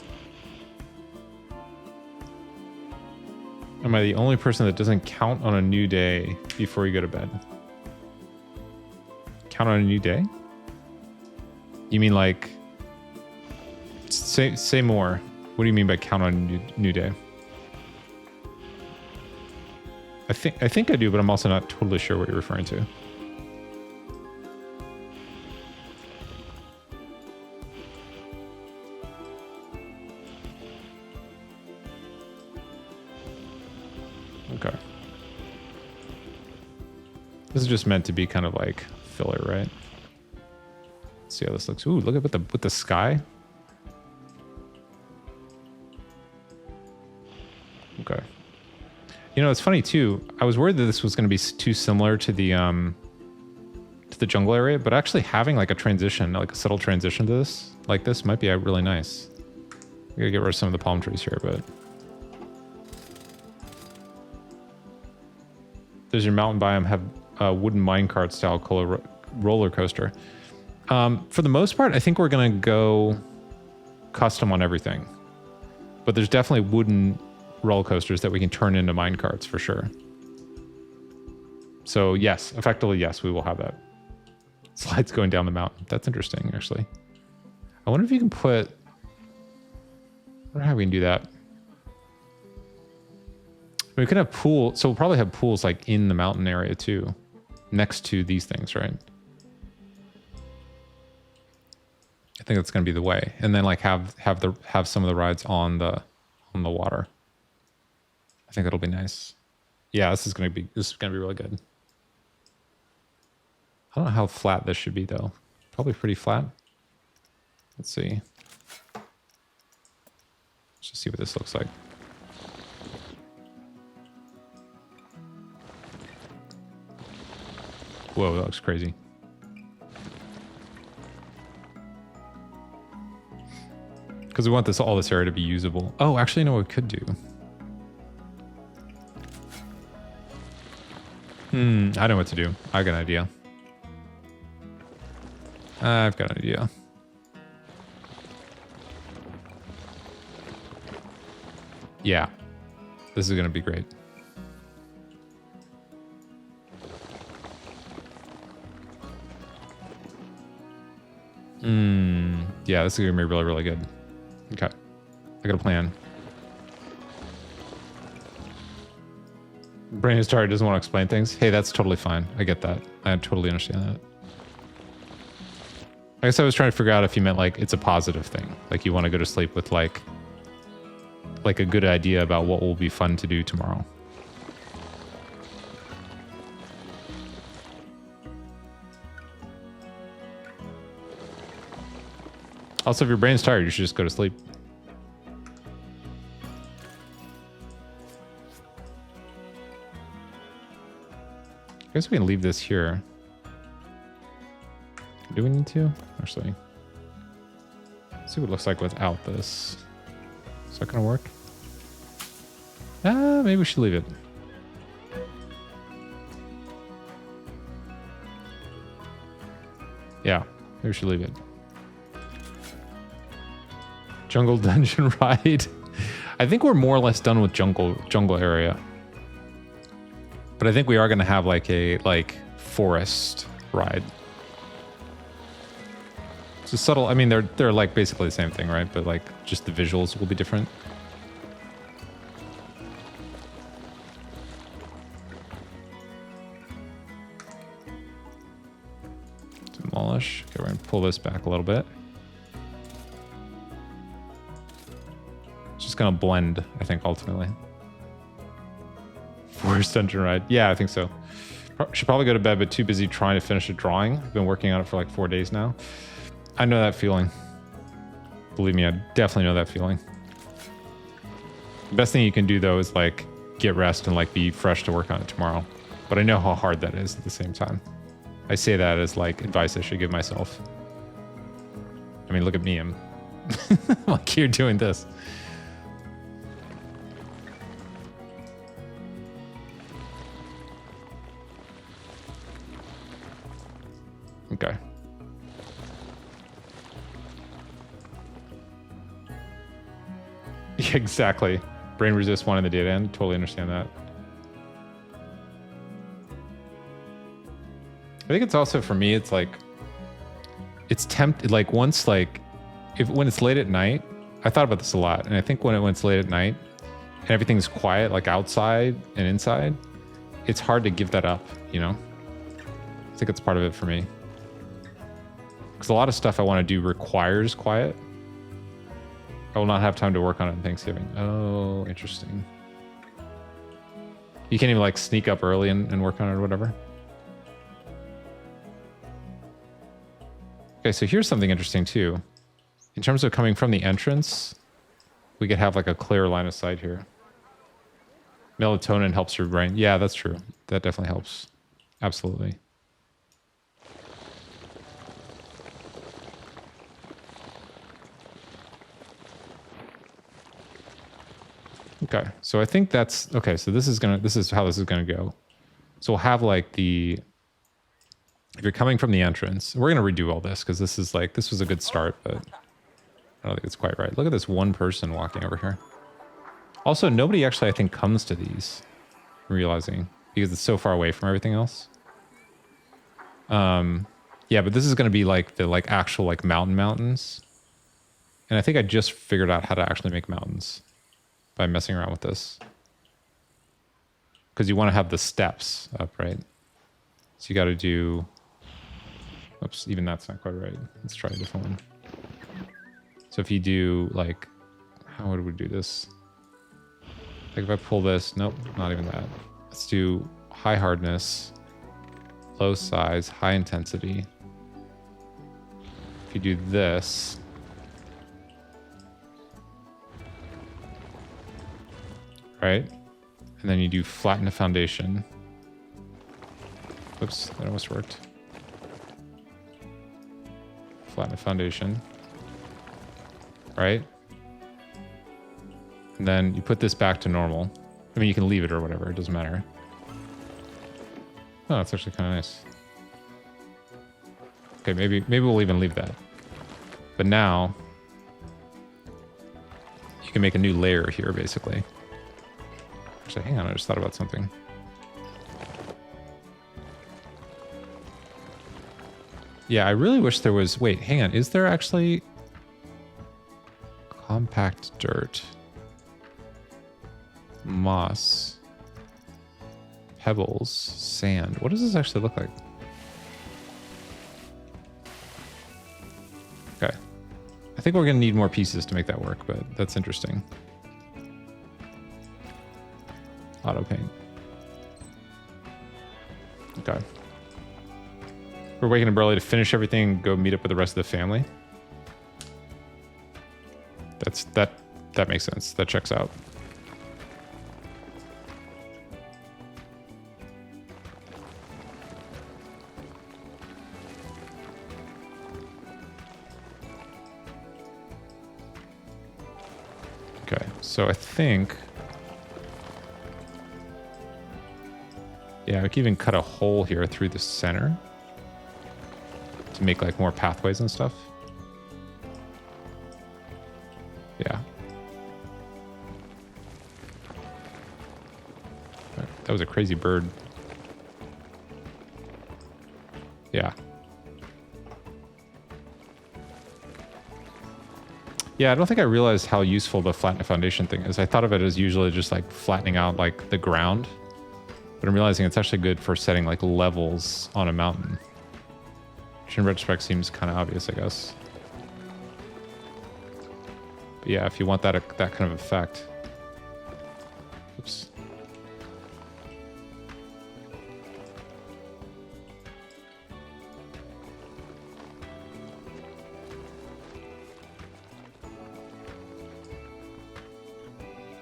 Am I the only person that doesn't count on a new day before you go to bed? Count on a new day? You mean like... Say more. What do you mean by count on a new day? I think I do, but I'm also not totally sure what you're referring to. Okay. This is just meant to be kind of like filler, right? Let's see how this looks. Ooh, look at with the sky. Okay. You know, it's funny too. I was worried that this was going to be too similar to the jungle area, but actually having like a transition, like a subtle transition to this, like this, might be really nice. We gotta get rid of some of the palm trees here, but does your mountain biome have a wooden minecart style roller coaster? For the most part, I think we're gonna go custom on everything, but there's definitely wooden roller coasters that we can turn into mine carts for sure. So yes, effectively yes, we will have that. Slides going down the mountain. That's interesting, actually. I wonder if you can put... I wonder how we can do that. We can have pool, so we'll probably have pools like in the mountain area too, next to these things, right? I think that's going to be the way, and then like have some of the rides on the water. I think that'll be nice. Yeah, this is gonna be really good. I don't know how flat this should be though. Probably pretty flat. Let's see. Let's just see what this looks like. Whoa, that looks crazy. Because we want all this area to be usable. Oh, actually, no, what we could do. I know what to do. I got an idea. I've got an idea. Yeah. This is going to be great. Yeah, this is going to be really, really good. Okay. I got a plan. Brain is tired, doesn't want to explain things. Hey, that's totally fine. I get that. I totally understand that. I guess I was trying to figure out if you meant like it's a positive thing. Like you want to go to sleep with like a good idea about what will be fun to do tomorrow. Also, if your brain's tired, you should just go to sleep. guess we can leave this here. Do we need to? Actually. Let's see what it looks like without this. Is that gonna work? Maybe we should leave it. Yeah, maybe we should leave it. Jungle dungeon ride. I think we're more or less done with jungle area. But I think we are gonna have like a forest ride. It's a subtle. I mean, they're like basically the same thing, right? But like just the visuals will be different. Demolish. Okay, we're gonna pull this back a little bit. It's just gonna blend, I think, ultimately. Forest dungeon ride. Yeah, I think so. Should probably go to bed, but too busy trying to finish a drawing. I've been working on it for like 4 days now. I know that feeling. Believe me, I definitely know that feeling. The best thing you can do though is like get rest and like be fresh to work on it tomorrow. But I know how hard that is at the same time. I say that as like advice I should give myself. I mean, look at me. I'm like, you're doing this. Okay. Yeah, exactly. Brain resist one in the data end. Totally understand that. I think it's also for me, it's like, it's tempted, like once like, when it's late at night, I thought about this a lot. And I think when it's late at night and everything's quiet, like outside and inside, it's hard to give that up, you know? I think it's part of it for me. Because a lot of stuff I want to do requires quiet. I will not have time to work on it on Thanksgiving. Oh, interesting. You can't even like sneak up early and work on it or whatever. Okay, so here's something interesting too. In terms of coming from the entrance, we could have like a clear line of sight here. Melatonin helps your brain. Yeah, that's true. That definitely helps. Absolutely. Okay, so I think that's okay. So this is how this is gonna go. So we'll have like if you're coming from the entrance, we're gonna redo all this because this was a good start, but I don't think it's quite right. Look at this one person walking over here. Also, nobody actually I think comes to these, I'm realizing, because it's so far away from everything else. Yeah, but this is gonna be like the actual like mountains, and I think I just figured out how to actually make mountains by messing around with this. Because you want to have the steps up, right? So you got to do... Oops, even that's not quite right. Let's try a different one. So if you do, like... How would we do this? Like if I pull this... Nope, not even that. Let's do high hardness, low size, high intensity. If you do this... Right? And then you do flatten the foundation. Oops, that almost worked. Flatten the foundation. Right? And then you put this back to normal. I mean, you can leave it or whatever, it doesn't matter. Oh, that's actually kind of nice. Okay, maybe we'll even leave that. But now, you can make a new layer here, basically. Actually, hang on, I just thought about something. Yeah, I really wish there was... Wait, hang on. Is there actually... Compact dirt. Moss. Pebbles. Sand. What does this actually look like? Okay. I think we're going to need more pieces to make that work, but that's interesting. Auto paint. Okay. We're waking up early to finish everything and go meet up with the rest of the family. That makes sense. That checks out. Okay, so I think... Yeah, I could even cut a hole here through the center to make like more pathways and stuff. Yeah. That was a crazy bird. Yeah. Yeah, I don't think I realized how useful the flatten foundation thing is. I thought of it as usually just like flattening out like the ground. But I'm realizing it's actually good for setting like levels on a mountain. Which in retrospect seems kind of obvious, I guess. But yeah, if you want that kind of effect. Oops.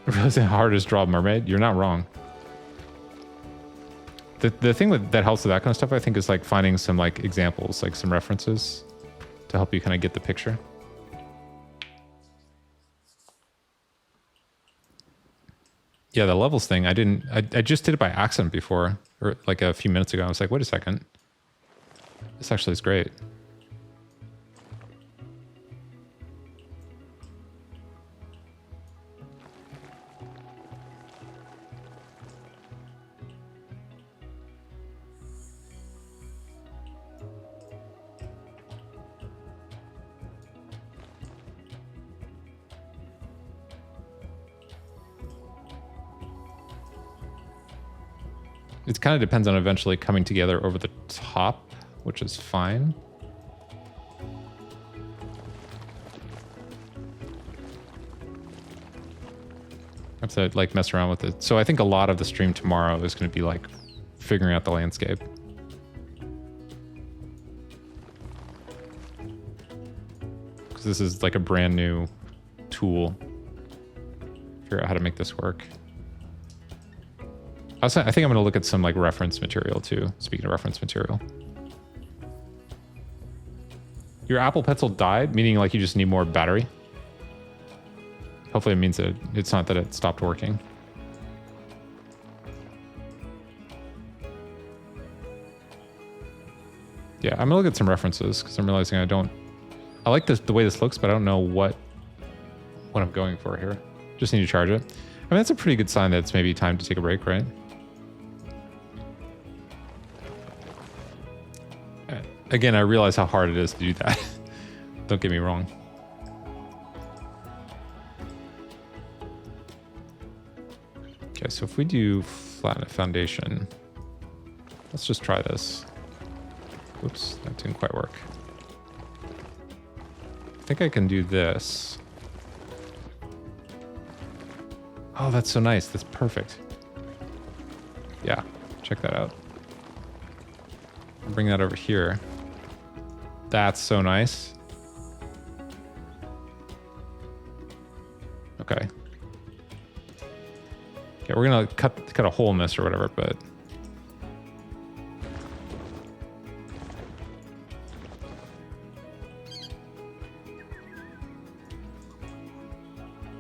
Realizing how hard it is to draw a mermaid? You're not wrong. The thing that helps with that kind of stuff, I think, is like finding some like examples, like some references to help you kind of get the picture. Yeah, the levels thing, I just did it by accident before, or like a few minutes ago. I was like, wait a second. This actually is great. It kind of depends on eventually coming together over the top, which is fine. I have to like mess around with it. So I think a lot of the stream tomorrow is going to be like figuring out the landscape. Because this is like a brand new tool. Figure out how to make this work. I think I'm going to look at some like reference material too. Speaking of reference material. Your Apple Pencil died, meaning like you just need more battery. Hopefully it means that it's not that it stopped working. Yeah, I'm going to look at some references because I'm realizing I like the way this looks, but I don't know what I'm going for here. Just need to charge it. I mean, that's a pretty good sign that it's maybe time to take a break, right? Again, I realize how hard it is to do that. Don't get me wrong. Okay, so if we do flatten a foundation, let's just try this. Oops, that didn't quite work. I think I can do this. Oh, that's so nice. That's perfect. Yeah, check that out. Bring that over here. That's so nice. Okay. Okay, we're gonna cut a hole in this or whatever, but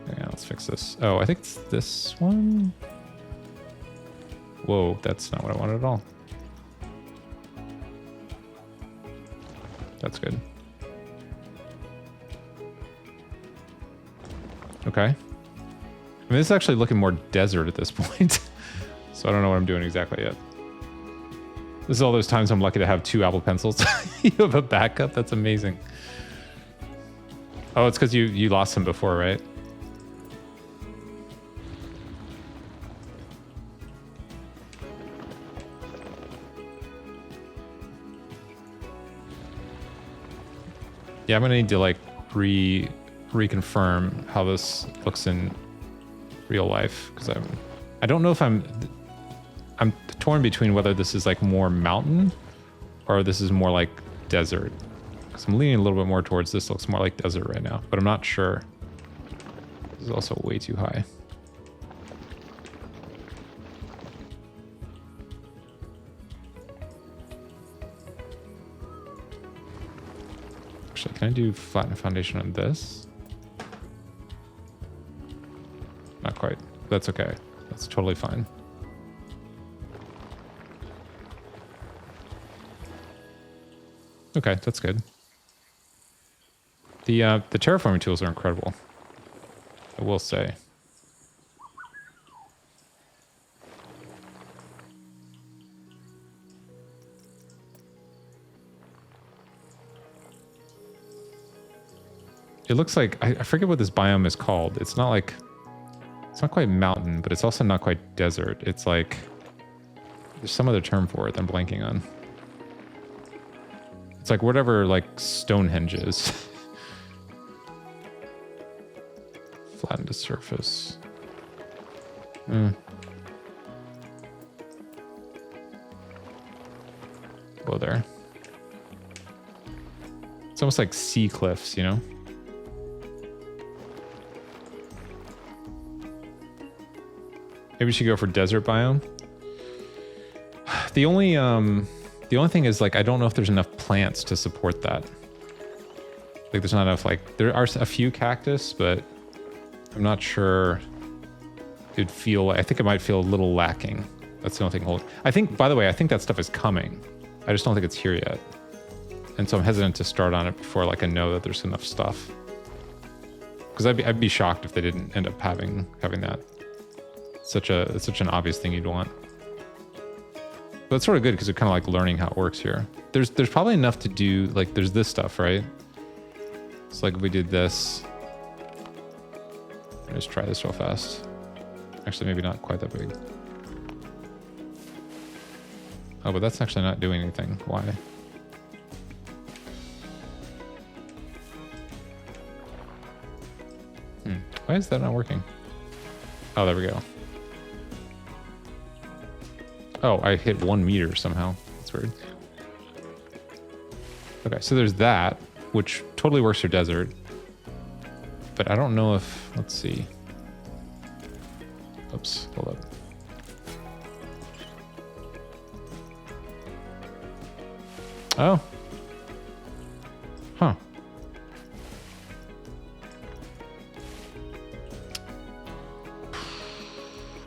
yeah, let's fix this. Oh, I think it's this one. Whoa, that's not what I wanted at all. That's good. Okay. I mean, this is actually looking more desert at this point. So I don't know what I'm doing exactly yet. This is all those times I'm lucky to have 2 Apple Pencils. You have a backup? That's amazing. Oh, it's because you lost them before, right? Yeah, I'm gonna need to like reconfirm how this looks in real life because I don't know if I'm torn between whether this is like more mountain or this is more like desert. Because I'm leaning a little bit more towards this looks more like desert right now, but I'm not sure. This is also way too high. Actually, can I do flatten foundation on this? not quite. That's okay. That's totally fine. Okay, that's good. The terraforming tools are incredible, I will say. It looks like, I forget what this biome is called. It's not like, it's not quite mountain, but it's also not quite desert. It's like, there's some other term for it that I'm blanking on. It's like whatever, like, Stonehenge is. Flatten the surface. Go there. It's almost like sea cliffs, you know? Maybe we should go for desert biome. The only thing is, like, I don't know if there's enough plants to support that. Like, there's not enough, like, there are a few cactus, but I'm not sure it'd feel, I think it might feel a little lacking. That's the only thing. I think, by the way, I think that stuff is coming. I just don't think it's here yet. And so I'm hesitant to start on it before, like, I know that there's enough stuff. Because I'd be shocked if they didn't end up having that. It's such an obvious thing you'd want. But it's sort of good because you're kind of like learning how it works here. There's probably enough to do, like, there's this stuff, right? It's like if we did this. Let me just try this real fast. Actually, maybe not quite that big. Oh, but that's actually not doing anything. Why? Why is that not working? Oh, there we go. Oh, I hit 1 meter somehow. That's weird. Okay, so there's that, which totally works for desert. But I don't know if... Let's see. Oops, hold up. Oh. Huh.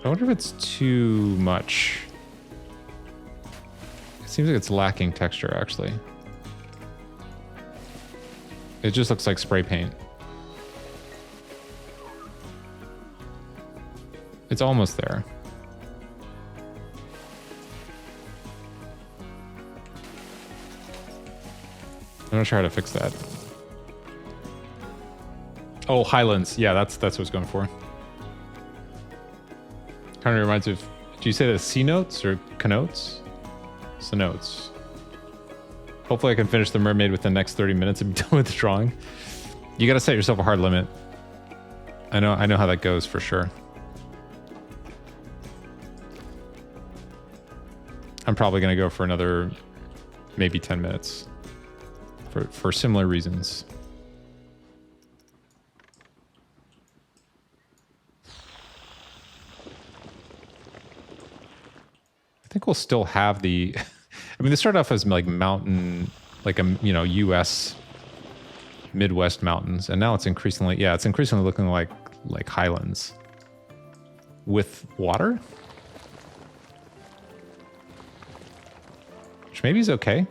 I wonder if it's too much. It seems like it's lacking texture, actually. It just looks like spray paint. It's almost there. I'm not sure how to fix that. Oh, Highlands. Yeah, that's what I was going for. Kind of reminds me of... Do you say the C notes or connotes? Cenotes. Hopefully I can finish the mermaid within the next 30 minutes and be done with the drawing. You gotta set yourself a hard limit. I know how that goes for sure. I'm probably gonna go for another maybe 10 minutes for similar reasons. I think we'll still have the... I mean, they started off as like mountain, like a, you know, U.S. Midwest mountains, and now it's increasingly, yeah, it's increasingly looking like highlands with water, which maybe is okay.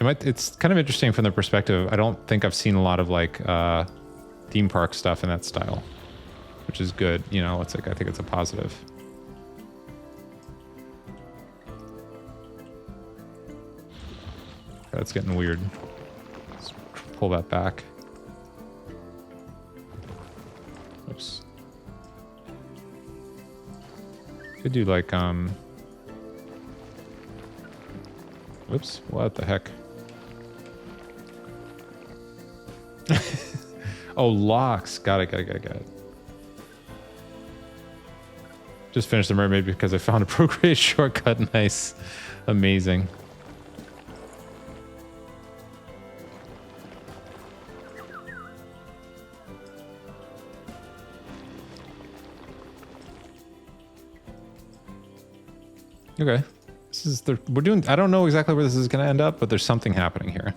It's kind of interesting from the perspective. I don't think I've seen a lot of like theme park stuff in that style, which is good. You know, it's like, I think it's a positive. That's getting weird. Let's pull that back. Oops. Could do like Whoops, what the heck? Oh, locks. Got it. Just finished the mermaid because I found a Procreate shortcut. Nice. Amazing. Okay. We're doing, I don't know exactly where this is going to end up, but there's something happening here.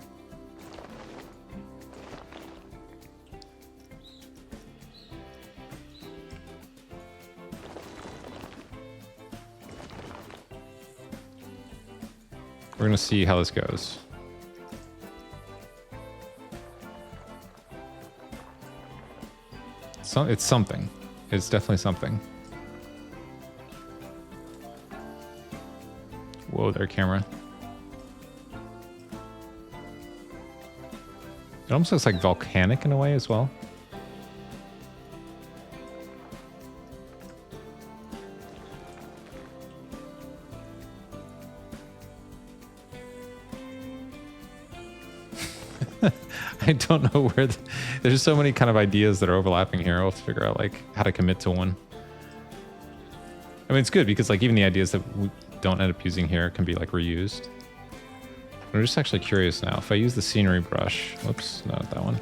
We're gonna see how this goes. It's something. It's definitely something. Whoa there, camera. It almost looks like volcanic in a way as well. I don't know where there's so many kind of ideas that are overlapping here. I'll have to figure out like how to commit to one. I mean, it's good because like even the ideas that we don't end up using here can be like reused. I'm just actually curious now. If I use the scenery brush, whoops, not that one.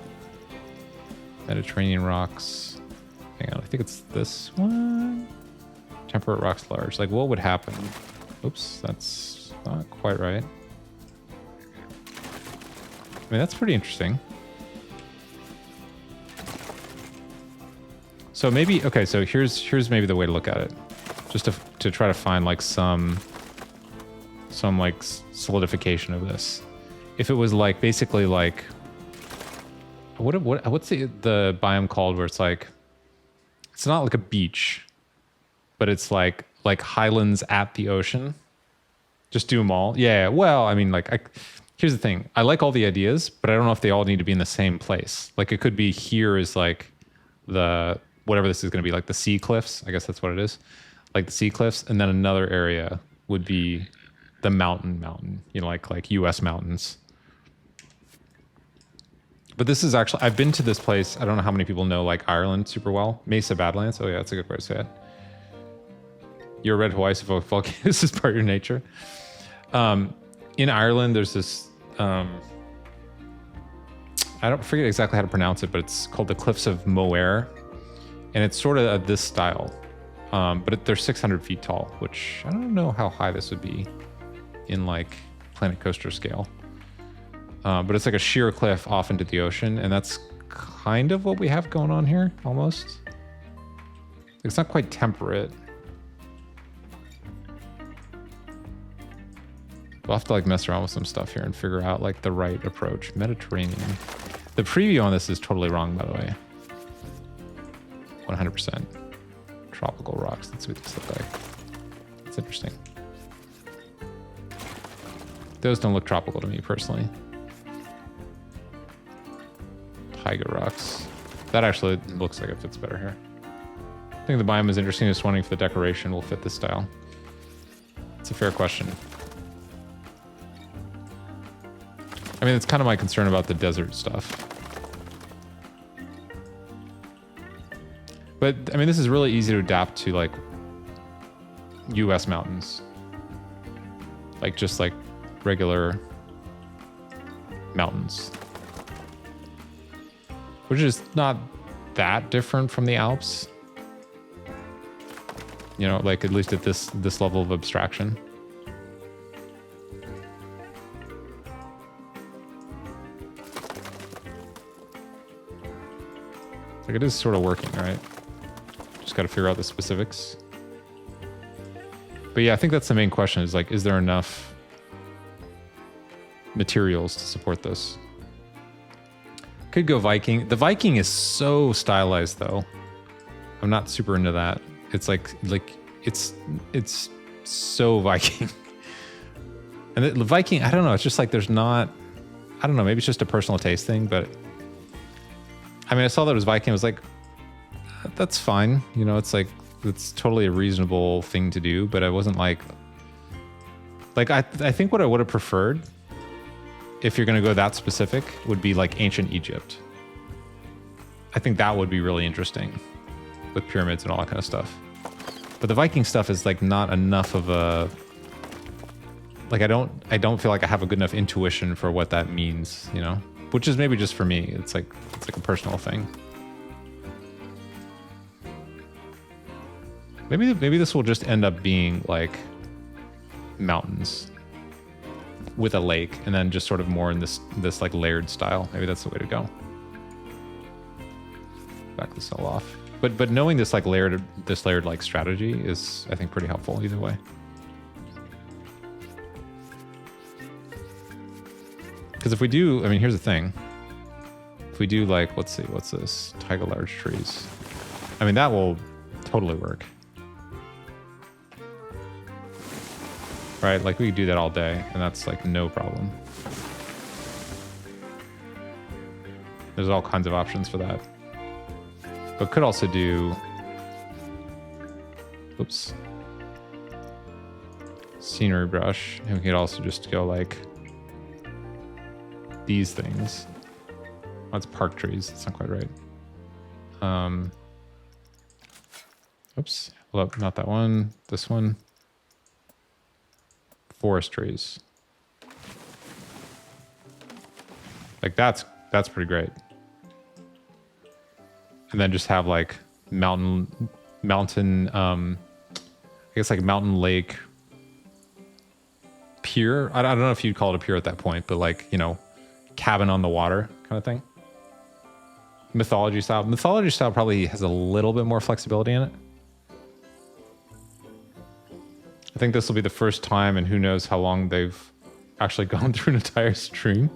Mediterranean rocks. Hang on, I think it's this one. Temperate rocks large. Like what would happen? Oops, that's not quite right. I mean, that's pretty interesting. So maybe, okay, so here's maybe the way to look at it. Just to try to find like some like solidification of this. If it was like basically like what's the biome called where it's like it's not like a beach, but it's like highlands at the ocean. Just do them all. Yeah, well, I mean like here's the thing. I like all the ideas, but I don't know if they all need to be in the same place. Like it could be here is like the whatever this is going to be, like the sea cliffs. I guess that's what it is. Like the sea cliffs, and then another area would be the mountain, you know, like U.S. mountains. But this is actually, I've been to this place. I don't know how many people know like Ireland super well. Mesa Badlands. Oh yeah, that's a good way to say it. You're a red Hawaii, so this is part of your nature. In Ireland, there's this, I don't forget exactly how to pronounce it, but it's called the Cliffs of Moher. And it's sort of this style. But they're 600 feet tall, which I don't know how high this would be in like Planet Coaster scale. But it's like a sheer cliff off into the ocean. And that's kind of what we have going on here, almost. It's not quite temperate. We'll have to like mess around with some stuff here and figure out like the right approach. Mediterranean. The preview on this is totally wrong, by the way. 100%. Tropical rocks. Let's see what these look like. It's interesting. Those don't look tropical to me personally. Taiga rocks. That actually looks like it fits better here. I think the biome is interesting. Just wondering if the decoration will fit this style. It's a fair question. I mean, it's kind of my concern about the desert stuff. But, I mean, this is really easy to adapt to, like, U.S. mountains. Like, just, like, regular mountains. Which is not that different from the Alps. You know, like, at least at this level of abstraction. Like, it is sort of working, right? Just got to figure out the specifics. But yeah, I think that's the main question is like, is there enough materials to support this? Could go Viking. The Viking is so stylized though. I'm not super into that. It's like it's so Viking. And the Viking, I don't know. It's just like there's not, I don't know. Maybe it's just a personal taste thing, but I mean, I saw that it was Viking. I was like, that's fine. You know, it's like, it's totally a reasonable thing to do, but I wasn't like I think what I would have preferred if you're going to go that specific would be like ancient Egypt. I think that would be really interesting with pyramids and all that kind of stuff. But the Viking stuff is like not enough of a, like, I don't feel like I have a good enough intuition for what that means, you know, which is maybe just for me. It's like a personal thing. Maybe this will just end up being like mountains with a lake, and then just sort of more in this like layered style. Maybe that's the way to go. Back this all off. But knowing this like layered like strategy is, I think, pretty helpful either way. Because if we do, I mean, here's the thing. If we do like, let's see, what's this? Taiga large trees. I mean, that will totally work. Right? Like we could do that all day and that's like no problem. There's all kinds of options for that. But could also do, oops, scenery brush. And we could also just go like these things. That's park trees. That's not quite right. Oops. Hold up. Not that one. This one. Forest trees. Like that's pretty great. And then just have like mountain, I guess like mountain lake pier. I don't know if you'd call it a pier at that point, but like, you know, cabin on the water kind of thing. Mythology style. Mythology style probably has a little bit more flexibility in it. I think this will be the first time and who knows how long they've actually gone through an entire stream.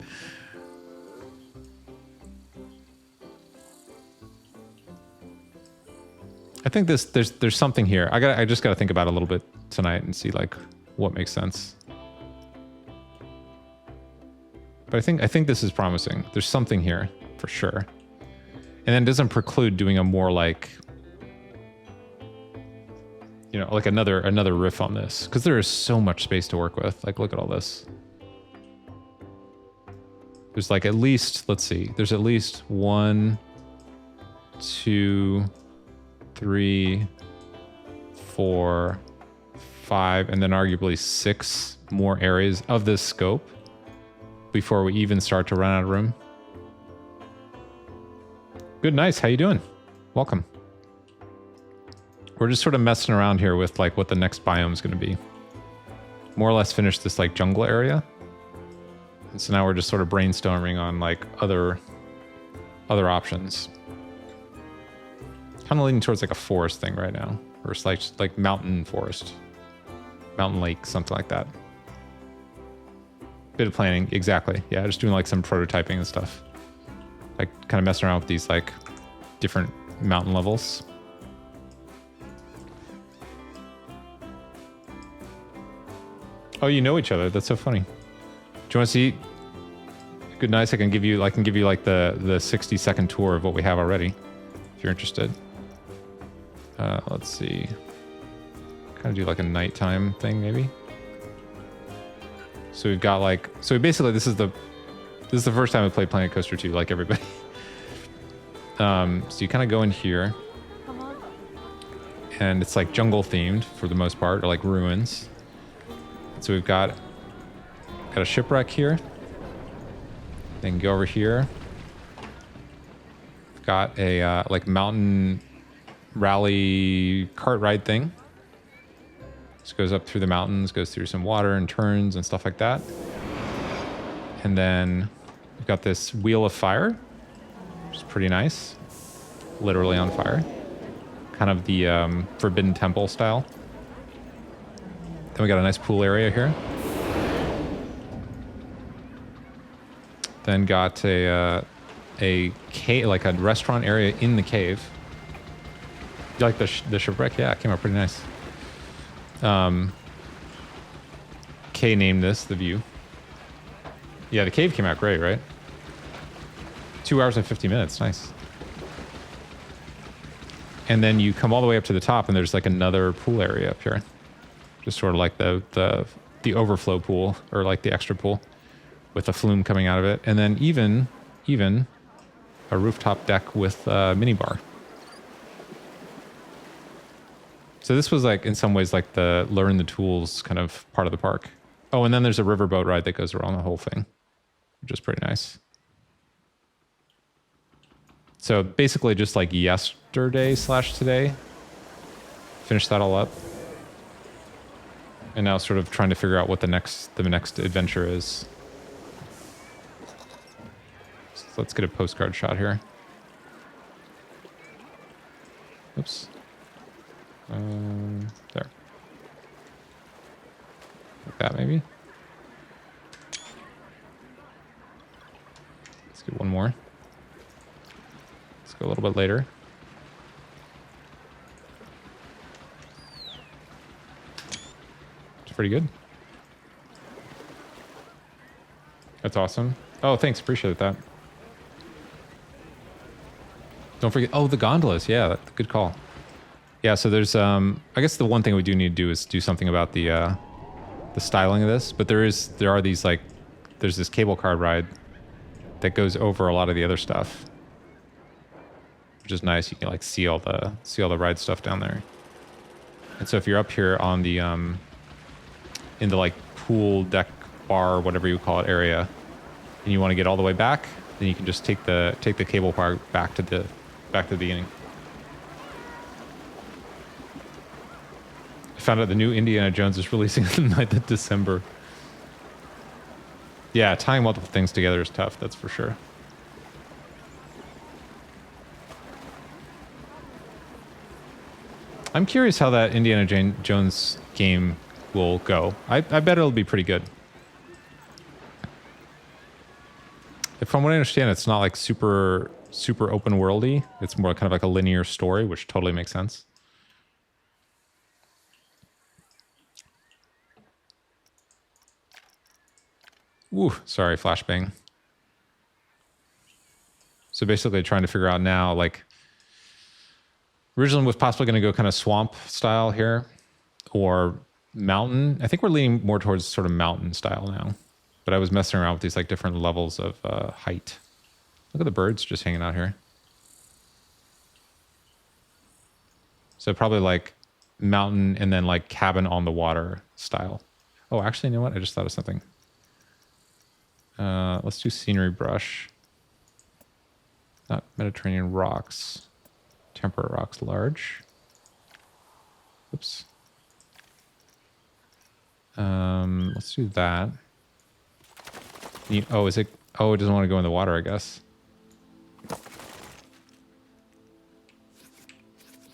I think there's something here. I just gotta think about it a little bit tonight and see like what makes sense. But I think this is promising. There's something here for sure. And then it doesn't preclude doing a more like, you know, like another riff on this, because there is so much space to work with. Like, look at all this. There's like at least, let's see, there's at least 1, 2, 3, 4, 5, and then arguably 6 more areas of this scope before we even start to run out of room. Good, nice. How you doing? Welcome. We're just sort of messing around here with like what the next biome is going to be. More or less finished this like jungle area. And so now we're just sort of brainstorming on like other options. Kind of leaning towards like a forest thing right now. Or it's like mountain forest. Mountain lake, something like that. Bit of planning, exactly. Yeah, just doing like some prototyping and stuff. Like kind of messing around with these like different mountain levels. Oh, you know each other. That's so funny. Do you want to see? Good, nice. I can give you like the 60-second tour of what we have already, if you're interested. Let's see. Kind of do like a nighttime thing, maybe. So we've got like, so basically this is the first time I played Planet Coaster 2, like everybody. So you kind of go in here, and it's like jungle themed for the most part, or like ruins. So we've got a shipwreck here. Then go over here. We've got a like mountain rally cart ride thing. Just goes up through the mountains, goes through some water and turns and stuff like that. And then we've got this wheel of fire, which is pretty nice. Literally on fire. Kind of the Forbidden Temple style. Then we got a nice pool area here. Then got a cave, like a restaurant area in the cave. You like the shipwreck? Yeah, it came out pretty nice. Kay named this the view. Yeah, the cave came out great, right? 2 hours and 50 minutes. Nice. And then you come all the way up to the top, and there's like another pool area up here. Just sort of like the overflow pool, or like the extra pool with a flume coming out of it. And then even a rooftop deck with a minibar. So this was like, in some ways, like the learn the tools kind of part of the park. Oh, and then there's a riverboat ride that goes around the whole thing, which is pretty nice. So basically just like yesterday/today, finished that all up. And now sort of trying to figure out what the next adventure is. So let's get a postcard shot here. Oops. There. Like that, maybe. do one more. Let's go a little bit later. It's pretty good. That's awesome. Oh, thanks. Appreciate that. Don't forget. Oh, the gondolas. Yeah, good call. Yeah, so there's I guess the one thing we do need to do is do something about the styling of this, but there are these like there's this cable car ride that goes over a lot of the other stuff. Which is nice. You can like see all the ride stuff down there. And so if you're up here on the in the like pool deck bar, whatever you call it, area, and you want to get all the way back, then you can just take the cable car back to the beginning. I found out the new Indiana Jones is releasing on the 9th of December. Yeah, tying multiple things together is tough, that's for sure. I'm curious how that Indiana Jones game will go. I bet it'll be pretty good. From what I understand, it's not like super open worldy. It's more kind of like a linear story, which totally makes sense. Ooh, sorry, flashbang. So basically trying to figure out now, like, originally was possibly going to go kind of swamp style here or mountain. I think we're leaning more towards sort of mountain style now. But I was messing around with these like different levels of height. Look at the birds just hanging out here. So probably like mountain and then like cabin on the water style. Oh, actually, you know what? I just thought of something. Let's do scenery brush. Not Mediterranean rocks. Temperate rocks large. Oops. Let's do that. Oh, is it? Oh, it doesn't want to go in the water, I guess.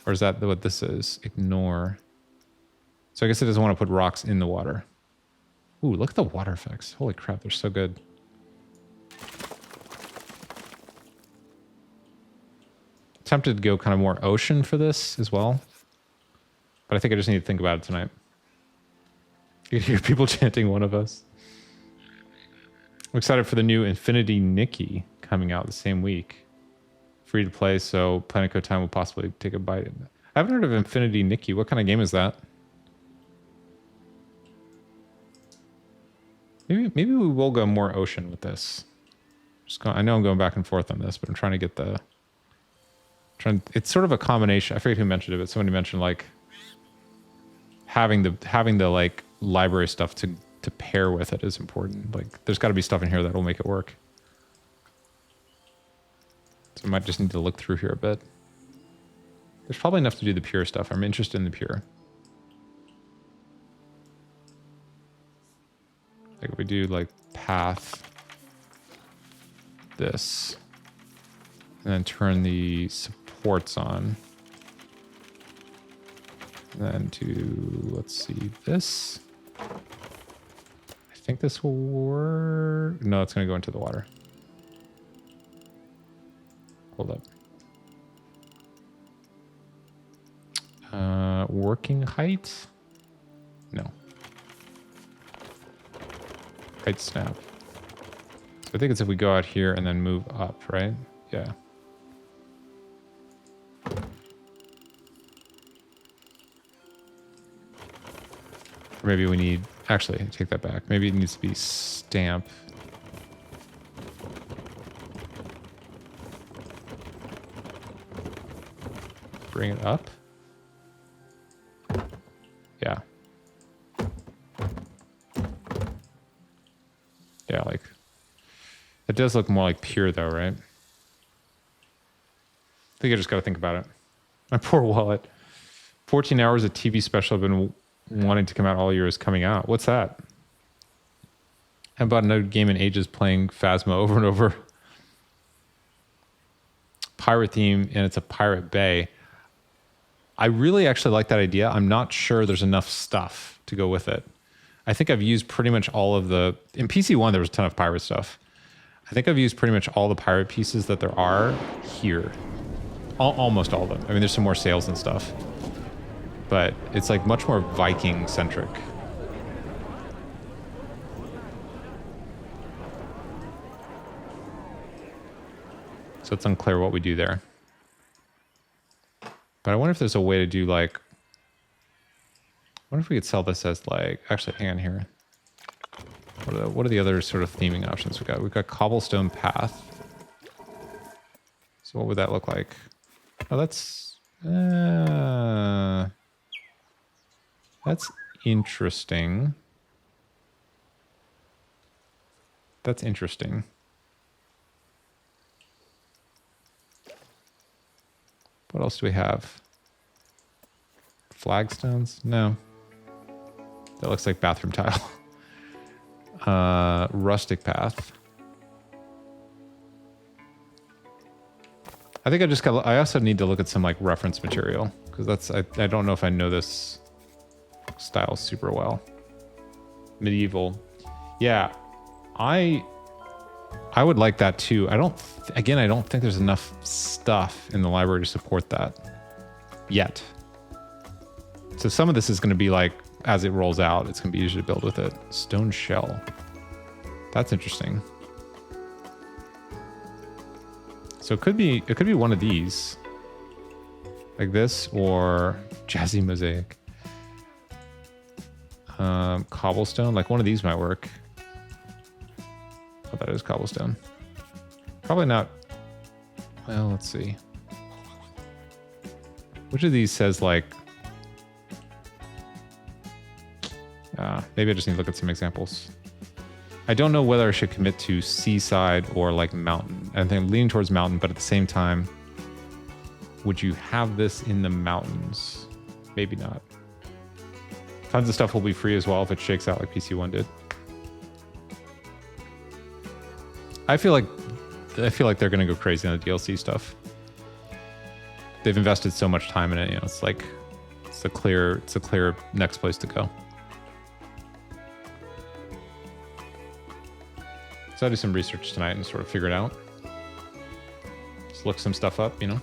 Or is that what this is? Ignore. So I guess it doesn't want to put rocks in the water. Ooh, look at the water effects. Holy crap, they're so good. Tempted to go kind of more ocean for this as well. But I think I just need to think about it tonight. You can hear people chanting One of Us. I'm excited for the new Infinity Nikki coming out the same week. Free to play, so Planet Code Time will possibly take a bite. I haven't heard of Infinity Nikki. What kind of game is that? Maybe we will go more ocean with this. I know I'm going back and forth on this, but I'm trying to get the... It's sort of a combination. I forget who mentioned it, but somebody mentioned like having the like library stuff to pair with it is important. Like there's got to be stuff in here that will make it work. So I might just need to look through here a bit. There's probably enough to do the pure stuff. I'm interested in the pure. Like if we do like path this and then turn the supports on. And then do, let's see, this. I think this will work. No, it's going to go into the water. Hold up. Working height? No. Height snap. So I think it's if we go out here and then move up, right? Yeah. Or maybe we need... Actually, take that back. Maybe it needs to be stamp. Bring it up. Yeah. Yeah, like... It does look more like pure though, right? I think I just gotta think about it. My poor wallet. 14 hours of TV special I've been wanting to come out all year is coming out. What's that? How about another game in ages playing Phasma over and over? Pirate theme, and it's a pirate bay. I really actually like that idea. I'm not sure there's enough stuff to go with it. I think I've used pretty much all of the... In PC1, there was a ton of pirate stuff. I think I've used pretty much all the pirate pieces that there are here. Almost all of them. I mean, there's some more sails and stuff. But it's like much more Viking-centric. So it's unclear what we do there. But I wonder if there's a way to do like... I wonder if we could sell this as like... Actually, hang on here. What are the other sort of theming options we got? We've got Cobblestone Path. So what would that look like? Oh, that's interesting. That's interesting. What else do we have? Flagstones? No. That looks like bathroom tile. Rustic path. I think I also need to look at some like reference material because I don't know if I know this style super well. Medieval. Yeah. I would like that too. I don't think there's enough stuff in the library to support that yet. So some of this is going to be like, as it rolls out, it's going to be easier to build with it. Stone shell. That's interesting. So it could be one of these. Like this or jazzy mosaic. Cobblestone, like one of these might work. Oh, that is cobblestone. Probably not. Well, let's see. Which of these says like... maybe I just need to look at some examples. I don't know whether I should commit to seaside or like mountain. I think I'm leaning towards mountain, but at the same time, would you have this in the mountains? Maybe not. Tons of stuff will be free as well if it shakes out like PC1 did. I feel like they're gonna go crazy on the DLC stuff. They've invested so much time in it, you know, it's like it's a clear next place to go. So I'll do some research tonight and sort of figure it out. Just look some stuff up, you know.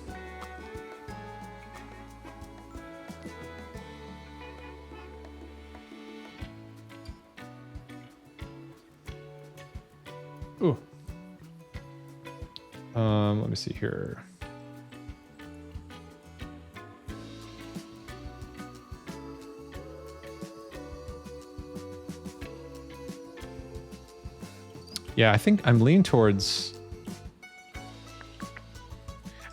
Ooh. Let me see here. Yeah, I think I'm leaning towards...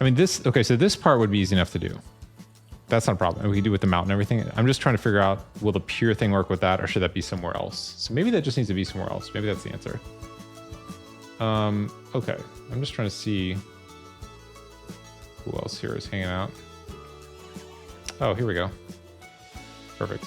I mean, this... Okay, so this part would be easy enough to do. That's not a problem. We can do with the mount and everything. I'm just trying to figure out, will the pure thing work with that, or should that be somewhere else? So maybe that just needs to be somewhere else. Maybe that's the answer. Okay. I'm just trying to see who else here is hanging out. Oh, here we go. Perfect.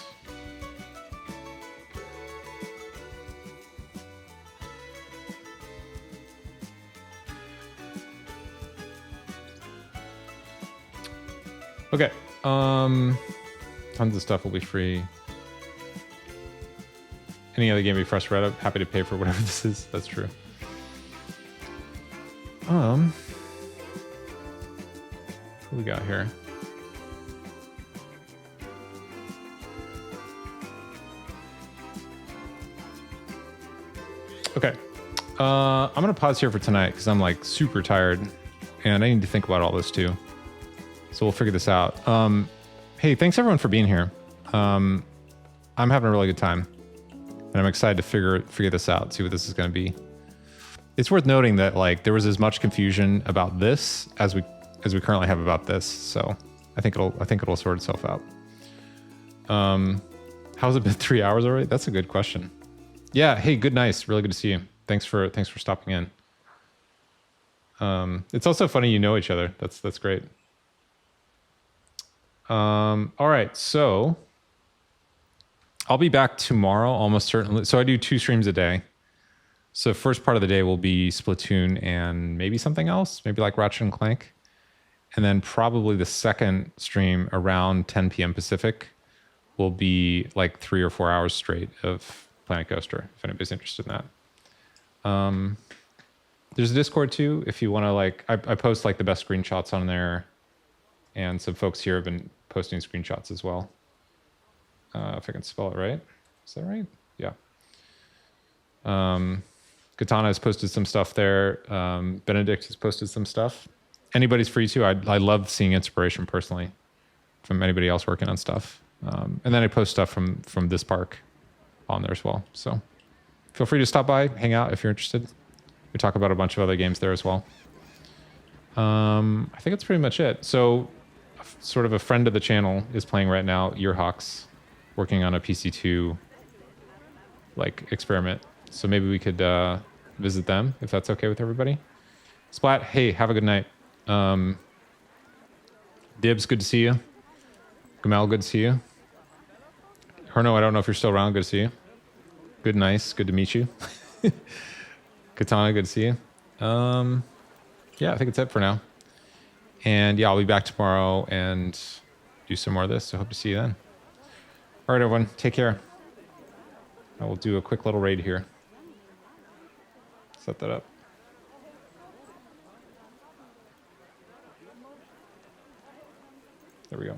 Okay. Tons of stuff will be free. Any other game be frustrated? I'm happy to pay for whatever this is. That's true. What we got here? Okay. I'm gonna pause here for tonight because I'm like super tired and I need to think about all this too. So we'll figure this out. Hey, thanks everyone for being here. I'm having a really good time and I'm excited to figure this out, see what this is going to be. It's worth noting that like there was as much confusion about this as we currently have about this. So I think it'll sort itself out. How's it been 3 hours already? That's a good question. Yeah. Hey, good. Nice. Really good to see you. Thanks for stopping in. It's also funny, you know each other. That's great. All right, so I'll be back tomorrow, almost certainly. So I do 2 streams a day. So first part of the day will be Splatoon and maybe something else, maybe like Ratchet and Clank. And then probably the second stream around 10 p.m. Pacific will be like 3 or 4 hours straight of Planet Coaster, if anybody's interested in that. There's a Discord too if you want to like. I post like the best screenshots on there, and some folks here have been posting screenshots as well. If I can spell it right, is that right? Yeah. Katana has posted some stuff there. Benedict has posted some stuff. Anybody's free to. I love seeing inspiration personally from anybody else working on stuff. And then I post stuff from this park on there as well. So feel free to stop by, hang out if you're interested. We talk about a bunch of other games there as well. I think that's pretty much it. So sort of a friend of the channel is playing right now, Earhawks, working on a PC2 like experiment. So maybe we could visit them if that's okay with everybody. Splat, hey, have a good night. Dibs, good to see you. Gamal, good to see you. Herno, I don't know if you're still around. Good to see you. Good, nice. Good to meet you. Katana, good to see you. Yeah, I think it's it for now. And yeah, I'll be back tomorrow and do some more of this. So hope to see you then. All right, everyone, take care. I will do a quick little raid here. Set that up. There we go.